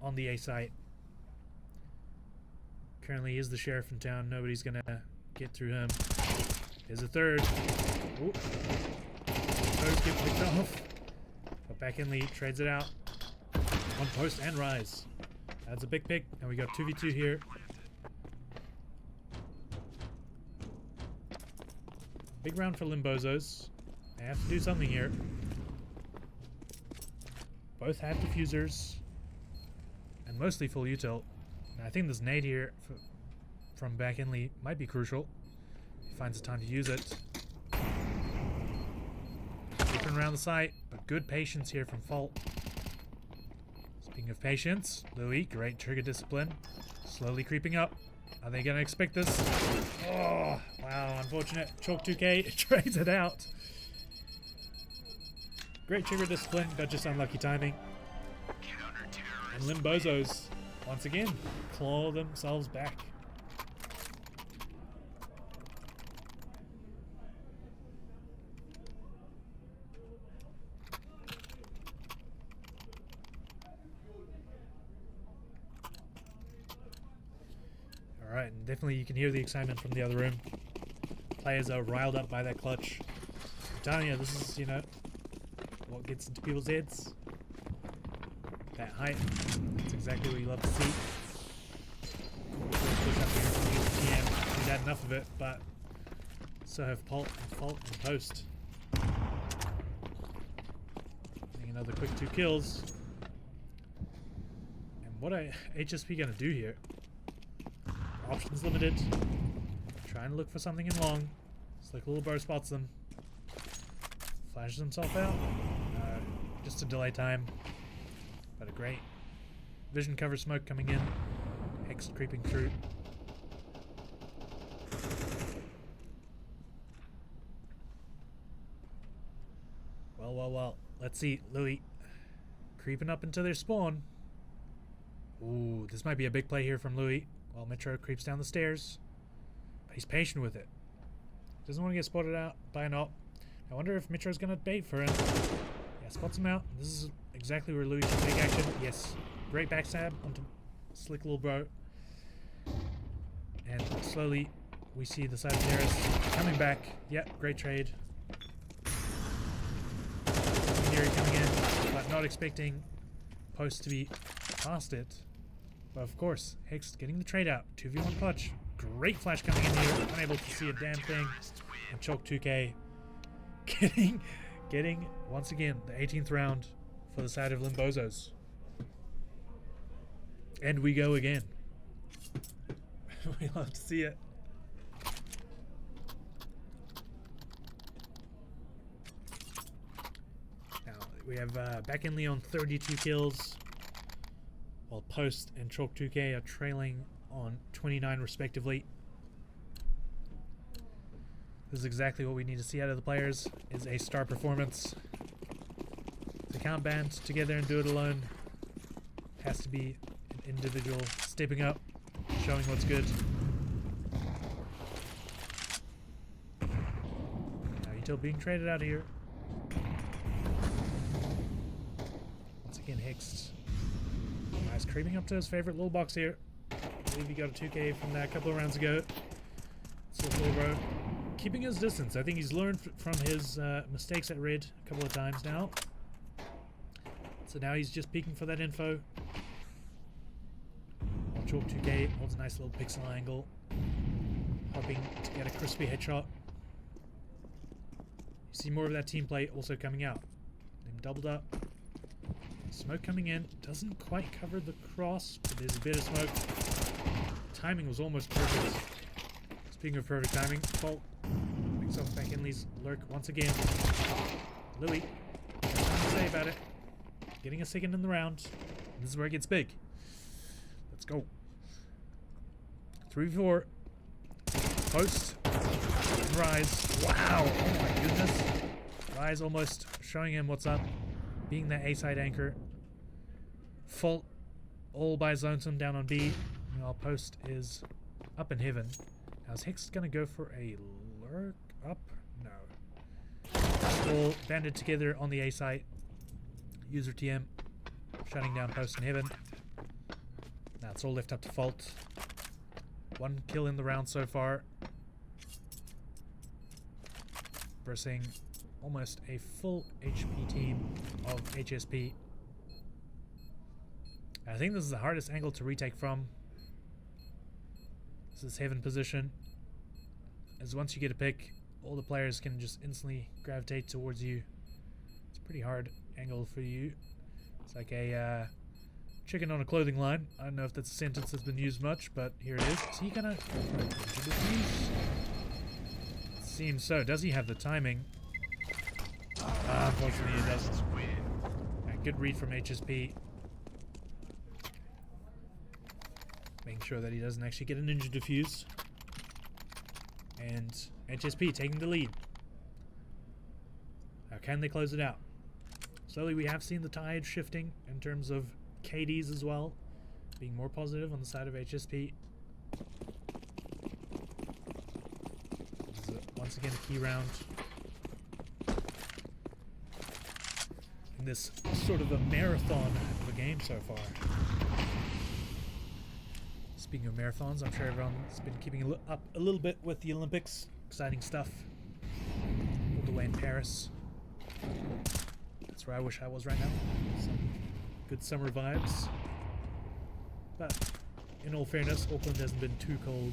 on the A site. Currently, he is the sheriff in town. Nobody's gonna get through him. There's a third. Ooh. Post get picked off. But back in lead, trades it out. On Post and Rise. That's a big pick. And we got 2v2 here. Big round for Limbozos. They have to do something here. Both have diffusers. And mostly full util. And I think this nade here from back in lead might be crucial. He finds the time to use it. Creeping around the site, but good patience here from Fault. Speaking of patience, Louis, great trigger discipline. Slowly creeping up. Are they going to expect this? Oh, wow, unfortunate. Chalk 2K trades it out. Great trigger discipline, but just unlucky timing. And Limbozos, once again, claw themselves back. Alright, and definitely you can hear the excitement from the other room. Players are riled up by that clutch. I'm telling you, this is, you know, what gets into people's heads. That height. That's exactly what you love to see. We've had enough of it, but so have Fault and Post. Getting another quick 2 kills. And what HSP gonna do here? Options limited. Trying to look for something in long. Slick Little Bro spots them. Flashes himself out. Just to delay time. But a great vision cover smoke coming in. Hex creeping through. Well. Let's see. Louis creeping up into their spawn. Ooh, this might be a big play here from Louis. While Metro creeps down the stairs. But he's patient with it. Doesn't want to get spotted out by an op. I wonder if Metro's going to bait for him. Yeah, spots him out. This is exactly where Louis should take action. Yes. Great backstab onto Slick Little Bro. And slowly we see the side of terrace coming back. Yep, great trade. Fury coming in, but not expecting Post to be past it. But of course, Hex getting the trade out. 2v1 clutch. Great flash coming in here. Unable to see a damn thing. And Chalk 2K getting once again the 18th round for the side of Limbozos. And we go again. We love to see it. Now we have back in Leon 32 kills. While Post and Chalk 2K are trailing on 29 respectively. This is exactly what we need to see out of the players, is a star performance. They can't band together and do it alone. It has to be an individual stepping up, showing what's good. Now Util being traded out here. Once again, Hexed. Nice, creeping up to his favorite little box here. I believe he got a 2K from that a couple of rounds ago. Slick Little Bro. Keeping his distance. I think he's learned from his mistakes at Red a couple of times now. So now he's just peeking for that info. While Chalk 2K holds a nice little pixel angle. Hoping to get a crispy headshot. see more of that team play also coming out. Them doubled up. Smoke coming in. Doesn't quite cover the cross, but there's a bit of smoke. Timing was almost perfect. Speaking of perfect timing, Fault picks off back Inley's lurk once again. Louis, nothing to say about it. Getting a second in the round. This is where it gets big. Let's go. 3v4. Post. Rise. Wow. Oh my goodness. Rise almost showing him what's up. Being that A-side anchor. Fault all by his lonesome down on B. Meanwhile, Post is up in heaven. Now is Hex going to go for a lurk up? No. All banded together on the A site. User TM shutting down Post in heaven. Now it's all left up to Fault. 1 kill in the round so far. Versus almost a full HP team of HSP. I think this is the hardest angle to retake from. This is heaven position. As once you get a pick, all the players can just instantly gravitate towards you. It's a pretty hard angle for you. It's like a chicken on a clothing line. I don't know if that's a sentence that's been used much, but here it is. Is he gonna go for a defuse? Seems so. Does he have the timing? Unfortunately he doesn't. Good read from HSP. Making sure that he doesn't actually get a ninja defuse. And HSP taking the lead. Now can they close it out? Slowly we have seen the tide shifting in terms of KDs as well. Being more positive on the side of HSP. This is once again a key round. In this sort of a marathon of a game so far. Speaking of marathons, I'm sure everyone's been keeping up a little bit with the Olympics. Exciting stuff. All the way in Paris. That's where I wish I was right now. Some good summer vibes. But in all fairness, Auckland hasn't been too cold.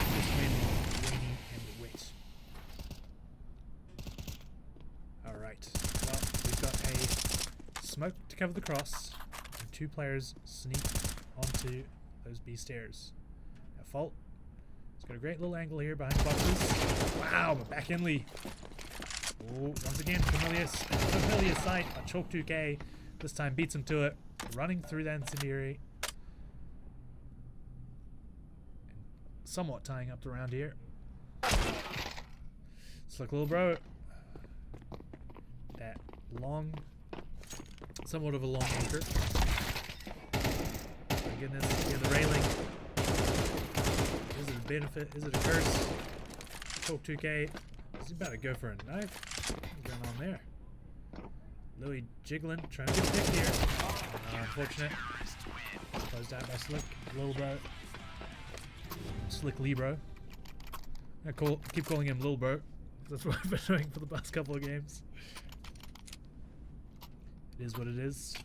Just rainy and wet. Alright. Well, we've got a smoke to cover the cross. And 2 players sneak onto those B stairs. At Fault. He's got a great little angle here behind boxes. Wow, but back Inley. Oh, once again, familiar sight. A Chalk 2K. This time beats him to it. Running through that incendiary. Somewhat tying up the round here. Slick little bro. That long, somewhat of a long anchor. My goodness, yeah, the railing. Is it a benefit? Is it a curse? Talk 2K. He's about to go for a knife. What's going on there? Louis jiggling, trying to get a pick here. Unfortunate. Closed out by Slick. Little bro. Slick Libro. I keep calling him Lil Bro. That's what I've been doing for the past couple of games. It is what it is.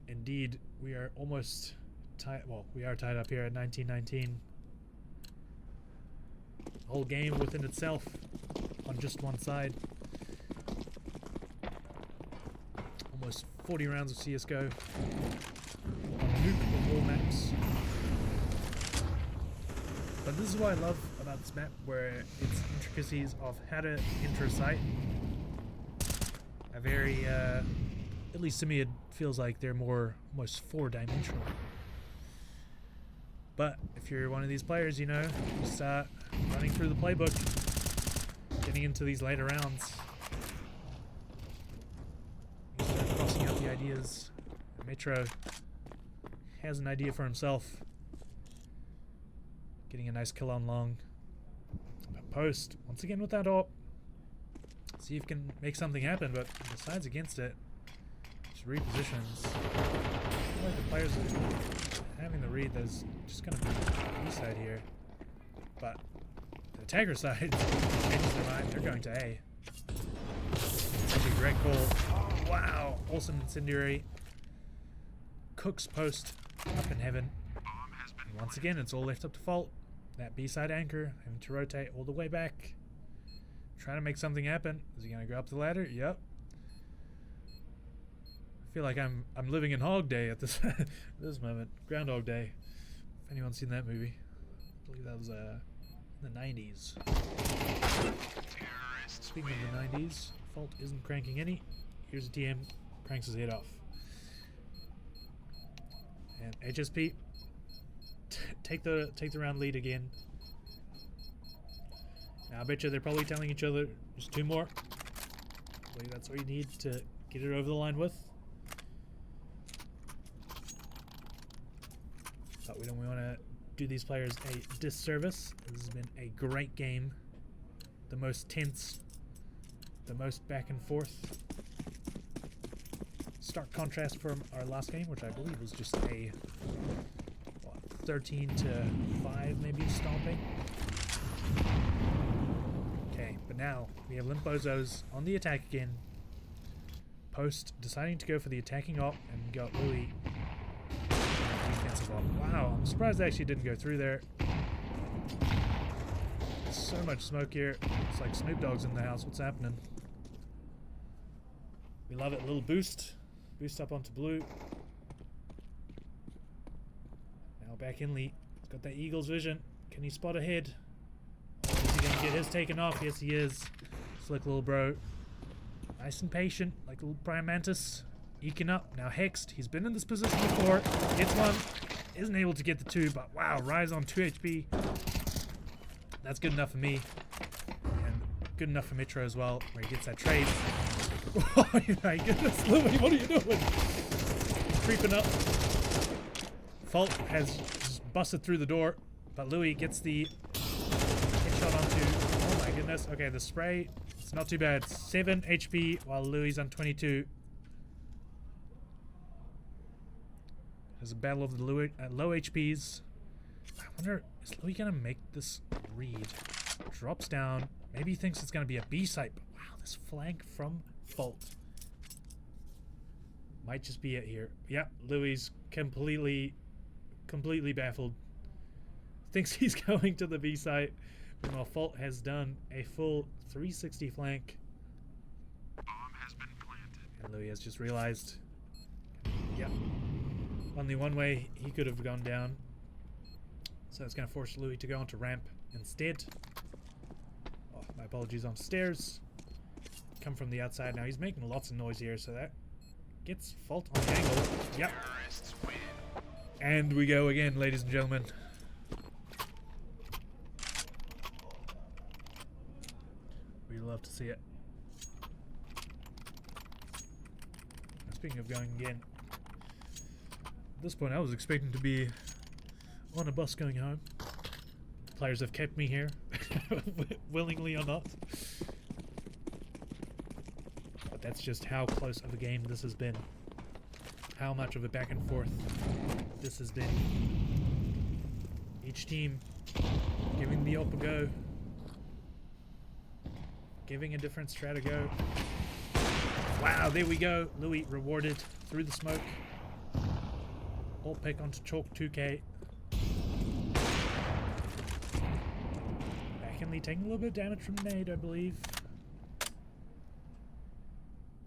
Indeed, we are almost tied. Well, we are tied up here at 19-19. Whole game within itself on just one side. Almost 40 rounds of CSGO on nuke of all maps. But this is what I love about this map, where its intricacies of how to enter a site are very, at least to me, it feels like they're more almost 4-dimensional. But if you're one of these players, you know, you start running through the playbook, getting into these later rounds. You start crossing out the ideas. Metro has an idea for himself. Getting a nice kill on long. But Post, once again with that AWP. See if you can make something happen, but besides against it, just repositions. I feel like the players are having the read that's just going to be B side here. But the attacker side changes their mind. They're going to A. That's a great call. Oh, wow. Awesome incendiary. Cooks Post up in heaven. And once again, it's all left up to Fault. That B-side anchor, having to rotate all the way back. trying to make something happen. Is he gonna go up the ladder? Yep. I feel like I'm living in Hog Day at this this moment. Groundhog Day. If anyone's seen that movie, I believe that was in the 90s. Speaking of the 90s, Fault isn't cranking any. Here's a TM, cranks his head off. And HSP take the round lead again. Now I bet you they're probably telling each other just 2 more. I believe that's what you need to get it over the line with. But we don't want to do these players a disservice. This has been a great game. The most tense, the most back and forth. Stark contrast from our last game, which I believe was just a 13-5 maybe stomping. Okay, but now we have Limp Bozos on the attack again. Post deciding to go for the attacking op and got Louis defensive op. Wow, I'm surprised they actually didn't go through there. So much smoke here. It's like Snoop Dogg's in the house. What's happening? We love it. A little boost. Boost up onto blue. Now back in Lee. He's got that Eagles vision. Can he spot ahead? Is he going to get his taken off? Yes, he is. Slick little bro. Nice and patient, like a little prime mantis. Eking up. Now Hexed. He's been in this position before. Gets one. Isn't able to get the 2, but wow, Rise on 2 HP. That's good enough for me. And good enough for Metro as well, where he gets that trade. Oh my goodness, Louis, what are you doing? Creeping up. Fault has just busted through the door, but Louis gets the headshot onto. Oh my goodness. Okay, the spray, it's not too bad. 7 HP while Louis is on 22. There's a battle of the low HPs. I wonder, is Louis gonna make this read? Drops down. Maybe he thinks it's gonna be a B site. But wow, this flank from Fault might just be it here. Yeah, Louis completely baffled. Thinks he's going to the B site. Meanwhile, Fault has done a full 360 flank. Bomb has been planted. And Louis has just realized. Yeah. Only one way he could have gone down. So it's going to force Louis to go onto ramp instead. Oh, my apologies, on stairs. Come from the outside. Now he's making lots of noise here, so that gets Fault on the angle. Yep. And we go again, ladies and gentlemen. We love to see it. Speaking of going again, at this point I was expecting to be on a bus going home. Players have kept me here, willingly or not. But that's just how close of a game this has been. How much of a back and forth this has been. Each team giving the op a go. Giving a different strat a go. Wow, there we go. Louis rewarded through the smoke. All pick onto Chalk 2K. Backenly taking a little bit of damage from nade, I believe.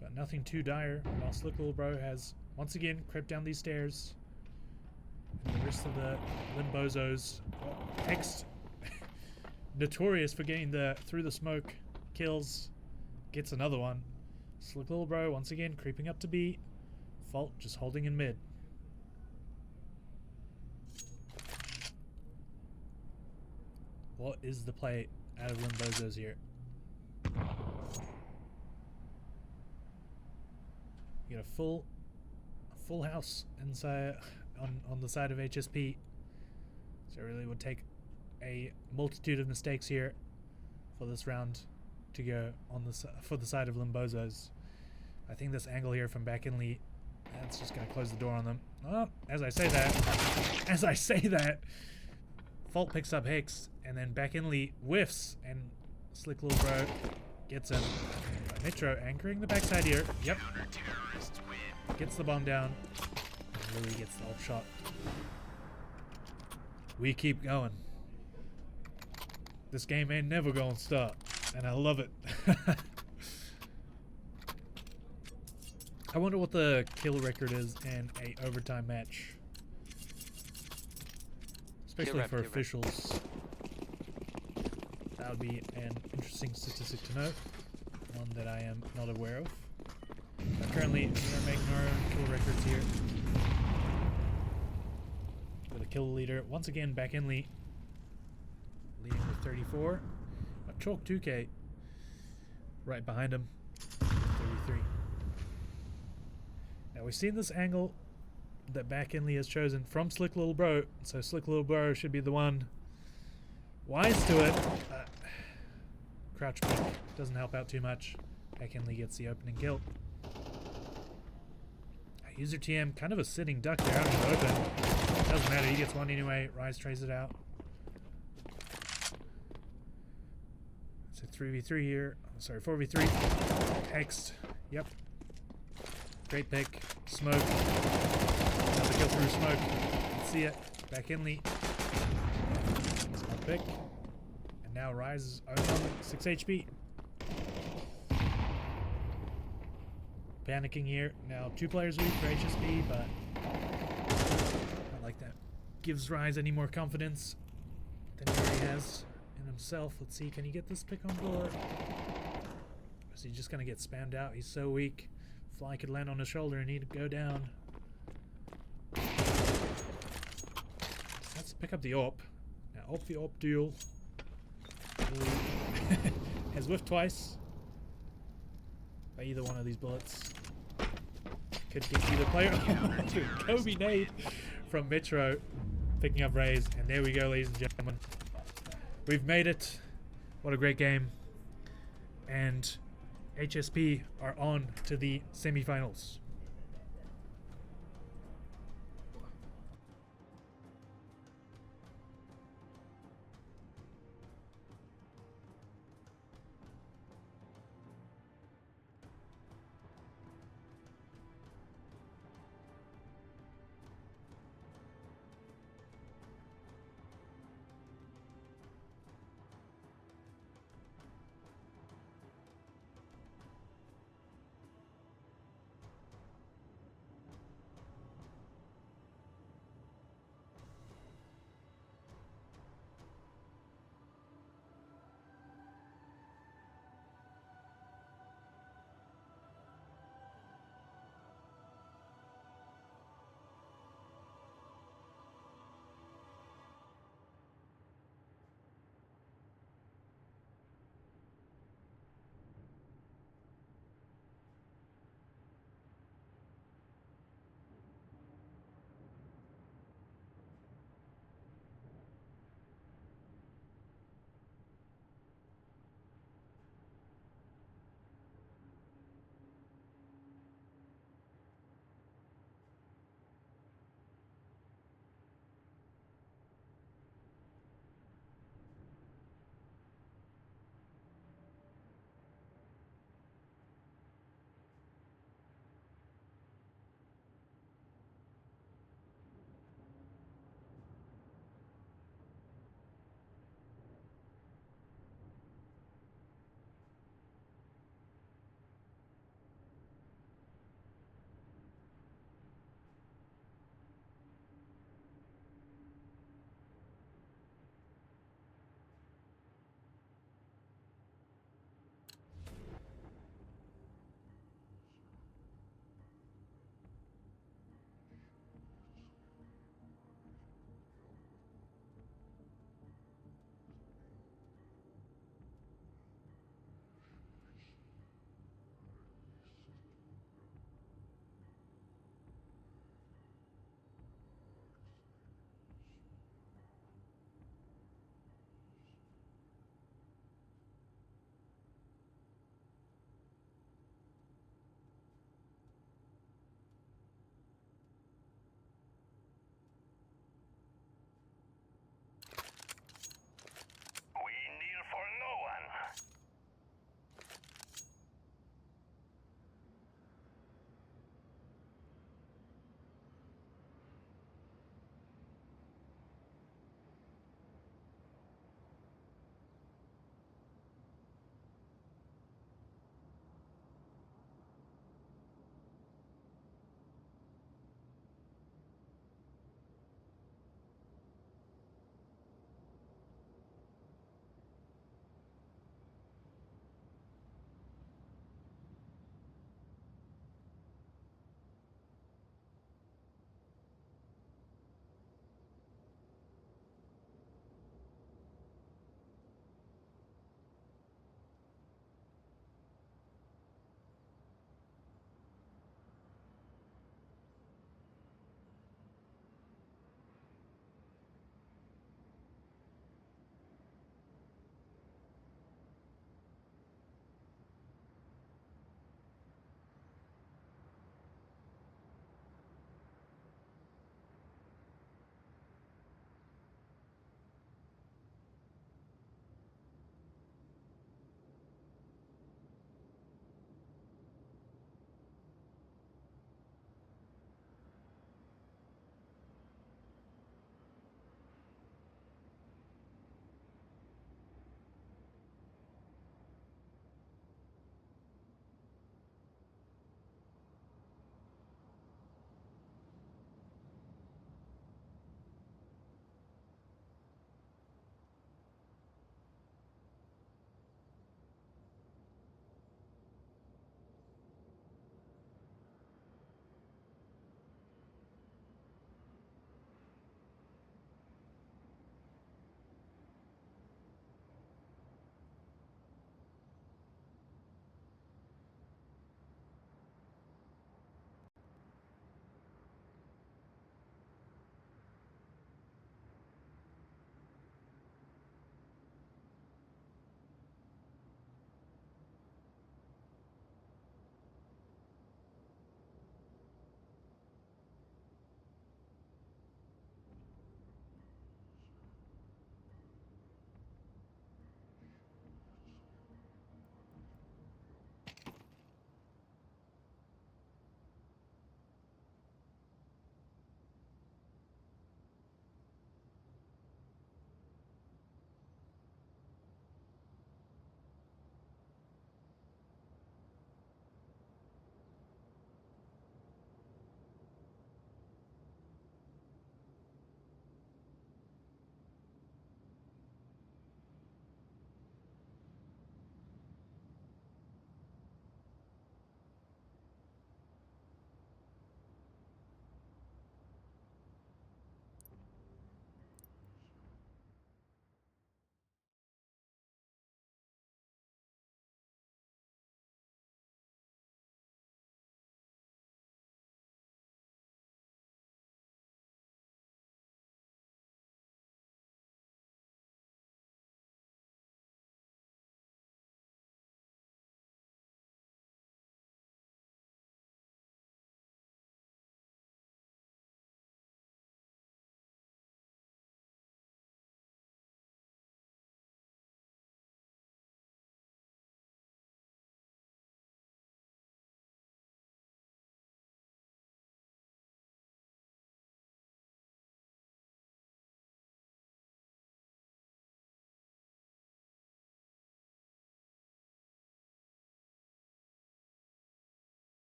But nothing too dire. While Slick Little Bro has once again crept down these stairs. And the rest of the Limbozos. Hex notorious for getting the through the smoke kills. Gets another one. Slick Little Bro once again creeping up to B. Fault just holding in mid. What is the play out of Limbozos here? You get a full house inside on the side of HSP. So it really would take a multitude of mistakes here for this round to go on for the side of Limbozos. I think this angle here from back in Lee, that's just going to close the door on them. Oh, as I say that, Fault picks up Hex, and then back in Lee whiffs, and Slick Little Bro gets him. Metro anchoring the backside here. Yep. Gets the bomb down. And Louis gets the ult shot. We keep going. This game ain't never gonna stop. and I love it. I wonder what the kill record is in a overtime match, especially rep, for kill rep. officials. That would be an interesting statistic to know, one that I am not aware of. But currently, we are making our own kill records here with a kill leader. Once again, back in leading with 34. A Chalk 2K right behind him, 33. Now we've seen this angle that Back Inley has chosen from Slick Little Bro, so Slick Little Bro should be the one wise to it. Crouch pick doesn't help out too much. Back Inley gets the opening kill. User TM, kind of a sitting duck there out in the open. Doesn't matter, he gets one anyway. Rise trays it out. It's a 3v3 here. Oh, sorry, 4v3. Hexed. Yep. Great pick. Smoke. Another kill through smoke. See it. Back Inley. Smart pick. And now Rise is on 6 HP. Panicking here. Now 2 players weak for HSP, but not like that gives Rise any more confidence than he already has in himself. Let's see, can he get this pick on board? Or is he just gonna get spammed out? He's so weak. Fly could land on his shoulder and he'd go down. Let's pick up the AWP. Now AWP the AWP duel. Has whiffed twice by either one of these bullets. Could get either player. Kobe nade from Metro, picking up Rays, and there we go, ladies and gentlemen. We've made it. What a great game. And HSP are on to the semifinals.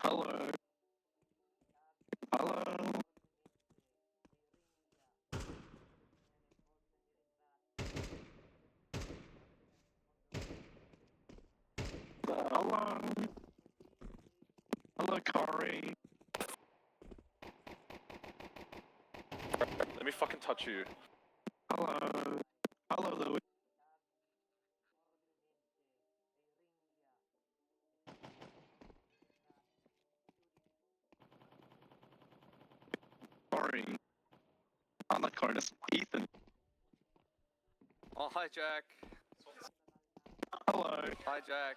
Hello. Hello. Hello. Hello, Corey. Let me fucking touch you. Hello. Hello, Louis. Corey. I'm not Corey, that's Ethan. Oh, hi, Jack. Hello. Hi, Jack.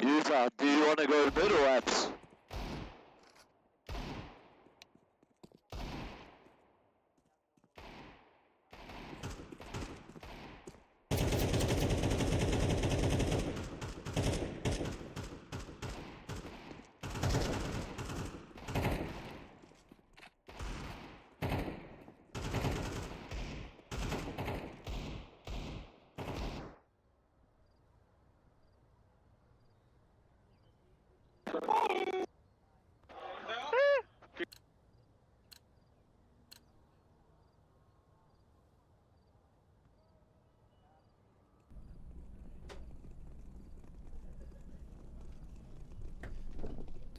User, do you want to go to middle apps?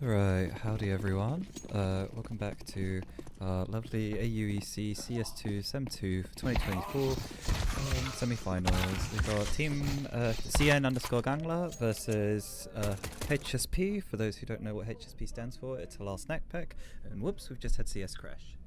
Right, howdy everyone. Welcome back to our lovely AUEC CS2 SEM2 for 2024 semi-finals. We've got team CN_Gangler versus HSP. For those who don't know what HSP stands for, it's Halal Snack Pack. And whoops, we've just had CS crash.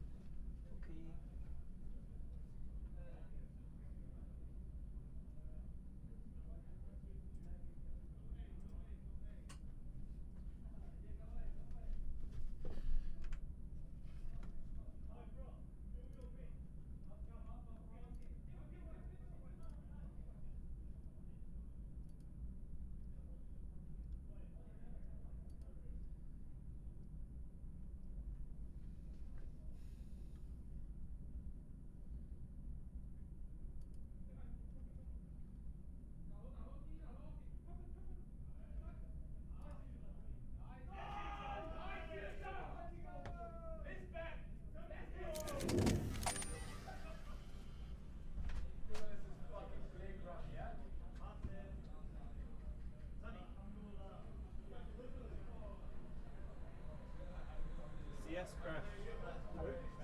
CS crashed.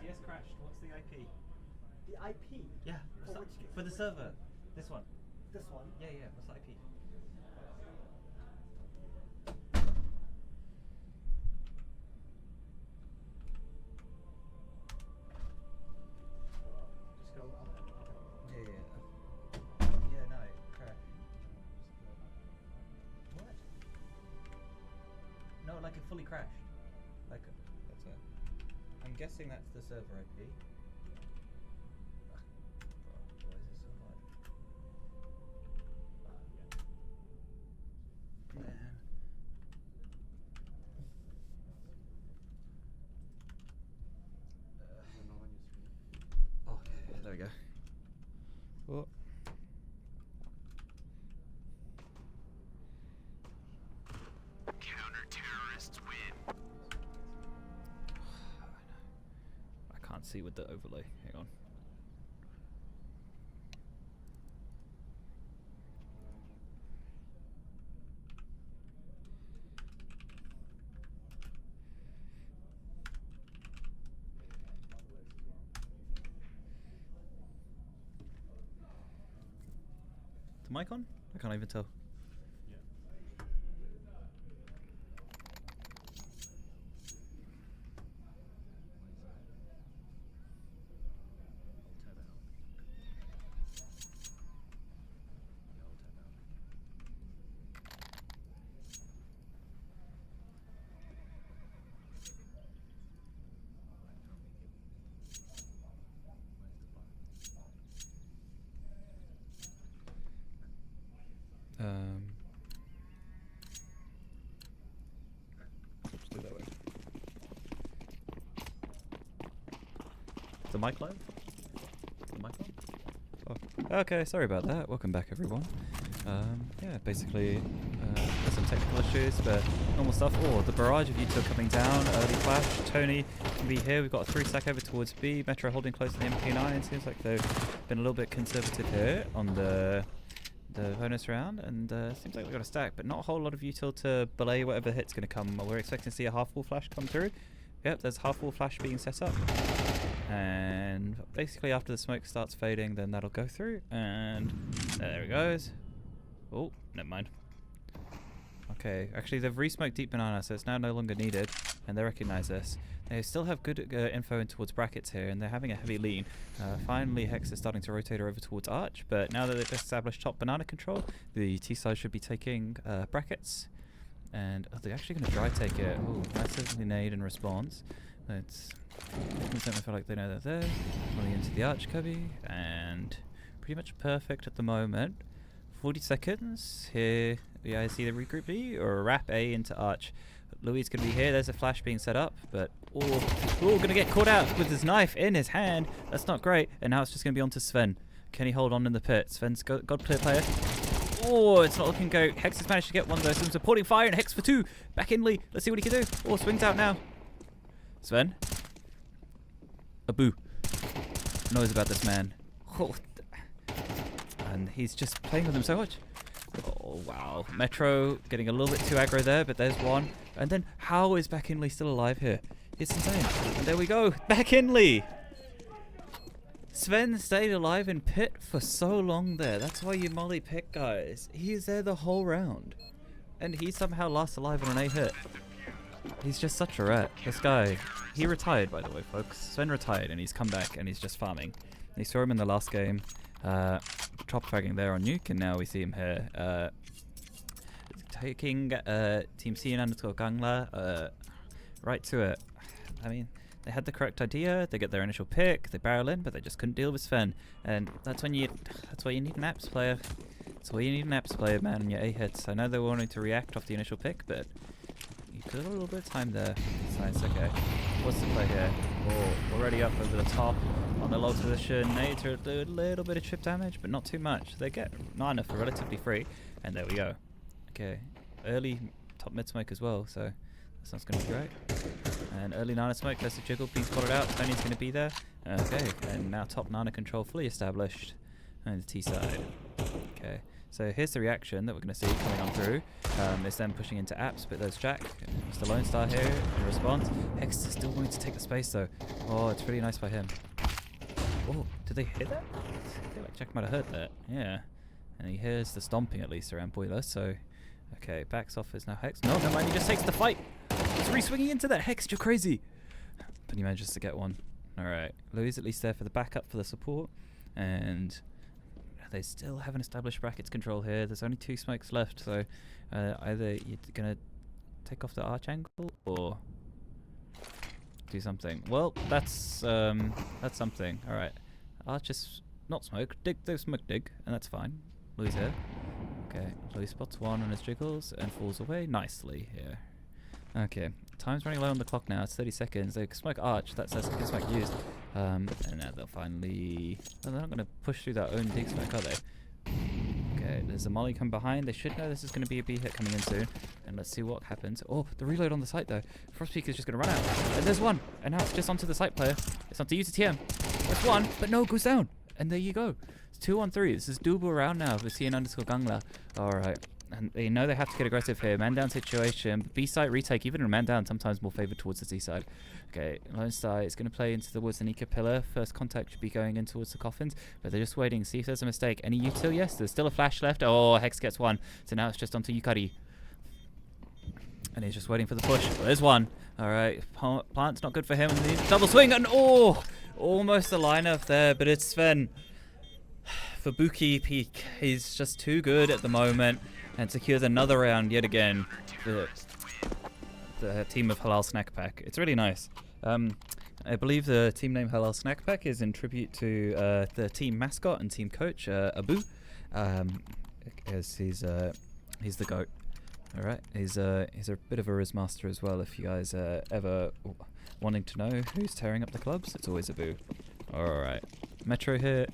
CS crashed. What's the IP? The IP? Yeah. For which game? For the server. This one. This one? Yeah, yeah. What's the IP? Just go up and up. Yeah, no, it crashed. What? No, like it fully crashed. Like that's it. I'm guessing that's the server IP. Why is it so hard? Man. Oh, yeah, there we go. Oh. Counter-terrorists win. I can't see with the overlay. Hang on. The mic on? I can't even tell. Let's do it that way. Is the mic live? Is the mic on? Oh, okay, sorry about that. Welcome back, everyone. Yeah, basically, there's some technical issues, but normal stuff. Oh, the barrage of U2 coming down. Early flash. Tony can be here. We've got a 3-stack over towards B. Metro holding close to the MP9. Seems like they've been a little bit conservative here on the bonus round, and seems like we've got a stack, but not a whole lot of util to belay whatever hit's going to come. We're expecting to see a half-wall flash come through. Yep, there's half-wall flash being set up. And basically after the smoke starts fading, then that'll go through, and there it goes. Oh, never mind. Okay, actually they've re-smoked deep banana, so it's now no longer needed, and they recognize this. They still have good info in towards brackets here, and they're having a heavy lean. Finally, Hex is starting to rotate her over towards Arch, but now that they've established top banana control, the T-side should be taking brackets. And they're actually going to dry take it. Oh, massive nade in response. It's I feel like they know they're there. Running into the Arch cubby, and pretty much perfect at the moment. 40 seconds. Here, yeah, I see the regroup B or a wrap A into Arch. Louis is going to be here. There's a flash being set up, but going to get caught out with his knife in his hand. That's not great. And now it's just going to be on to Sven. Can he hold on in the pit? Sven's God clear player. Oh, it's not looking good. Hex has managed to get one though. Some supporting fire and Hex for 2. Back in Lee. Let's see what he can do. Oh, swings out now. Sven. A boo. Knows about this man. Oh. And he's just playing with him so much. Oh, Oh, wow. Metro getting a little bit too aggro there, but there's one. And then how is Backinley still alive here? It's insane. And there we go. Backinley! Sven stayed alive in pit for so long there. That's why you molly pit, guys. He's there the whole round. And he somehow lasts alive on an A hit. He's just such a rat. This guy, he retired, by the way, folks. Sven retired, and he's come back, and he's just farming. You saw him in the last game, top fragging there on Nuke, and now we see him here, taking Team C and _ Gangla right to it. I mean, they had the correct idea. They get their initial pick, they barrel in, but they just couldn't deal with Sven. And that's why you need an apps player. That's why you need an apps player, man, in your A hits. I know they were wanting to react off the initial pick, but you could have a little bit of time there. It's nice. Okay, what's the play here? Oh, already up over the top on the low position. Nades are a little bit of chip damage, but not too much. They get Nana for relatively free, and there we go. Okay, early top mid smoke as well, so this one's going to be great. And early Nana smoke, there's a jiggle being spotted out. Tony's going to be there. Okay, and now top Nana control fully established. And the T side. Okay, so here's the reaction that we're going to see coming on through. It's them pushing into apps, but there's Jack. It's the Lone Star here in response. Hex is still going to take the space though. Oh, it's really nice by him. Oh, did they hit that? I feel like Jack might have heard that. Yeah. And he hears the stomping at least around Boiler, so... Okay, backs off is now Hex. No, never mind, he just takes the fight! He's re-swinging into that! Hex, you're crazy! But he manages to get one. Alright, Louis is at least there for the backup for the support. And... they still haven't established brackets control here. There's only 2 smokes left, so either you're gonna take off the arch angle or do something. Well, that's something. All right, arch is not smoke. Dig, there's smoke dig, and that's fine. Louis here. Okay, Louis spots one on his jiggles and falls away nicely here. Okay, time's running low on the clock now. It's 30 seconds. They smoke arch. That's their second smoke used. And now they'll finally... Oh, they're not going to push through their own dig smoke, are they? Okay, there's a molly come behind. They should know this is going to be a B hit coming in soon. And let's see what happens. Oh, the reload on the site though. Frostpeak is just going to run out. And there's one. And now it's just onto the site player. It's onto use a TM. There's one, but no, it goes down. And there you go. It's 2 on 3. This is doable round now for CN _ Gangla. Alright. And they know they have to get aggressive here. Man down situation. B site retake, even in man down, sometimes more favoured towards the C side. Okay, Lone Star is going to play into towards the Nika pillar. First contact should be going in towards the coffins, but they're just waiting. See if there's a mistake. Any util? Yes, there's still a flash left. Oh, Hex gets one. So now it's just onto Yukari. And he's just waiting for the push. Well, there's one. Alright, plant's not good for him. And the double swing, and oh! Almost a lineup there, but it's Sven. For Buki Peak, he's just too good at the moment. And secures another round yet again. The team of Halal Snack Pack. It's really nice. I believe the team name Halal Snack Pack is in tribute to the team mascot and team coach Abu, as he's the goat. All right, he's a bit of a Riz master as well. If you guys ever wanting to know who's tearing up the clubs, it's always Abu. All right, Metro here.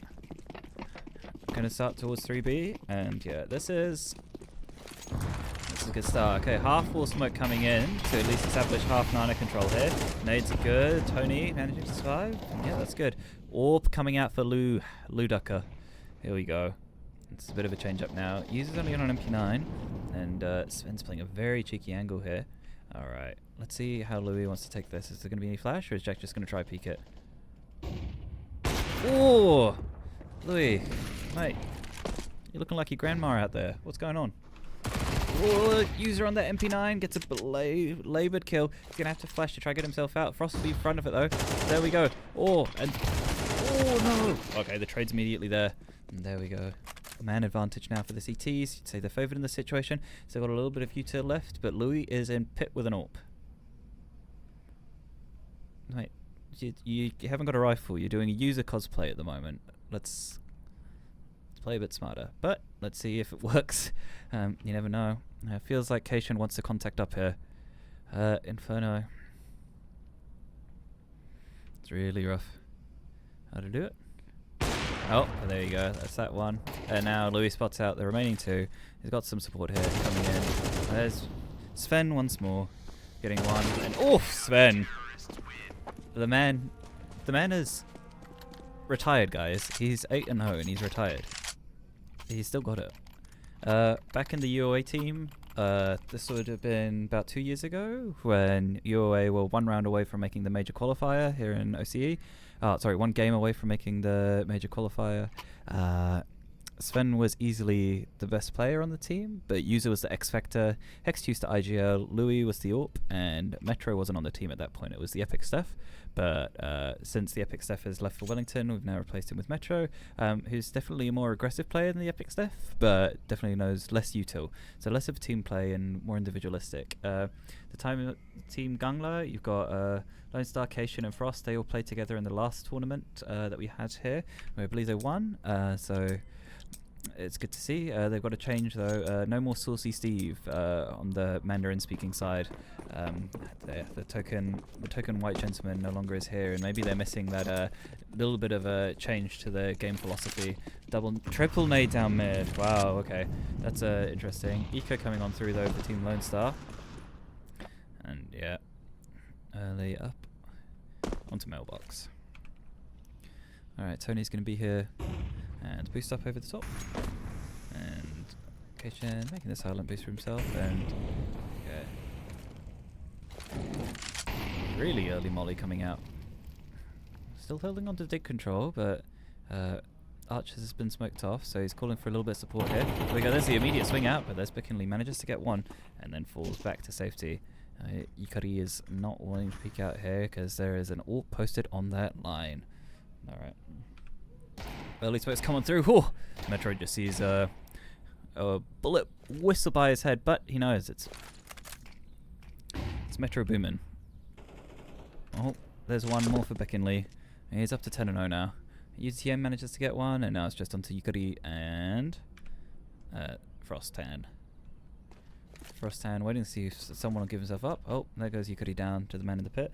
Gonna start towards 3B, and yeah, this is a good start. Okay, half full smoke coming in to at least establish half Nana control here. Nades are good. Tony managing to survive. Yeah, that's good. Orb coming out for Lou Ducker. Here we go. It's a bit of a change up now. User's only on an MP9, and Sven's playing a very cheeky angle here. Alright, let's see how Louis wants to take this. Is there going to be any flash, or is Jack just going to try peek it? Oh! Louis, mate, you're looking like your grandma out there. What's going on? Oh, user on that MP9 gets a laboured kill. He's going to have to flash to try to get himself out. Frost will be in front of it though. There we go. Oh, and... Oh no! Okay, the trade's immediately there. And there we go. Man advantage now for the CTs. You'd say they're favoured in this situation. So they've got a little bit of util left, but Louis is in pit with an AWP. Right. You haven't got a rifle. You're doing a user cosplay at the moment. Let's play a bit smarter. But let's see if it works. You never know. It feels like Cation wants to contact up here. Inferno. It's really rough. How to do it? Oh, there you go. That's that one. And now Louis spots out the remaining 2. He's got some support here coming in. There's Sven once more. Getting one. And oh, Sven! The man is retired, guys. He's 8-0 and he's retired. He's still got it. Back in the UOA team, this would have been about 2 years ago when UOA were 1 round away from making the major qualifier here in OCE. Sorry, 1 game away from making the major qualifier. Sven was easily the best player on the team, but User was the X Factor, Hex used the IGL, Louis was the AWP, and Metro wasn't on the team at that point. It was the Epic Steph. But since the Epic Steph has left for Wellington, we've now replaced him with Metro, who's definitely a more aggressive player than the Epic Steph, but definitely knows less util. So less of a team play and more individualistic. The team Gangla, you've got Lone Star, Cation and Frost. They all played together in the last tournament that we had here, where I believe they won. So it's good to see. They've got to change though. No more Saucy Steve on the Mandarin speaking side. The token white gentleman no longer is here, and maybe they're missing that little bit of a change to the game philosophy. Triple nade down mid. Wow, okay, that's interesting. Eco coming on through though for Team Lone Star, and yeah, early up onto mailbox. All right, Tony's going to be here. And boost up over the top. And Cation making the silent boost for himself. And really early molly coming out. Still holding on to dig control, but Archers has been smoked off, so he's calling for a little bit of support here. There we go, there's the immediate swing out, but there's Bickenley manages to get 1 and then falls back to safety. Yukari is not wanting to peek out here because there is an AWP posted on that line. Alright. Early smokes coming through. Oh, Metro just sees a bullet whistle by his head, but he knows it's Metro booming. Oh, there's 1 more for Bickenley. He's up to 10-0 now. UTM manages to get 1, and now it's just onto Yukari and Frostan. Frostan waiting to see if someone will give himself up. Oh, there goes Yukari down to the man in the pit.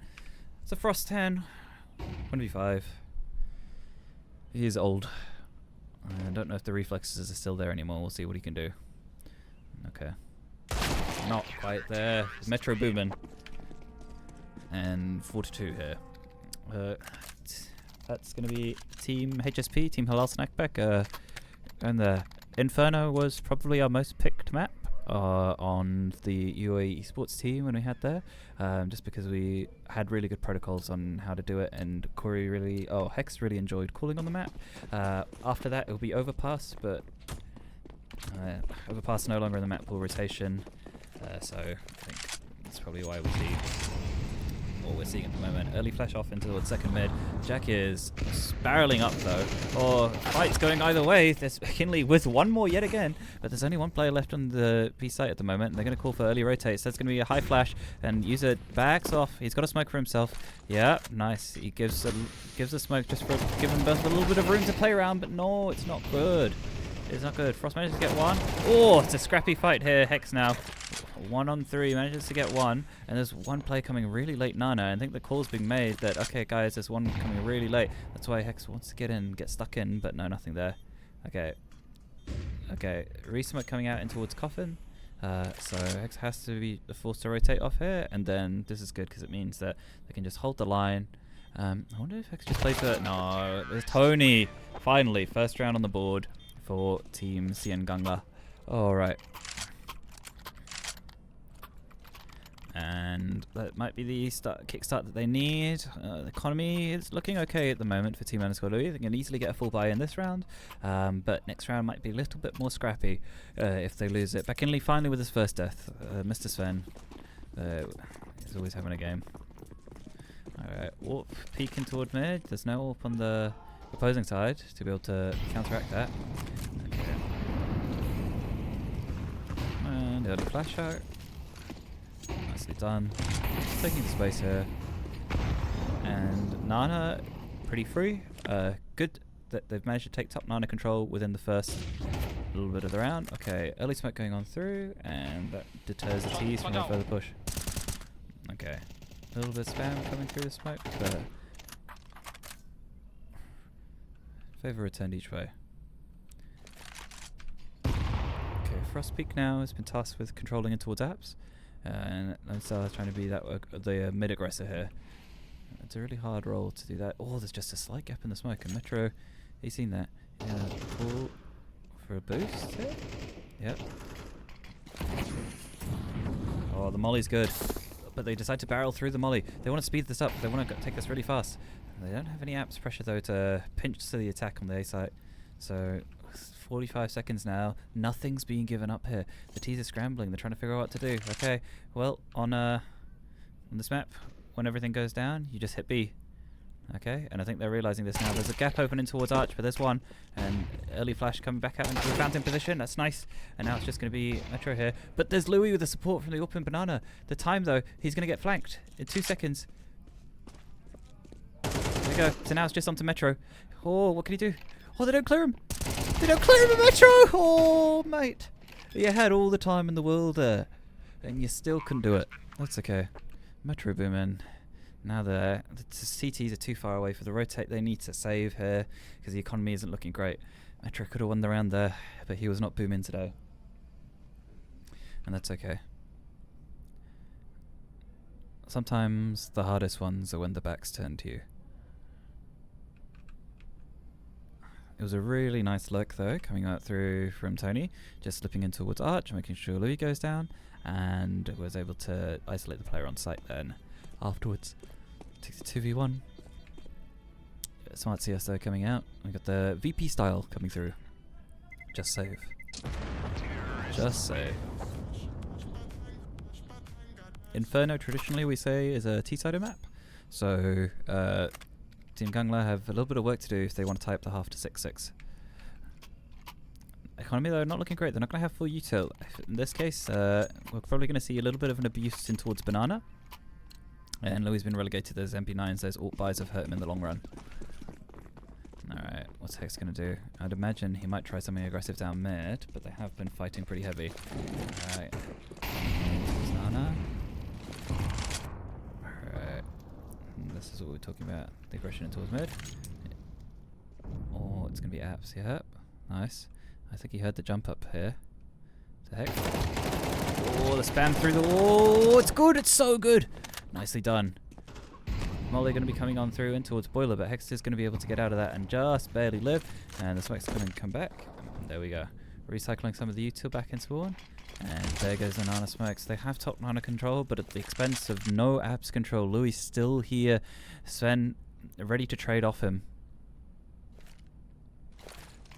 So Frostan, 1v5. He is old. I don't know if the reflexes are still there anymore. We'll see what he can do. Okay. Not quite there. Metro booming. And 4-2 here. That's going to be Team HSP, Team Halal Snackback. And the Inferno was probably our most picked map on the UAE esports team when we had there. Just because we had really good protocols on how to do it, and Hex really enjoyed calling on the map. After that, it'll be Overpass, but Overpass no longer in the map pool rotation. So I think that's probably why we see what we're seeing at the moment. Early flash off into the second mid. Jack is barreling up though. Fight's going either way. There's Kinley with 1 more yet again, but there's only 1 player left on the B site at the moment. They're going to call for early rotates. So that's going to be a high flash, and User backs off. He's got a smoke for himself. Yeah, nice. He gives a smoke just for giving both a little bit of room to play around, but no, it's not good. It's not good. Frost manages to get 1. Oh, it's a scrappy fight here. Hex now 1-on-3 manages to get 1, and there's 1 play coming really late. Nana, I think the call's being made that okay, guys, there's 1 coming really late. That's why Hex wants to get stuck in, but no, nothing there. Okay, resmoke coming out in towards Coffin. So Hex has to be forced to rotate off here, and then this is good because it means that they can just hold the line. I wonder if Hex just plays for it. No, there's Tony. Finally, first round on the board for Team CN Gangla. Alright. And that might be the kickstart that they need. The economy is looking okay at the moment for Team Louis. They can easily get a full buy in this round, but next round might be a little bit more scrappy if they lose it. Bickenley finally with his first death. Mr. Sven. He's always having a game. Alright, AWP peeking toward mid. There's no AWP on the opposing side to be able to counteract that. Okay. And early flash out. Nicely done. Just taking the space here. And Nana pretty free. Good that they've managed to take top Nana control within the first little bit of the round. Okay, early smoke going on through, and that deters the T's from a further push. Okay. A little bit of spam coming through the smoke, but favor returned each way. Okay, Frost Peak now has been tasked with controlling it towards apps, and Lone Star is trying to be the mid aggressor here. It's a really hard role to do that. Oh, there's just a slight gap in the smoke, and Metro, he's seen that. Yeah, pull for a boost here. Yep. Oh, the molly's good. But they decide to barrel through the molly. They want to speed this up. They want to take this really fast. They don't have any apps pressure, though, to pinch to the attack on the A site. So, 45 seconds now. Nothing's being given up here. The T's are scrambling. They're trying to figure out what to do. Okay, well, on this map, when everything goes down, you just hit B. Okay, and I think they're realizing this now. There's a gap opening towards Arch, but there's one. And early flash coming back out into the fountain position. That's nice. And now it's just going to be Metro here. But there's Louis with the support from the open banana. The time, though, he's going to get flanked in 2 seconds. There we go. So now it's just onto Metro. Oh, what can he do? Oh, they don't clear him. They don't clear him at Metro. Oh, mate. You had all the time in the world there. And you still couldn't do it. That's okay. Metro Boomin. Now the CTs are too far away for the rotate. They need to save here because the economy isn't looking great. Metro could have won the round there, but he was not booming today. And that's okay. Sometimes the hardest ones are when the back's turned to you. It was a really nice look though, coming out through from Tony, just slipping in towards Arch, making sure Louis goes down, and was able to isolate the player on site then afterwards. Takes the 2v1. Smart CS though coming out. We got the VP style coming through. Just save. Just save. Inferno traditionally we say is a T-sider map. So Team Gangla have a little bit of work to do if they want to tie up the half to 6-6. Economy though not looking great. They're not going to have full util. In this case we're probably going to see a little bit of an abuse in towards Banana. And Louis has been relegated. Those MP9s, those alt buys have hurt him in the long run. Alright, what's Hex going to do? I'd imagine he might try something aggressive down mid, but they have been fighting pretty heavy. Alright. Nana. Alright. This is what we're talking about. The aggression towards mid. Oh, it's going to be apps. Yep. Nice. I think he heard the jump up here. The heck? Oh, the spam through the wall. It's good. It's so good. Nicely done. Molly going to be coming on through in towards Boiler, but Hexter's going to be able to get out of that and just barely live. And the smoke's going to come back. There we go. Recycling some of the util back in spawn. And there goes the Nana smokes. They have top Nana control, but at the expense of no apps control. Louis still here. Sven ready to trade off him.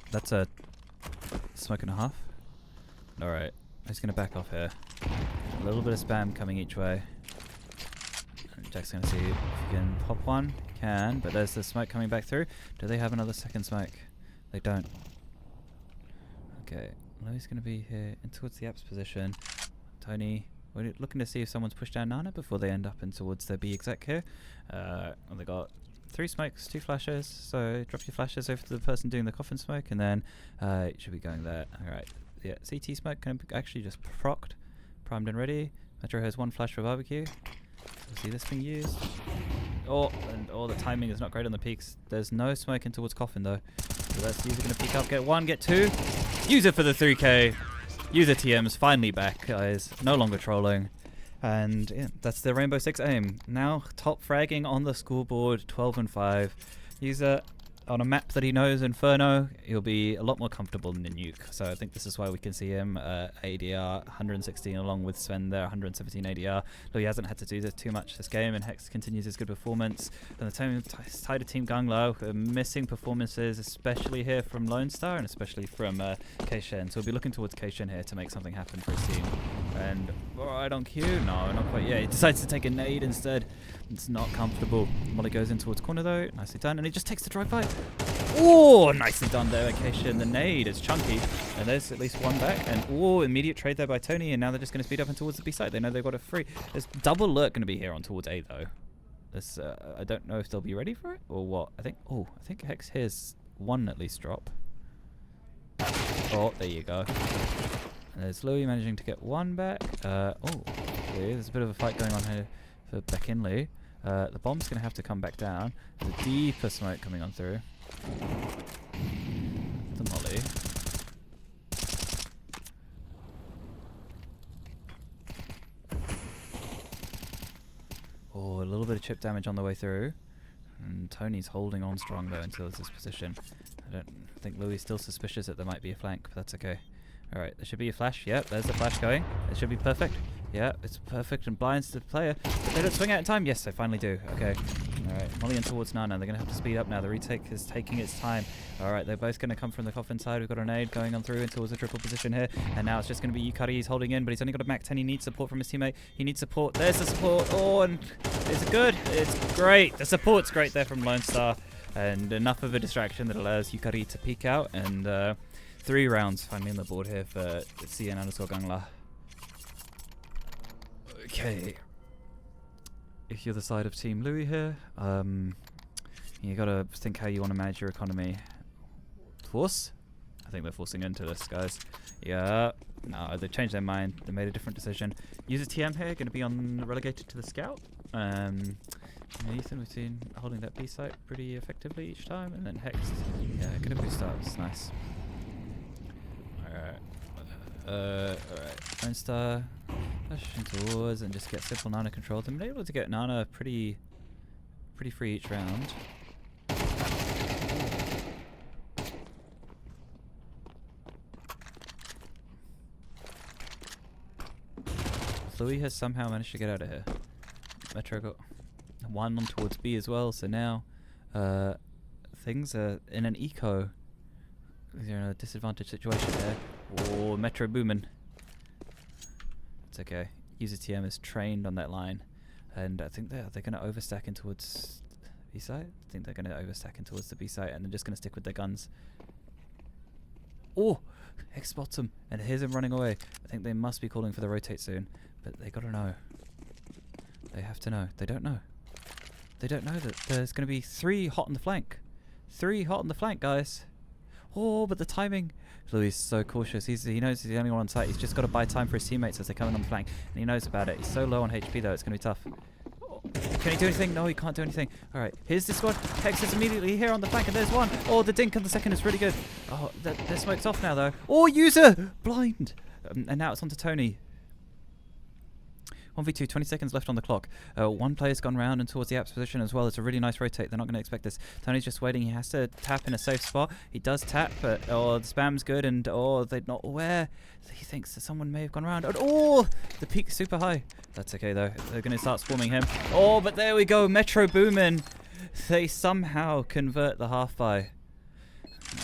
That's a smoke and a half. Alright. He's going to back off here. A little bit of spam coming each way. Jack's going to see if he can pop one. Can, but there's the smoke coming back through. Do they have another second smoke? They don't. Okay, Louis going to be here in towards the apps position. Tony, we're looking to see if someone's pushed down Nana before they end up in towards their B exec here. They got 3 smokes, 2 flashes, so drop your flashes over to the person doing the coffin smoke, and then it should be going there. Alright, yeah, CT smoke can actually just procced, primed and ready. Metro has 1 flash for barbecue. We'll see this being used. Oh, and the timing is not great on the peaks. There's no smoke in towards coffin though. So that's user going to peek up, get 1, get 2. User for the 3k. User TM's finally back, guys. No longer trolling. And yeah, that's the Rainbow Six aim. Now top fragging on the scoreboard, 12 and 5. User on a map that he knows, Inferno, he'll be a lot more comfortable than Nuke. So I think this is why we can see him ADR 116 along with Sven there, 117 ADR. Though he hasn't had to do this too much this game, and Hex continues his good performance. And the tied to Team Ganglo, missing performances, especially here from Lone Star and especially from Keishen. So we'll be looking towards Keishen here to make something happen for his team. And right on cue, no, not quite. Yeah, he decides to take a nade instead. It's not comfortable. Molly goes in towards corner though, nicely done, and he just takes the drive by. Oh, nicely done there, Acacia. The nade is chunky, and there's at least 1 back. And immediate trade there by Tony, and now they're just going to speed up and towards the B side. They know they've got a free. There's double lurk going to be here on towards A though. This I don't know if they'll be ready for it or what. I think Hex here's 1 at least drop. Oh, there you go. And there's Louis managing to get 1 back. There's a bit of a fight going on here for Beckinley. The bomb's going to have to come back down. There's a deeper smoke coming on through. The molly. Oh, a little bit of chip damage on the way through. And Tony's holding on strong though until it's this position. I don't think Louis is still suspicious that there might be a flank, but that's okay. Alright, there should be a flash. Yep, there's the flash going. It should be perfect. Yeah, it's perfect and blinds the player. But they don't swing out in time. Yes, they finally do. Okay. Alright, Molly in towards Nana. They're going to have to speed up now. The retake is taking its time. Alright, they're both going to come from the coffin side. We've got a nade going on through towards a triple position here. And now it's just going to be Yukari. He's holding in, but he's only got a Mac 10. He needs support from his teammate. He needs support. There's the support. Oh, and is it good? It's great. The support's great there from Lone Star. And enough of a distraction that allows Yukari to peek out. And 3 rounds finally on the board here for CN_Gangla. Okay. If you're the side of Team Louis here, you gotta think how you want to manage your economy. Force? I think they're forcing into this, guys. Yeah. No, they changed their mind. They made a different decision. User TM here, gonna be relegated to the scout. Ethan, we've seen holding that B site pretty effectively each time, and then Hex. Yeah, gonna boost up. It's nice. Alright, Lone Star pushing towards and just get simple Nana control. They've been able to get Nana pretty free each round. Louis has somehow managed to get out of here. Metro got 1 on towards B as well, so now things are in an eco. They're in a disadvantaged situation there. Or Metro booming. It's okay. User TM is trained on that line, and I think they're going to overstack in towards B site. I think they're going to overstack in towards the B site, and they're just going to stick with their guns. Oh, Hex spots him, and here's him running away. I think they must be calling for the rotate soon, but they gotta know. They have to know. They don't know. They don't know that there's going to be 3 hot on the flank. 3 hot on the flank, guys. Oh, but the timing. Louis is so cautious. He knows he's the only one on site. He's just got to buy time for his teammates as they come in on the flank. And he knows about it. He's so low on HP, though. It's going to be tough. Oh, can he do anything? No, he can't do anything. All right. Here's the squad. Hex is immediately here on the flank. And there's one. Oh, the dink on the second is really good. Oh, their smoke's off now, though. Oh, user! Blind! And now it's on to Tony. 1v2, 20 seconds left on the clock. 1 player's gone round and towards the apps position as well. It's a really nice rotate. They're not going to expect this. Tony's just waiting. He has to tap in a safe spot. He does tap, but the spam's good, and they're not aware. He thinks that someone may have gone round. And the peak's super high. That's okay, though. They're going to start swarming him. Oh, but there we go. Metro booming. They somehow convert the half-buy.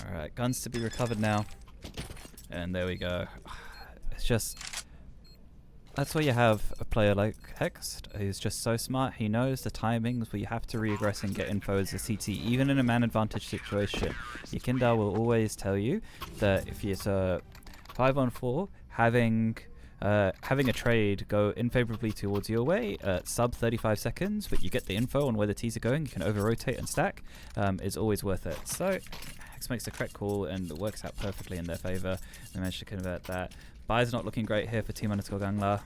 All right, guns to be recovered now. And there we go. It's just... That's why you have a player like Hext, who's just so smart. He knows the timings where you have to regress and get info as a CT, even in a man advantage situation. Yukindar will always tell you that if it's a 5-on-4, having a trade go unfavorably towards your way at sub 35 seconds, but you get the info on where the T's are going, you can over-rotate and stack, is always worth it. So Hex makes the correct call and it works out perfectly in their favor. They managed to convert that. Buy's not looking great here for Team_Gangla.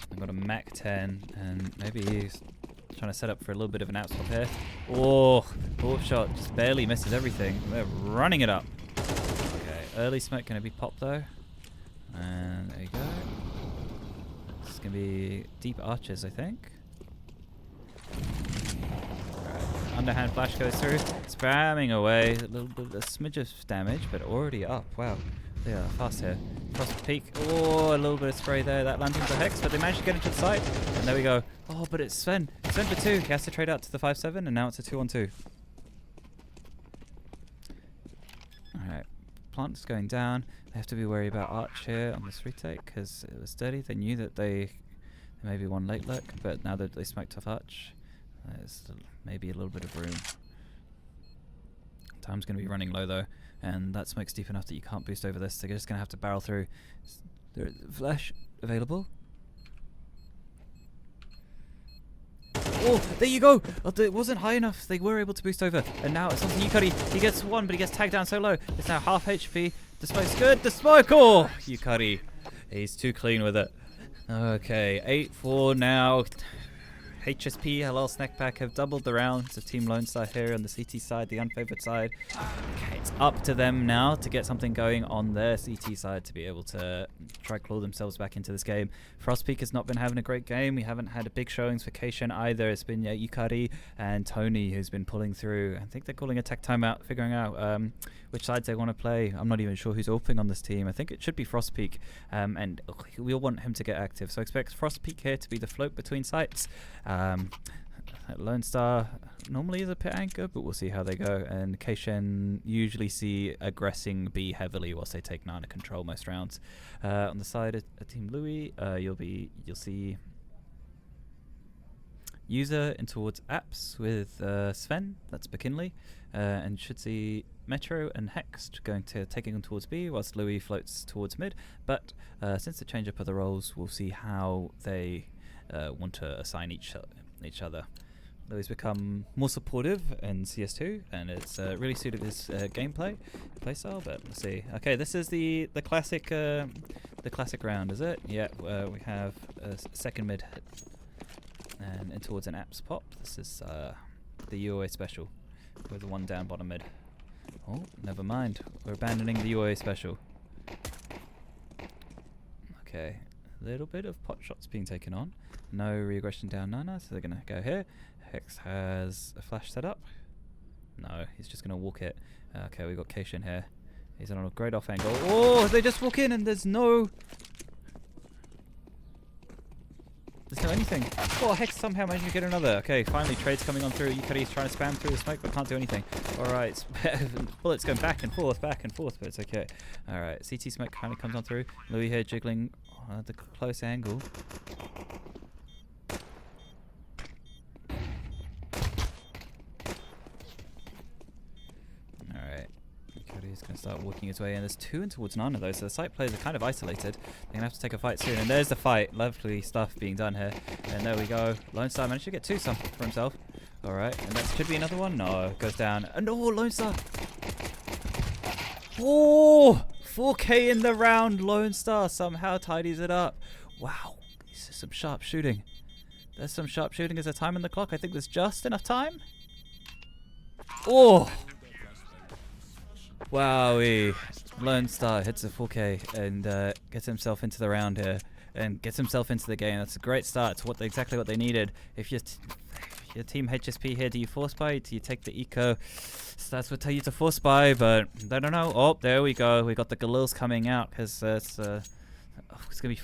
They've got a Mac 10, and maybe he's trying to set up for a little bit of an outswap here. Oh, warp shot just barely misses everything. They're running it up. Okay, early smoke going to be popped though. And there you go. It's going to be deep arches, I think. Right. Underhand flash goes through, spamming away. A little bit of a smidge of damage, but already up. Wow. They are fast here. Across the peak. Oh, a little bit of spray there. That lands into Hex, but they managed to get into the site. And there we go. Oh, but it's Sven. Sven for 2. He has to trade out to the 5-7, and now it's a 2-on-2. Alright. Plant's going down. They have to be wary about Arch here on this retake, because it was dirty. They knew that they maybe won late look, but now that they smoked off Arch, there's maybe a little bit of room. Time's going to be running low, though. And that smoke's deep enough that you can't boost over this. They're just going to have to barrel through. There's flash available. Oh, there you go. Oh, it wasn't high enough. They were able to boost over. And now it's on to Yukari. He gets 1, but he gets tagged down so low. It's now half HP. The smoke's good. The smoke. Oh, Yukari. He's too clean with it. Okay, 8-4 now. HSP, Halal Snack Pack have doubled the rounds of Team Lone Star here on the CT side, the unfavored side. Okay, it's up to them now to get something going on their CT side to be able to try claw themselves back into this game. Frostpeak has not been having a great game. We haven't had a big showings for Keishan either. It's been Yukari and Tony who's been pulling through. I think they're calling a tech timeout, figuring out which sides they want to play. I'm not even sure who's opening on this team. I think it should be Frostpeak, and we'll want him to get active. So expect Frostpeak here to be the float between sites. Lone Star normally is a pit anchor, but we'll see how they go. And Keishan usually see aggressing B heavily whilst they take Nana control most rounds. On the side of Team Louis, you'll see User in towards Apps with Sven, that's McKinley, and should see Metro and Hex taking on towards B, whilst Louis floats towards mid. But since the change up of the roles, we'll see how they want to assign each other. Louis become more supportive in CS2, and it's really suited his gameplay playstyle. But let's see. Okay, this is the classic round, is it? Yeah, we have a second mid and in towards an Apps pop. This is the UOA special with the one down bottom mid. Oh, never mind. We're abandoning the UOA special. Okay, a little bit of pot shots being taken on. No re-aggression down Nana, so they're going to go here. Hex has a flash set up. No, he's just going to walk it. Okay, we've got Keishan here. He's on a great off angle. Oh, they just walk in and there's no anything. Oh, Hex somehow managed to get another. Okay, finally trades coming on through. Yukari's trying to spam through the smoke but can't do anything. Alright, bullets going back and forth, but it's okay. Alright, CT smoke kind of comes on through. Louis here jiggling at the close angle. He's going to start walking his way in. There's two in towards Nana though, so the site players are kind of isolated. They're going to have to take a fight soon. And there's the fight. Lovely stuff being done here. And there we go. Lone Star managed to get two for himself. Alright, and that should be another one. No, goes down. And oh, Lone Star. Oh, 4K in the round. Lone Star somehow tidies it up. Wow, this is some sharp shooting. There's some sharp shooting. Is there time on the clock? I think there's just enough time. Oh. Wowee. Lone Star hits a 4K and gets himself into the round here and gets himself into the game. That's a great start. It's exactly what they needed. If your team HSP here, do you force buy? Do you take the eco? Stats would tell you to force buy, but I don't know. Oh, there we go. We got the Galils coming out because it's going to be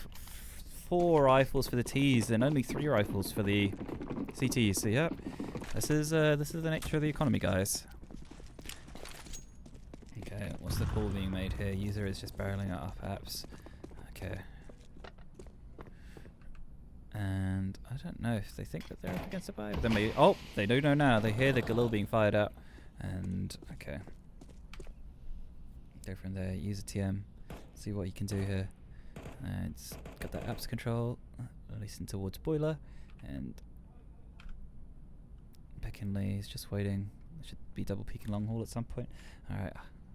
4 rifles for the Ts and only 3 rifles for the CTs. So yeah, this is the nature of the economy, guys. Okay, what's the call being made here? User is just barreling it up Apps. Okay. And I don't know if they think that they're up against a buy. Then maybe, oh, they do know now. They hear the Galil being fired out. And, okay. Go from there, use a TM. See what you can do here. It's got that Apps control. Releasing towards Boiler. And McKinley is just waiting. Should be double peeking long haul at some point. Alright.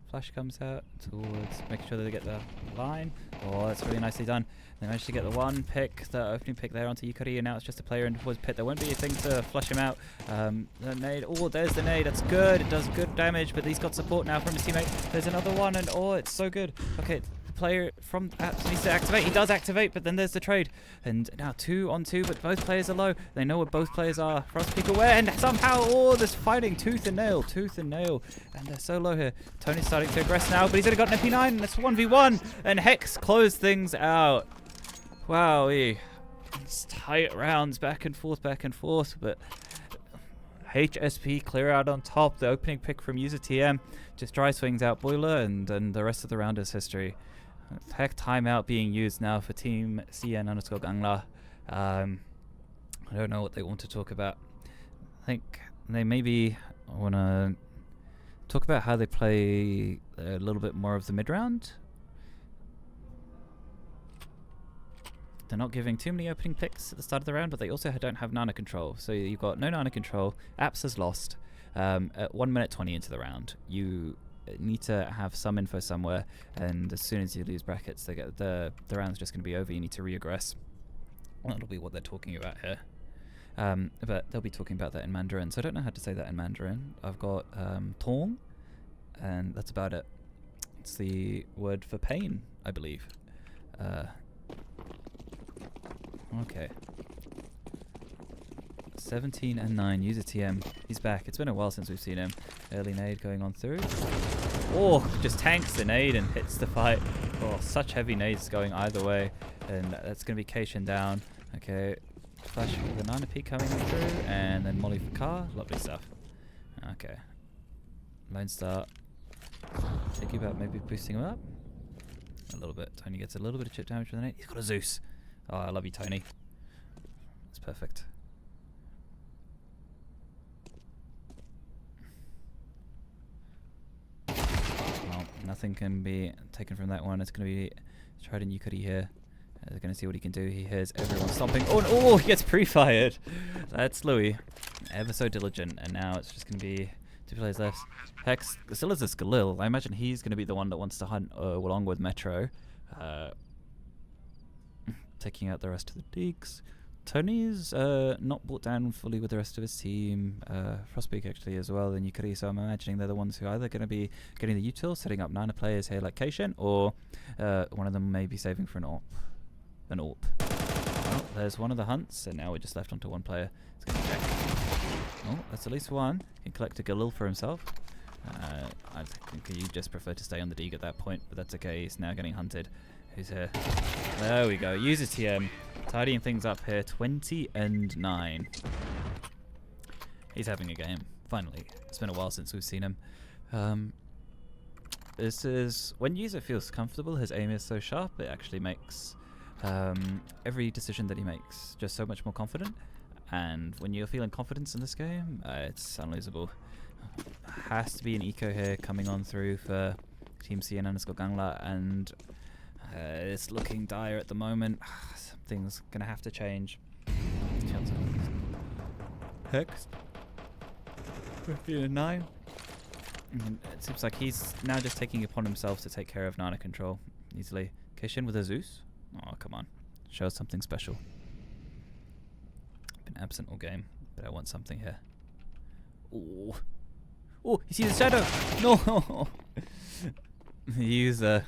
Flash comes out towards, make sure that they get the line. Oh, that's really nicely done. They managed to get the one pick, the opening pick there onto Yukari, and now it's just a player in towards pit. There won't be a thing to flush him out. The nade, oh, there's the nade, that's good. It does good damage, but he's got support now from his teammate. There's another one, and oh, it's so good. Okay, the player from Apps needs to activate. He does activate, but then there's the trade. And now 2 on 2, but both players are low. They know where both players are. Frostpeak aware, and somehow, oh, there's fighting tooth and nail. And they're so low here. Tony's starting to aggress now, but he's only got an MP9, and it's 1v1. And Hex closed things out. Wowee. It's tight rounds, back and forth, but HSP clear out on top. The opening pick from user TM just dry swings out Boiler, and the rest of the round is history. Tech timeout being used now for team CN_Gangla. I don't know what they want to talk about. I think they maybe want to talk about how they play a little bit more of the mid round. They're not giving too many opening picks at the start of the round, but they also don't have Nana control. So you've got no Nana control. Apps has lost at 1 minute 20 into the round. You need to have some info somewhere, and as soon as you lose brackets, they get the round's just going to be over. You need to re-aggress. That'll be what they're talking about here. But they'll be talking about that in Mandarin, so I don't know how to say that in Mandarin. I've got tong, and that's about it. It's the word for pain, I believe. Okay. 17 and 9, user TM. He's back. It's been a while since we've seen him. Early nade going on through. Oh, just tanks the nade and hits the fight. Oh, such heavy nades going either way. And that's going to be Keishan down. Okay. Flash for the 9p coming through. And then Molly for Car. Lovely stuff. Okay. Lone Star. Thinking about maybe boosting him up. A little bit. Tony gets a little bit of chip damage with the nade. He's got a Zeus. Oh, I love you, Tony. That's perfect. Well, nothing can be taken from that one. It's going to be Trident Yukari here. They're going to see what he can do. He hears everyone stomping. Oh, oh, he gets pre-fired. That's Louis. Ever so diligent. And now it's just going to be 2 players left. Hex still has this Galil. I imagine he's going to be the one that wants to hunt along with Metro. Taking out the rest of the Deeks. Tony's not brought down fully with the rest of his team. Frostbeak actually as well, and Yukari, so I'm imagining they're the ones who are either going to be getting the util, setting up 9 players here like Keishan, or one of them may be saving for an AUEC. Well, there's one of the hunts, and now we're just left onto 1 player. It's going to check. Oh, that's at least one. He can collect a Galil for himself. I think you just prefer to stay on the Deeg at that point, but that's okay. He's now getting hunted. Who's here? There we go. User TM. Tidying things up here. 20 and 9. He's having a game. Finally. It's been a while since we've seen him. This is... When user feels comfortable, his aim is so sharp, it actually makes every decision that he makes just so much more confident. And when you're feeling confidence in this game, it's unlosable. Has to be an eco here coming on through for Team C and underscore Gangla, and it's looking dire at the moment. Something's gonna have to change. Hex. 15 and 9. And it seems like he's now just taking upon himself to take care of Nana control easily. Keishan with a Zeus. Oh, come on. Show us something special. Been absent all game, but I want something here. Ooh. Oh, he sees a shadow! No! The user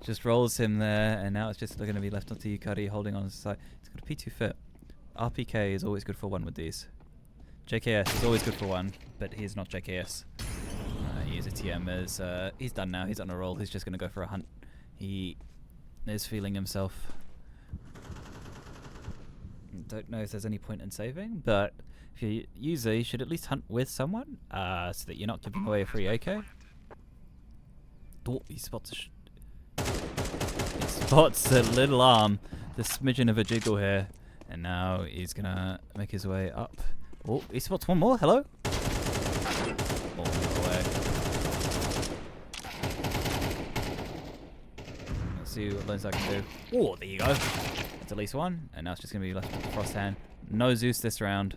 just rolls him there, and now it's just going to be left onto Yukari holding on his side. He's got a P2 fit. RPK is always good for 1 with these. JKS is always good for 1, but he's not JKS. User TM is, he's done now. He's on a roll. He's just going to go for a hunt. He is feeling himself. Don't know if there's any point in saving, but if you're a user, you should at least hunt with someone, so that you're not giving away a free AK. Oh, he spots a little arm, the smidgen of a jiggle here, and now he's gonna make his way up. Oh, he spots one more. Hello. Oh, no way. Let's see what Lone Star can do. Oh, there you go. That's at least one, and now it's just gonna be left with the Frost Hand. No Zeus this round.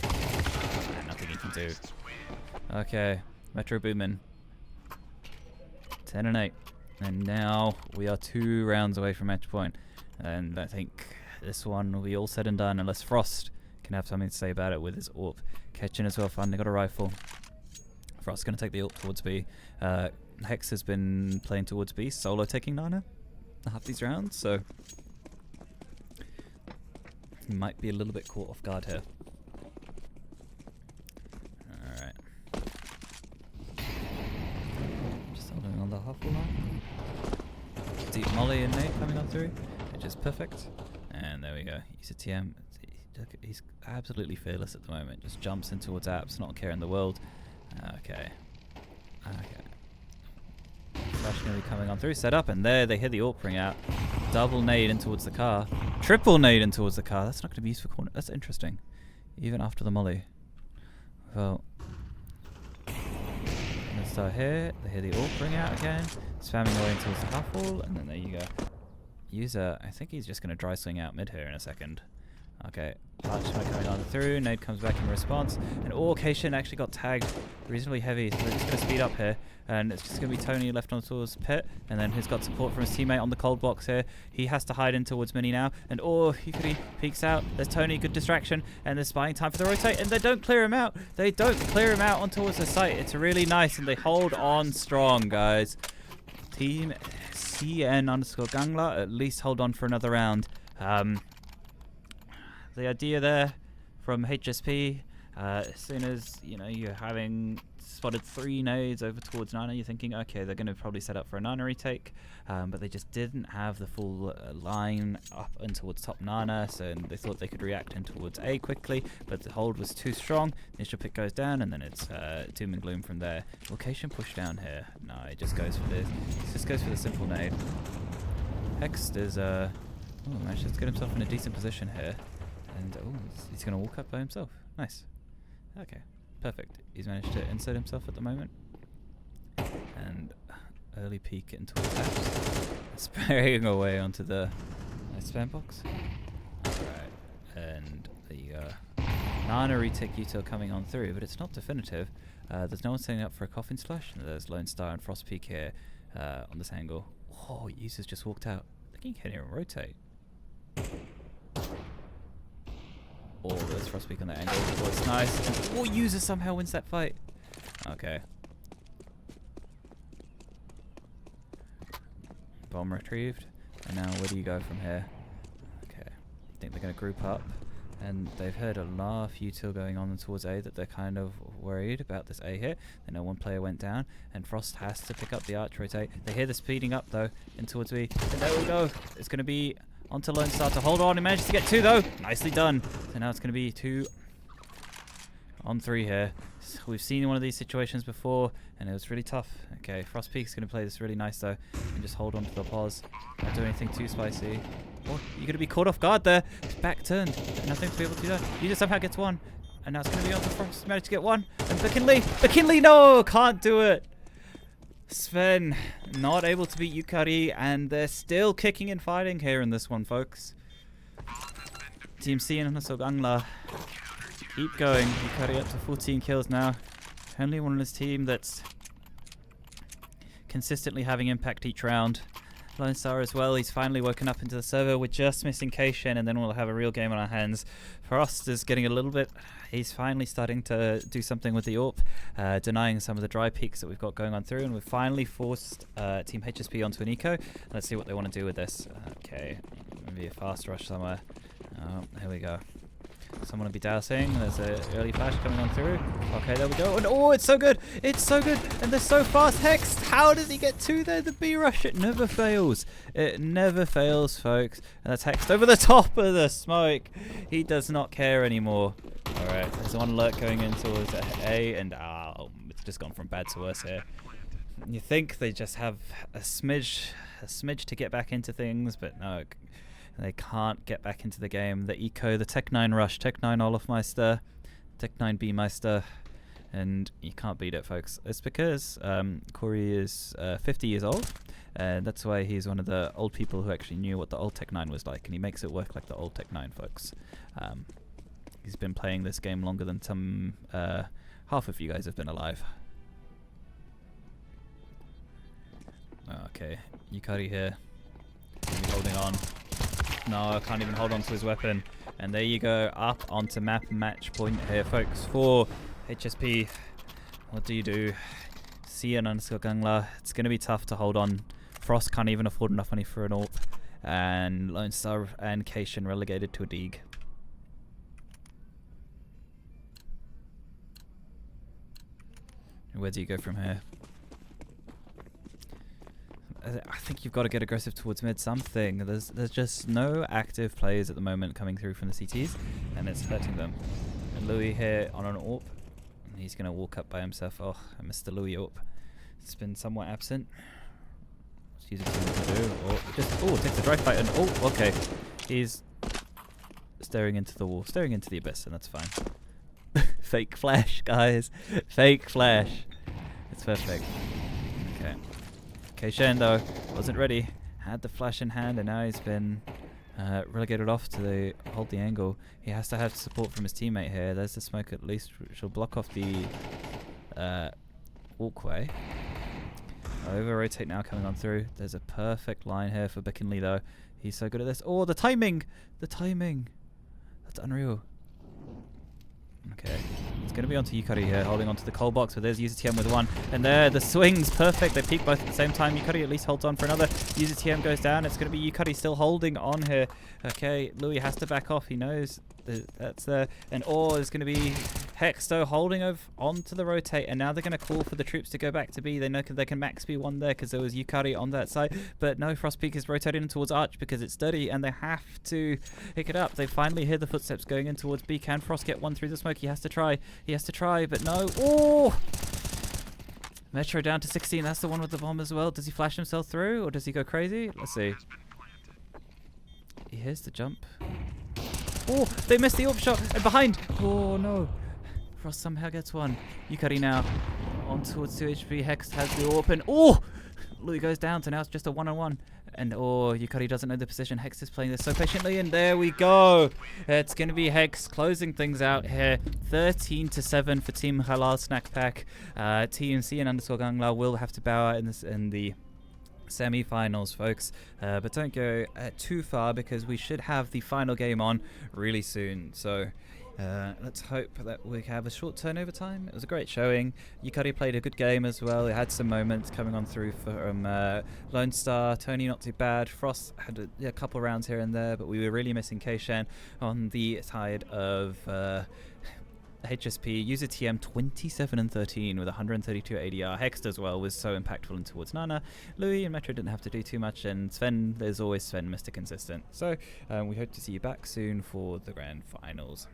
Nothing he can do. Okay, Metro Boomin. 10 and 8. And now we are 2 rounds away from match point. And I think this one will be all said and done unless Frost can have something to say about it with his AUEC. Catching as well, finally got a rifle. Frost's going to take the AUEC towards B. Hex has been playing towards B, solo taking Nana half these rounds, so he might be a little bit caught off guard here. Alright. Just holding on the Huffle line. Deep Molly and Nate coming on through, which is perfect. And there we go. He's a TM. He's absolutely fearless at the moment. Just jumps in towards apps, not a care in the world. Okay. Flash going to be coming on through, set up, and there they hit the AUEC ring out. Double nade in towards the car. Triple nade in towards the car. That's not going to be used for corner. That's interesting. Even after the molly. Well, let's start here. They hear the AUEC ring out again. Spamming away towards the Huffle, and then there you go. User, I think he's just going to dry swing out mid here in a second. Okay, Arch coming on through. Nade comes back in response. And Cation actually got tagged reasonably heavy, so they're just going to speed up here. And it's just going to be Tony left on towards Pit. And then he's got support from his teammate on the cold box here. He has to hide in towards Mini now. And Hikari peeks out. There's Tony, good distraction. And there's buying time for the rotate. And they don't clear him out. They don't clear him out on towards the site. It's really nice. And they hold on strong, guys. Team CN_Gangla at least hold on for another round. The idea there from HSP, as soon as you're having spotted 3 nades over towards Nana, you're thinking, okay, they're going to probably set up for a Nana retake, but they just didn't have the full line up and towards top Nana, so they thought they could react in towards A quickly, but the hold was too strong. Initial pick goes down, and then it's doom and gloom from there. Location push down here. No, he just goes for this. He just goes for the simple nade. Hext is managed to get himself in a decent position here. And he's going to walk up by himself. Nice. Okay, perfect. He's managed to insert himself at the moment. And early peek into that. Spraying away onto the spam box. Alright, and the Nana retake util coming on through, but it's not definitive. There's no one setting up for a coffin splash. And there's Lone Star and Frost Peak here on this angle. Oh, User's just walked out. I think he can even rotate. Oh, there's Frostpeak on that angle. Oh, it's nice. And User somehow wins that fight. Okay. Bomb retrieved. And now where do you go from here? Okay. I think they're going to group up. And they've heard a laugh util going on towards A that they're kind of worried about this A here. They know one player went down. And Frost has to pick up the arch rotate. They hear the speeding up though in towards B. And there we go. It's going to be onto Lone Star to hold on. He managed to get 2 though. Nicely done. So now it's going to be 2 on 3 here. So we've seen one of these situations before and it was really tough. Okay, Frost Peak's going to play this really nice though. And just hold on to the pause. Not do anything too spicy. Oh, you're going to be caught off guard there. Back turned. Nothing to be able to do that. You just somehow gets 1. And now it's going to be on to Frost. Managed to get 1. And McKinley, no! Can't do it. Sven not able to beat Yukari, and they're still kicking and fighting here in this one, folks. Team C and Sogangla keep going. Yukari up to 14 kills now. Only one on his team that's consistently having impact each round. Lone Star as well, he's finally woken up into the server. We're just missing Cation, and then we'll have a real game on our hands. Frost is getting a little bit... He's finally starting to do something with the AUEC, denying some of the dry peaks that we've got going on through, and we've finally forced Team HSP onto an eco. Let's see what they want to do with this. Okay, maybe a fast rush somewhere. Oh, here we go. Someone will be dousing. There's an early flash coming on through. Okay, there we go. And oh, it's so good. It's so good. And they're so fast. Hext, how does he get 2 there? The B rush, it never fails. It never fails, folks. And that's Hext over the top of the smoke. He does not care anymore. Alright, there's one alert going in towards A, and it's just gone from bad to worse here. You think they just have a smidge to get back into things, but no. They can't get back into the game. The eco, the Tech 9 rush, Tech 9 Olafmeister, Tech 9 B-Meister, and you can't beat it, folks. It's because Corey is 50 years old, and that's why he's one of the old people who actually knew what the old Tech 9 was like, and he makes it work like the old Tech 9, folks. He's been playing this game longer than some half of you guys have been alive. Okay, Yukari here. Holding on. No, I can't even hold on to his weapon. And there you go, up onto map match point here, folks, for HSP. What do you do? CN_Gangla. It's going to be tough to hold on. Frost can't even afford enough money for an AUEC. And Lone Star and Cation relegated to a Deeg. Where do you go from here? I think you've got to get aggressive towards mid something. There's just no active players at the moment coming through from the CTs, and it's hurting them. And Louis here on an AUEC. He's going to walk up by himself. Oh, I missed the Louis AUEC. It's been somewhat absent. Let's use it to do. Oh, takes the dry fight, and oh, okay. He's staring into the wall, staring into the abyss, and that's fine. Fake flash, guys. Fake flash. It's perfect. Okay. Cation though wasn't ready. Had the flash in hand, and now he's been relegated off to hold the angle. He has to have support from his teammate here. There's the smoke at least, which will block off the walkway. Over rotate now coming on through. There's a perfect line here for Bickenley though. He's so good at this. Oh, the timing! The timing! That's unreal. Okay, it's going to be onto Yukari here, holding onto the coal box, but there's UZTM with one. And there, the swings, perfect. They peak both at the same time. Yukari at least holds on for another. UZTM goes down. It's going to be Yukari still holding on here. Okay, Louis has to back off. He knows that's there. And is going to be Hex, though, holding onto the rotate. And now they're going to call for the troops to go back to B. They know they can max B1 there because there was Yukari on that side. But no, Frostpeak is rotating in towards Arch because it's dirty and they have to pick it up. They finally hear the footsteps going in towards B. Can Frost get one through the smoke? He has to try. He has to try, but no. Oh! Metro down to 16. That's the one with the bomb as well. Does he flash himself through or does he go crazy? Let's see. He hears the jump. Oh, they missed the AUEC shot and behind. Oh no. Frost somehow gets one. Yukari now on towards 2 HP. Hex has the open. Oh! Louis goes down, so now it's just a one-on-one. And Yukari doesn't know the position. Hex is playing this so patiently, and there we go. It's going to be Hex closing things out here. 13-7 for Team Halal Snack Pack. Team CN_Gangla will have to bow out in the semi-finals, folks, but don't go too far because we should have the final game on really soon. So let's hope that we have a short turnover time. It was a great showing. Yukari played a good game as well. It had some moments coming on through from Lone Star. Tony not too bad. Frost had a couple rounds here and there, but we were really missing K-Shan on the side of HSP. User TM 27-13 with 132 ADR. Hex as well was so impactful and towards Nana. Louis and Metro didn't have to do too much, and Sven, there's always Sven, Mr. Consistent. So we hope to see you back soon for the grand finals.